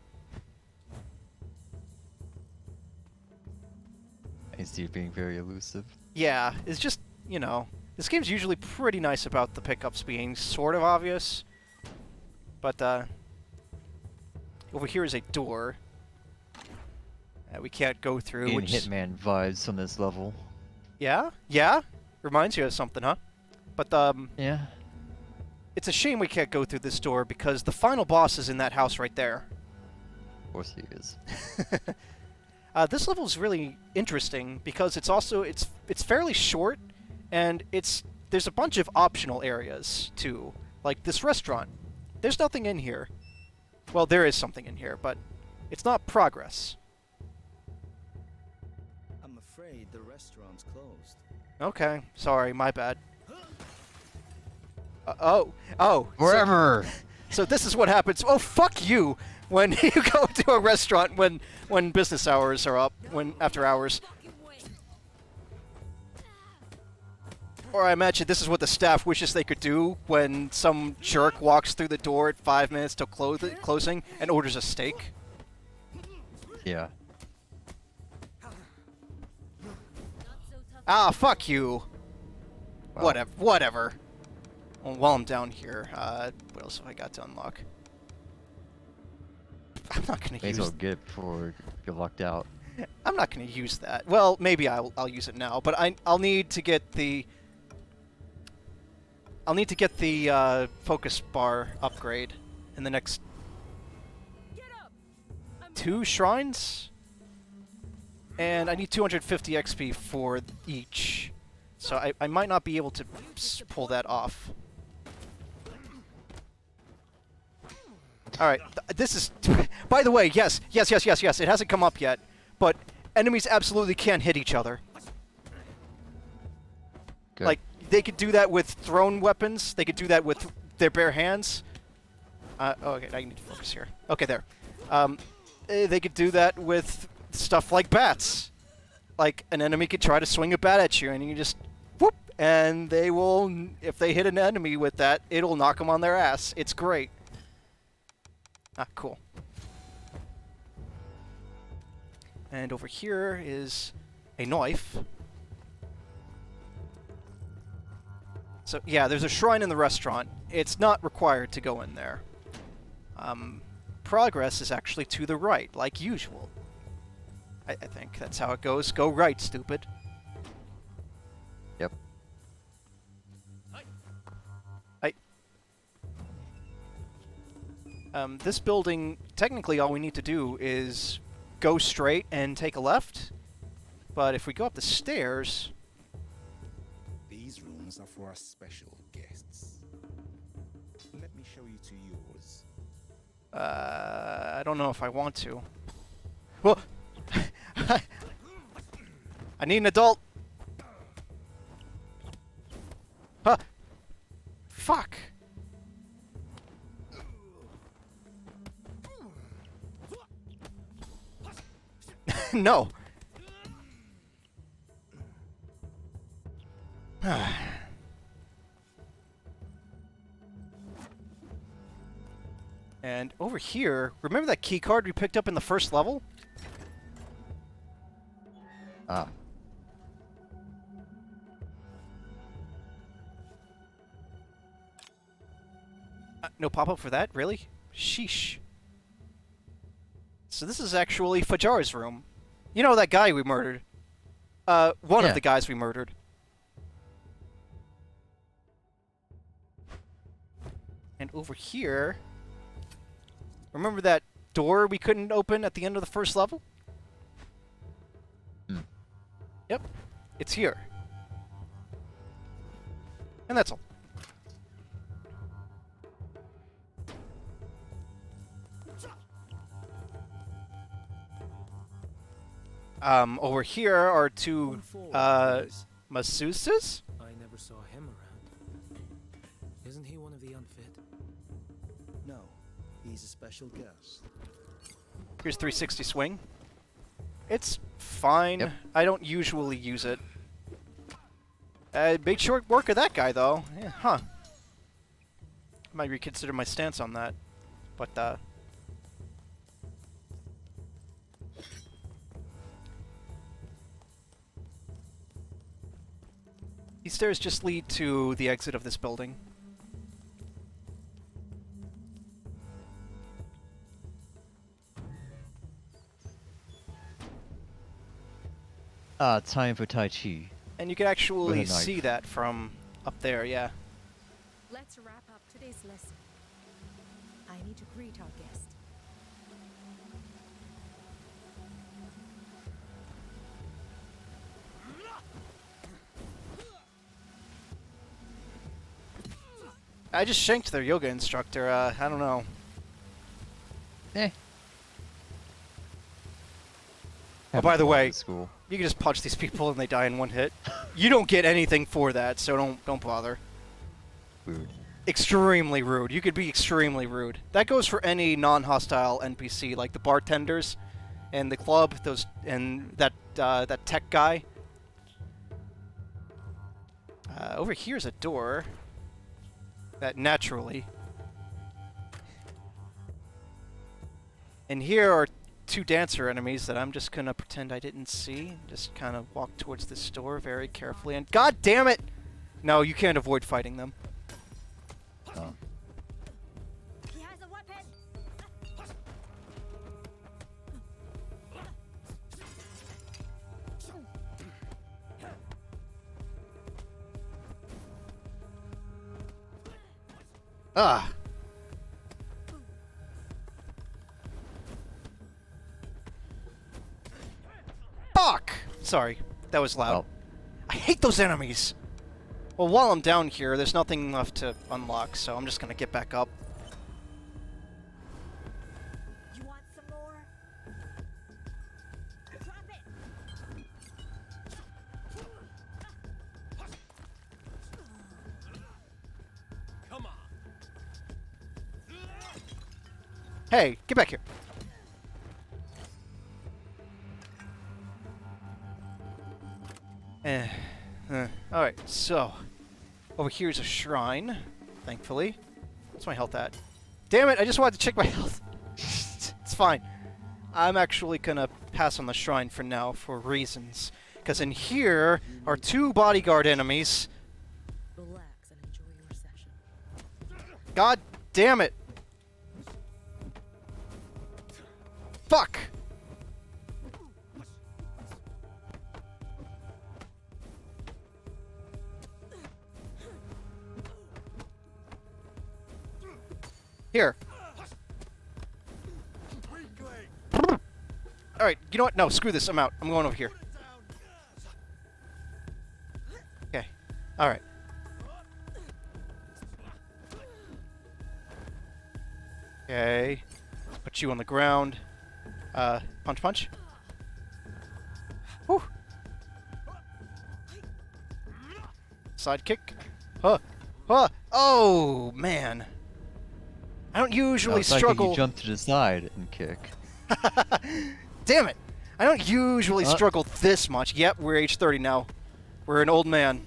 I see it being very elusive. Yeah, it's just, you know, this game's usually pretty nice about the pickups being sort of obvious. But, over here is a door that we can't go through. Getting Which Hitman vibes on this level. Yeah? Yeah? Reminds you of something, huh? But, yeah. It's a shame we can't go through this door because the final boss is in that house right there. Of course he is. This level is really interesting because it's also it's fairly short, and there's a bunch of optional areas too. Like this restaurant, there's nothing in here. Well, there is something in here, but it's not progress. I'm afraid the restaurant's closed. Okay, sorry, my bad. Oh, forever. So this is what happens. Oh, fuck you! When you go to a restaurant when business hours are up, after hours. Or I imagine this is what the staff wishes they could do when some jerk walks through the door at 5 minutes till closing and orders a steak. Yeah. Ah, fuck you. Wow. Whatever. Well, while I'm down here, what else have I got to unlock? I'm not gonna May use. as well get it before you're locked out. I'm not gonna use that. Well, maybe I'll use it now, but I'll need to get the. I'll need to get the focus bar upgrade in the next 2 shrines, and I need 250 XP for each, so I might not be able to pull that off. Alright, this is... By the way, yes, it hasn't come up yet, but enemies absolutely can hit each other. Good. Like, they could do that with thrown weapons, they could do that with their bare hands. Okay, I need to focus here. Okay, there. They could do that with stuff like bats. Like, an enemy could try to swing a bat at you, and you just... whoop! And they will... If they hit an enemy with that, it'll knock them on their ass. It's great. Ah, cool. And over here is a knife. So, yeah, there's a shrine in the restaurant. It's not required to go in there. Progress is actually to the right, like usual. I think that's how it goes. Go right, stupid. Yep. This building, technically all we need to do is go straight and take a left. But if we go up the stairs... These rooms are for our special guests. Let me show you to yours. I don't know if I want to. Well, I need an adult. Huh. Fuck! No! And over here, remember that key card we picked up in the first level? Ah. No pop-up for that? Really? Sheesh. So this is actually Fajar's room. You know that guy we murdered? One of the guys we murdered. And over here... Remember that door we couldn't open at the end of the first level? Hmm. Yep. It's here. And that's all. Over here are two, masseuses? I never saw him around. Isn't he one of the unfit? No, he's a special guest. Here's 360 swing. It's fine. Yep. I don't usually use it. Made short work of that guy, though. Yeah, huh. Might reconsider my stance on that. But, these stairs just lead to the exit of this building. Time for Tai Chi. And you can actually With a knife. see that from up there, yeah. Let's wrap up today's lesson. I need to greet our guest. I just shanked their yoga instructor, I don't know. Eh. Oh, by the way, school. you can just punch these people and they die in one hit. You don't get anything for that, so don't bother. Rude. Extremely rude. You could be extremely rude. That goes for any non-hostile NPC, like the bartenders and the club, those and that tech guy. Over here's a door that naturally. And here are two dancer enemies that I'm just gonna pretend I didn't see. Just kind of walk towards this door very carefully, and God damn it! No, you can't avoid fighting them. Oh. He has a weapon! Ah. Fuck! Sorry, that was loud. Well. I hate those enemies! Well, while I'm down here, there's nothing left to unlock, so I'm just gonna get back up. You want some more? Drop it! Come on. Hey, get back here. Alright, so over here's a shrine, thankfully. What's my health at? Damn it, I just wanted to check my health. It's fine. I'm actually gonna pass on the shrine for now for reasons. Because in here are two bodyguard enemies. Relax and enjoy your session. God damn it! Fuck! Here. Alright, you know what? No, screw this. I'm out. I'm going over here. Okay. Alright. Okay. Put you on the ground. Punch, punch. Whew. Side kick. Huh. Huh. Oh, man. I don't usually it's like struggle... you jump to the side and kick. Damn it! I don't usually struggle this much. Yep, we're age 30 now. We're an old man.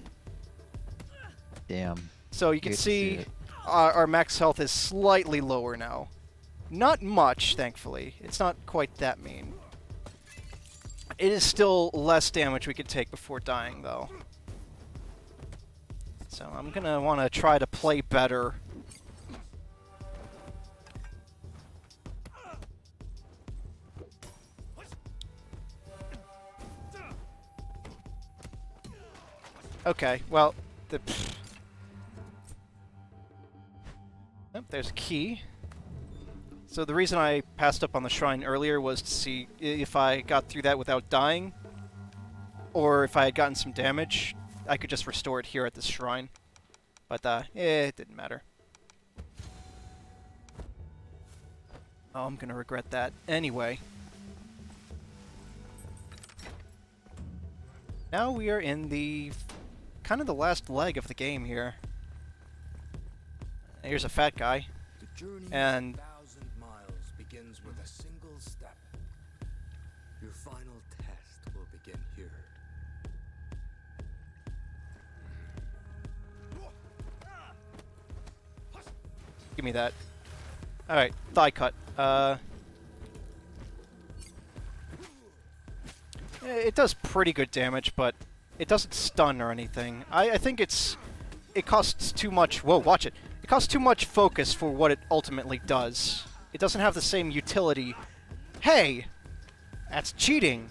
Damn. So you can see our max health is slightly lower now. Not much, thankfully. It's not quite that mean. It is still less damage we could take before dying, though. So I'm gonna want to try to play better. Okay, well, oh, there's a key. So the reason I passed up on the shrine earlier was to see if I got through that without dying, or if I had gotten some damage, I could just restore it here at this shrine. But, it didn't matter. Oh, I'm gonna regret that anyway. Now we are in the... kind of the last leg of the game here. Here's a fat guy. The journey and... of 1,000 miles begins with a single step. Your final test will begin here. Give me that. Alright, thigh cut. It does pretty good damage, but it doesn't stun or anything. I think it costs too much... Whoa, watch it. It costs too much focus for what it ultimately does. It doesn't have the same utility. Hey! That's cheating.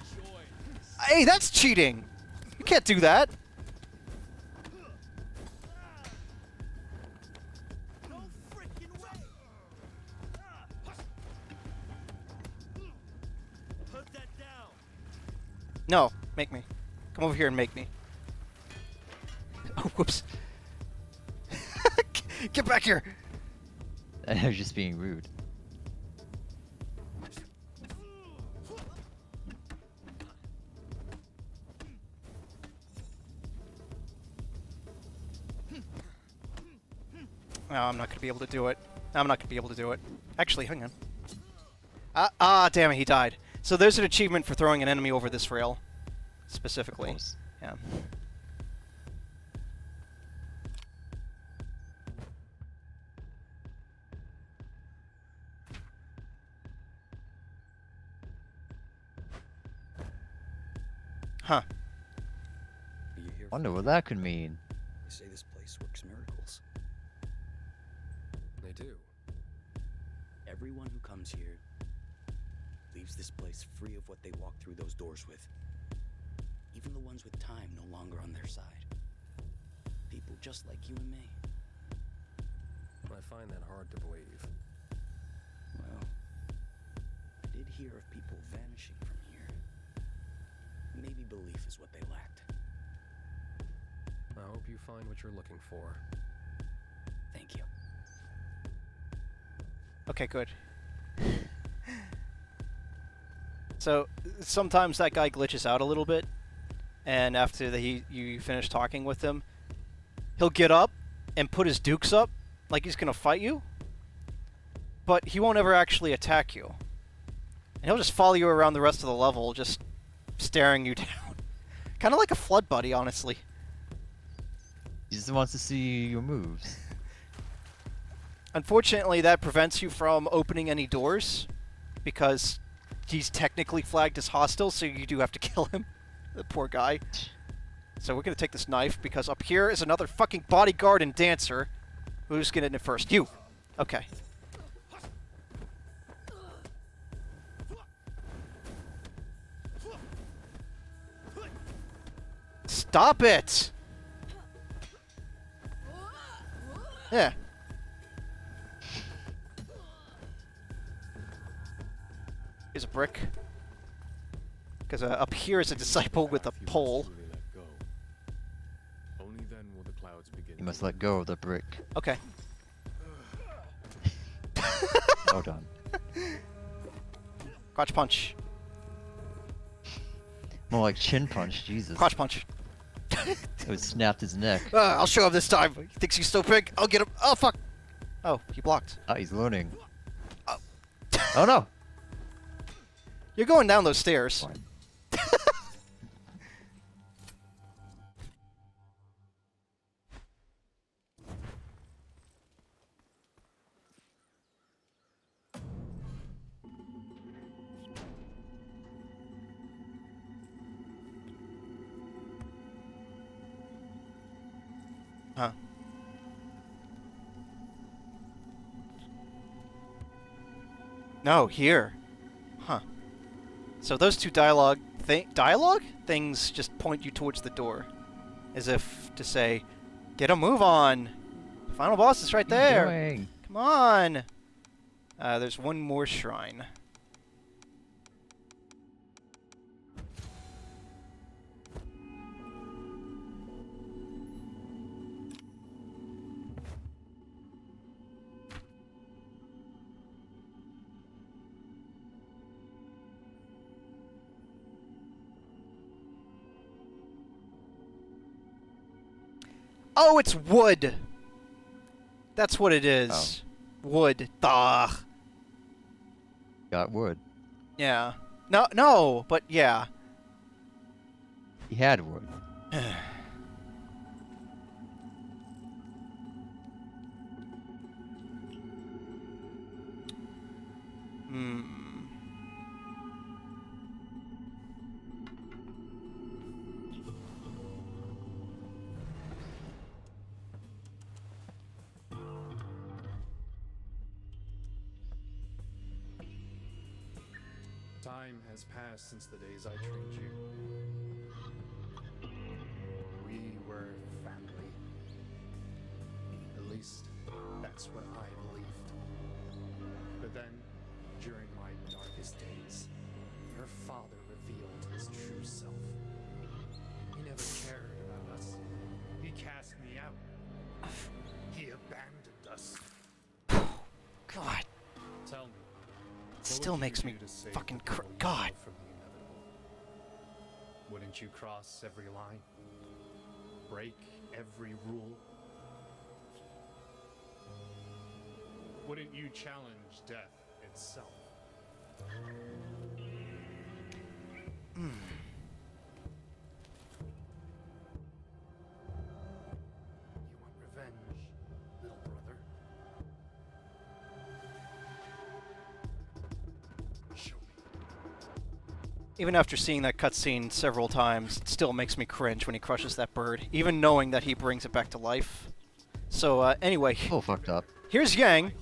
Hey, that's cheating! You can't do that! No, make me. Come over here and make me. Oh, whoops. Get back here! I was just being rude. No, I'm not going to be able to do it. I'm not going to be able to do it. Actually, hang on. Damn it, he died. So there's an achievement for throwing an enemy over this rail. Specifically. Yeah. Huh. Wonder what that could mean. They say this place works miracles. They do. Everyone who comes here leaves this place free of what they walk through those doors with. Even the ones with time no longer on their side. People just like you and me. I find that hard to believe. Well, I did hear of people vanishing from here. Maybe belief is what they lacked. I hope you find what you're looking for. Thank you. Okay, good. So, sometimes that guy glitches out a little bit, and after you finish talking with him, he'll get up and put his dukes up, like he's gonna fight you, but he won't ever actually attack you. And he'll just follow you around the rest of the level, just staring you down. Kind of like a flood buddy, honestly. He just wants to see your moves. Unfortunately, that prevents you from opening any doors, because he's technically flagged as hostile, so you do have to kill him. The poor guy. So we're gonna take this knife, because up here is another fucking bodyguard and dancer. Who's gonna get it first? You! Okay. Stop it! Yeah. Here's a brick. Because up here is a disciple with a pole. Only then will the clouds begin. You must let go of the brick. Okay. Well done. Crotch punch. More like chin punch, Jesus. Crotch punch. It would snapped his neck. I'll show him this time. He thinks he's so big. I'll get him. Oh, fuck. Oh, he blocked. Oh, he's learning. Oh no! You're going down those stairs. Fine. Huh. No, here. Huh. So those two dialogue things just point you towards the door. As if to say, get a move on. The final boss is right there. Doing? Come on. There's one more shrine. Oh, it's wood. That's what it is. Wood. Duh. Got wood. Yeah. No, but yeah. He had wood. Time has passed since the days I trained you. We were family. At least, that's what I believed. But then, during my darkest days, your father revealed his true self. He never cared about us. He cast me out. He abandoned us. God. Tell me. It still makes me fucking God. From the inevitable? Wouldn't you cross every line? Break every rule? Wouldn't you challenge death itself? Hmm. You want revenge, little brother? Show me. Even after seeing that cutscene several times, it still makes me cringe when he crushes that bird, even knowing that he brings it back to life. So, anyway. Oh, fucked up. Here's Yang.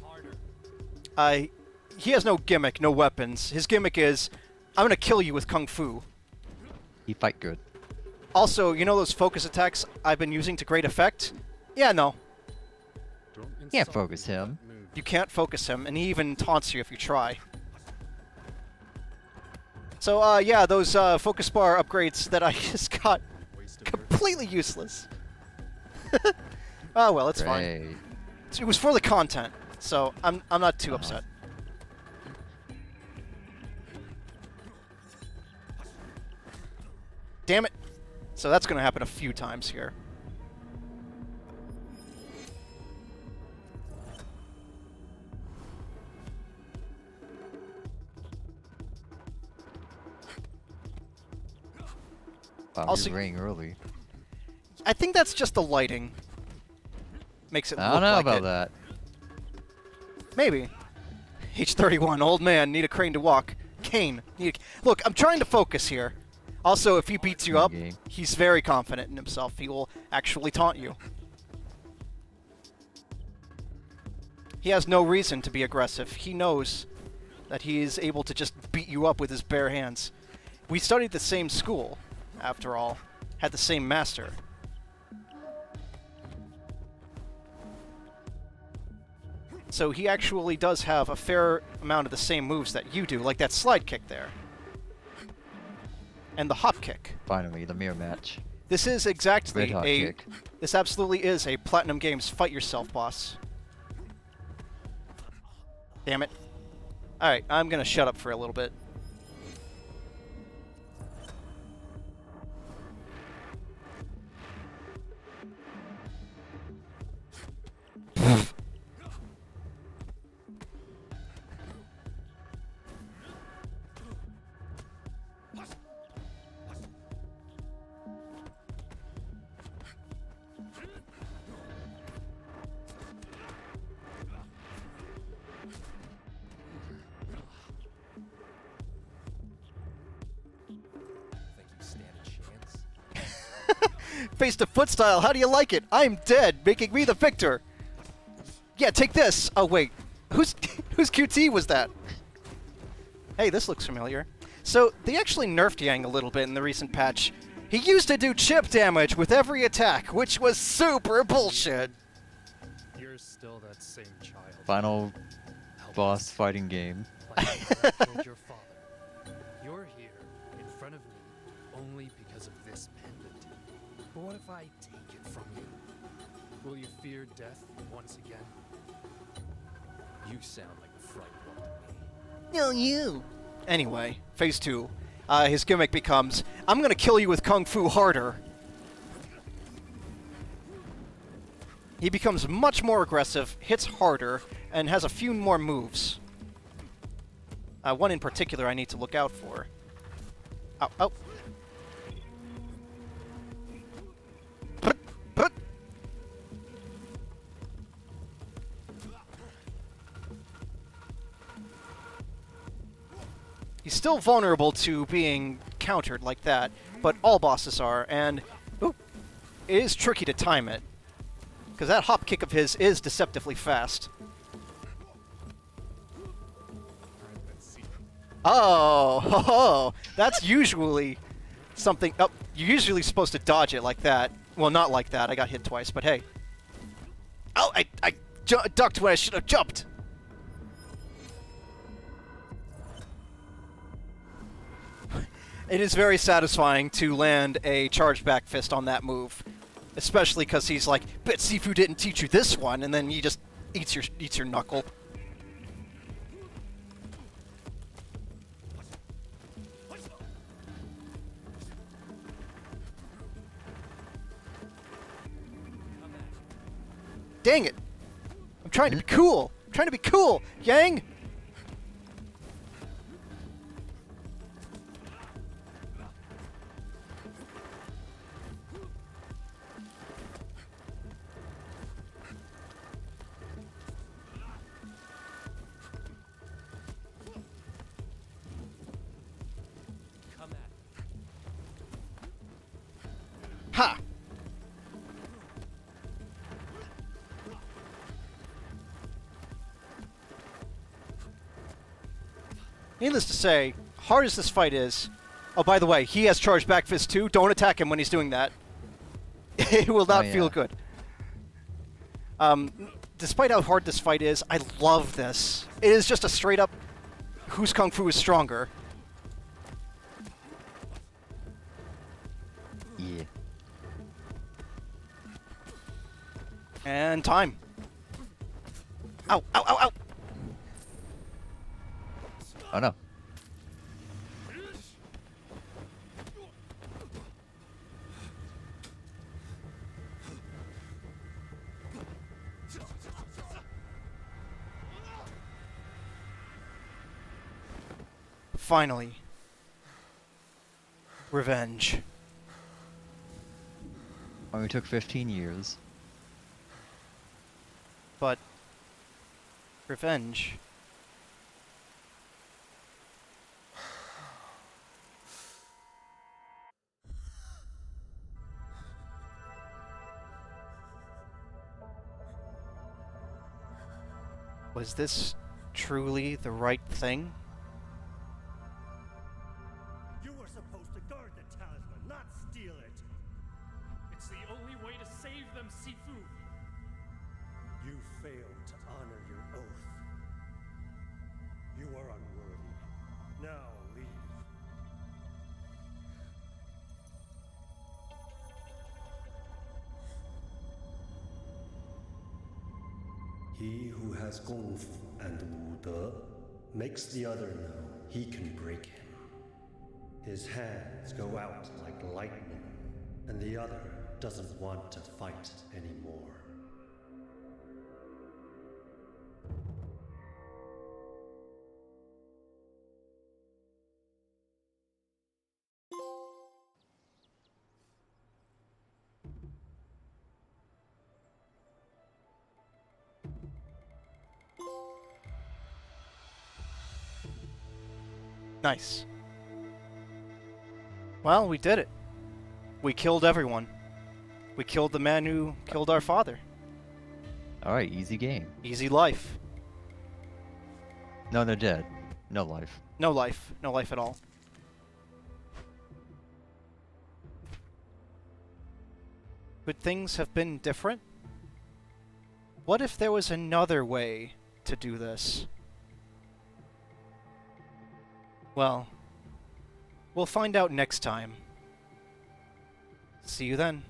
He has no gimmick, no weapons. His gimmick is, I'm gonna kill you with Kung Fu. He fight good. Also, you know those focus attacks I've been using to great effect? Yeah, no. Can't focus him. You can't focus him, and he even taunts you if you try. So, yeah, those focus bar upgrades that I just got, completely useless. Oh well, it's fine. It was for the content, so I'm not too upset. Damn it! So that's gonna happen a few times here. Wow, he's raining early. I think that's just the lighting. Makes it I look don't know like about it. that. Maybe. H31, old man, need a crane to walk. Kane, look, I'm trying to focus here. Also, if he beats you up, he's very confident in himself. He will actually taunt you. He has no reason to be aggressive. He knows that he is able to just beat you up with his bare hands. We studied the same school, after all. Had the same master. So he actually does have a fair amount of the same moves that you do, like that slide kick there. And the hop kick. Finally, the mirror match. This is exactly Red hot kick. This absolutely is a Platinum Games fight yourself boss. Damn it. Alright, I'm gonna shut up for a little bit. Face to foot style, how do you like it? I'm dead, making me the victor. Yeah, take this. Oh, wait. Whose QT was that? Hey, this looks familiar. So, they actually nerfed Yang a little bit in the recent patch. He used to do chip damage with every attack, which was super bullshit. You're still that same child. Final boss fighting game. Like I killed your father. You're here in front of me only because of this pendant. But what if I take it from you? Will you fear death once again? You sound like a frightened one to me. No, you. Anyway, phase 2. His gimmick becomes, I'm gonna kill you with Kung Fu harder. He becomes much more aggressive, hits harder, and has a few more moves. One in particular I need to look out for. Oh, oh. He's still vulnerable to being countered like that, but all bosses are, and ooh, it is tricky to time it. Because that hop kick of his is deceptively fast. Oh, that's usually something... Oh, you're usually supposed to dodge it like that. Well, not like that. I got hit twice, but hey. Oh, I ducked when I should have jumped. It is very satisfying to land a charged back fist on that move. Especially because he's like, bet Sifu didn't teach you this one, and then he just eats your knuckle. Dang it! I'm trying to be cool! I'm trying to be cool! Yang! Ha! Needless to say, hard as this fight is... Oh, by the way, he has charged back fist too. Don't attack him when he's doing that. It will not feel good. Despite how hard this fight is, I love this. It is just a straight up... Whose Kung Fu is stronger? Yeah. And time. Ow, ow, ow, ow! Oh no. Finally. Revenge. Only took 15 years. But... Revenge... Was this truly the right thing? You were supposed to guard the talisman, not steal it. It's the only way to save them, Sifu. You failed to honor your oath. You are unworthy. Now leave. He who has Kung Fu and Wu De makes the other know he can break him. His hands go out like lightning, and the other doesn't want to fight anymore. Nice. Well, we did it. We killed everyone. We killed the man who killed our father. Alright, easy game. Easy life. No, they're dead. No life. No life. No life at all. Could things have been different? What if there was another way to do this? Well, we'll find out next time. See you then.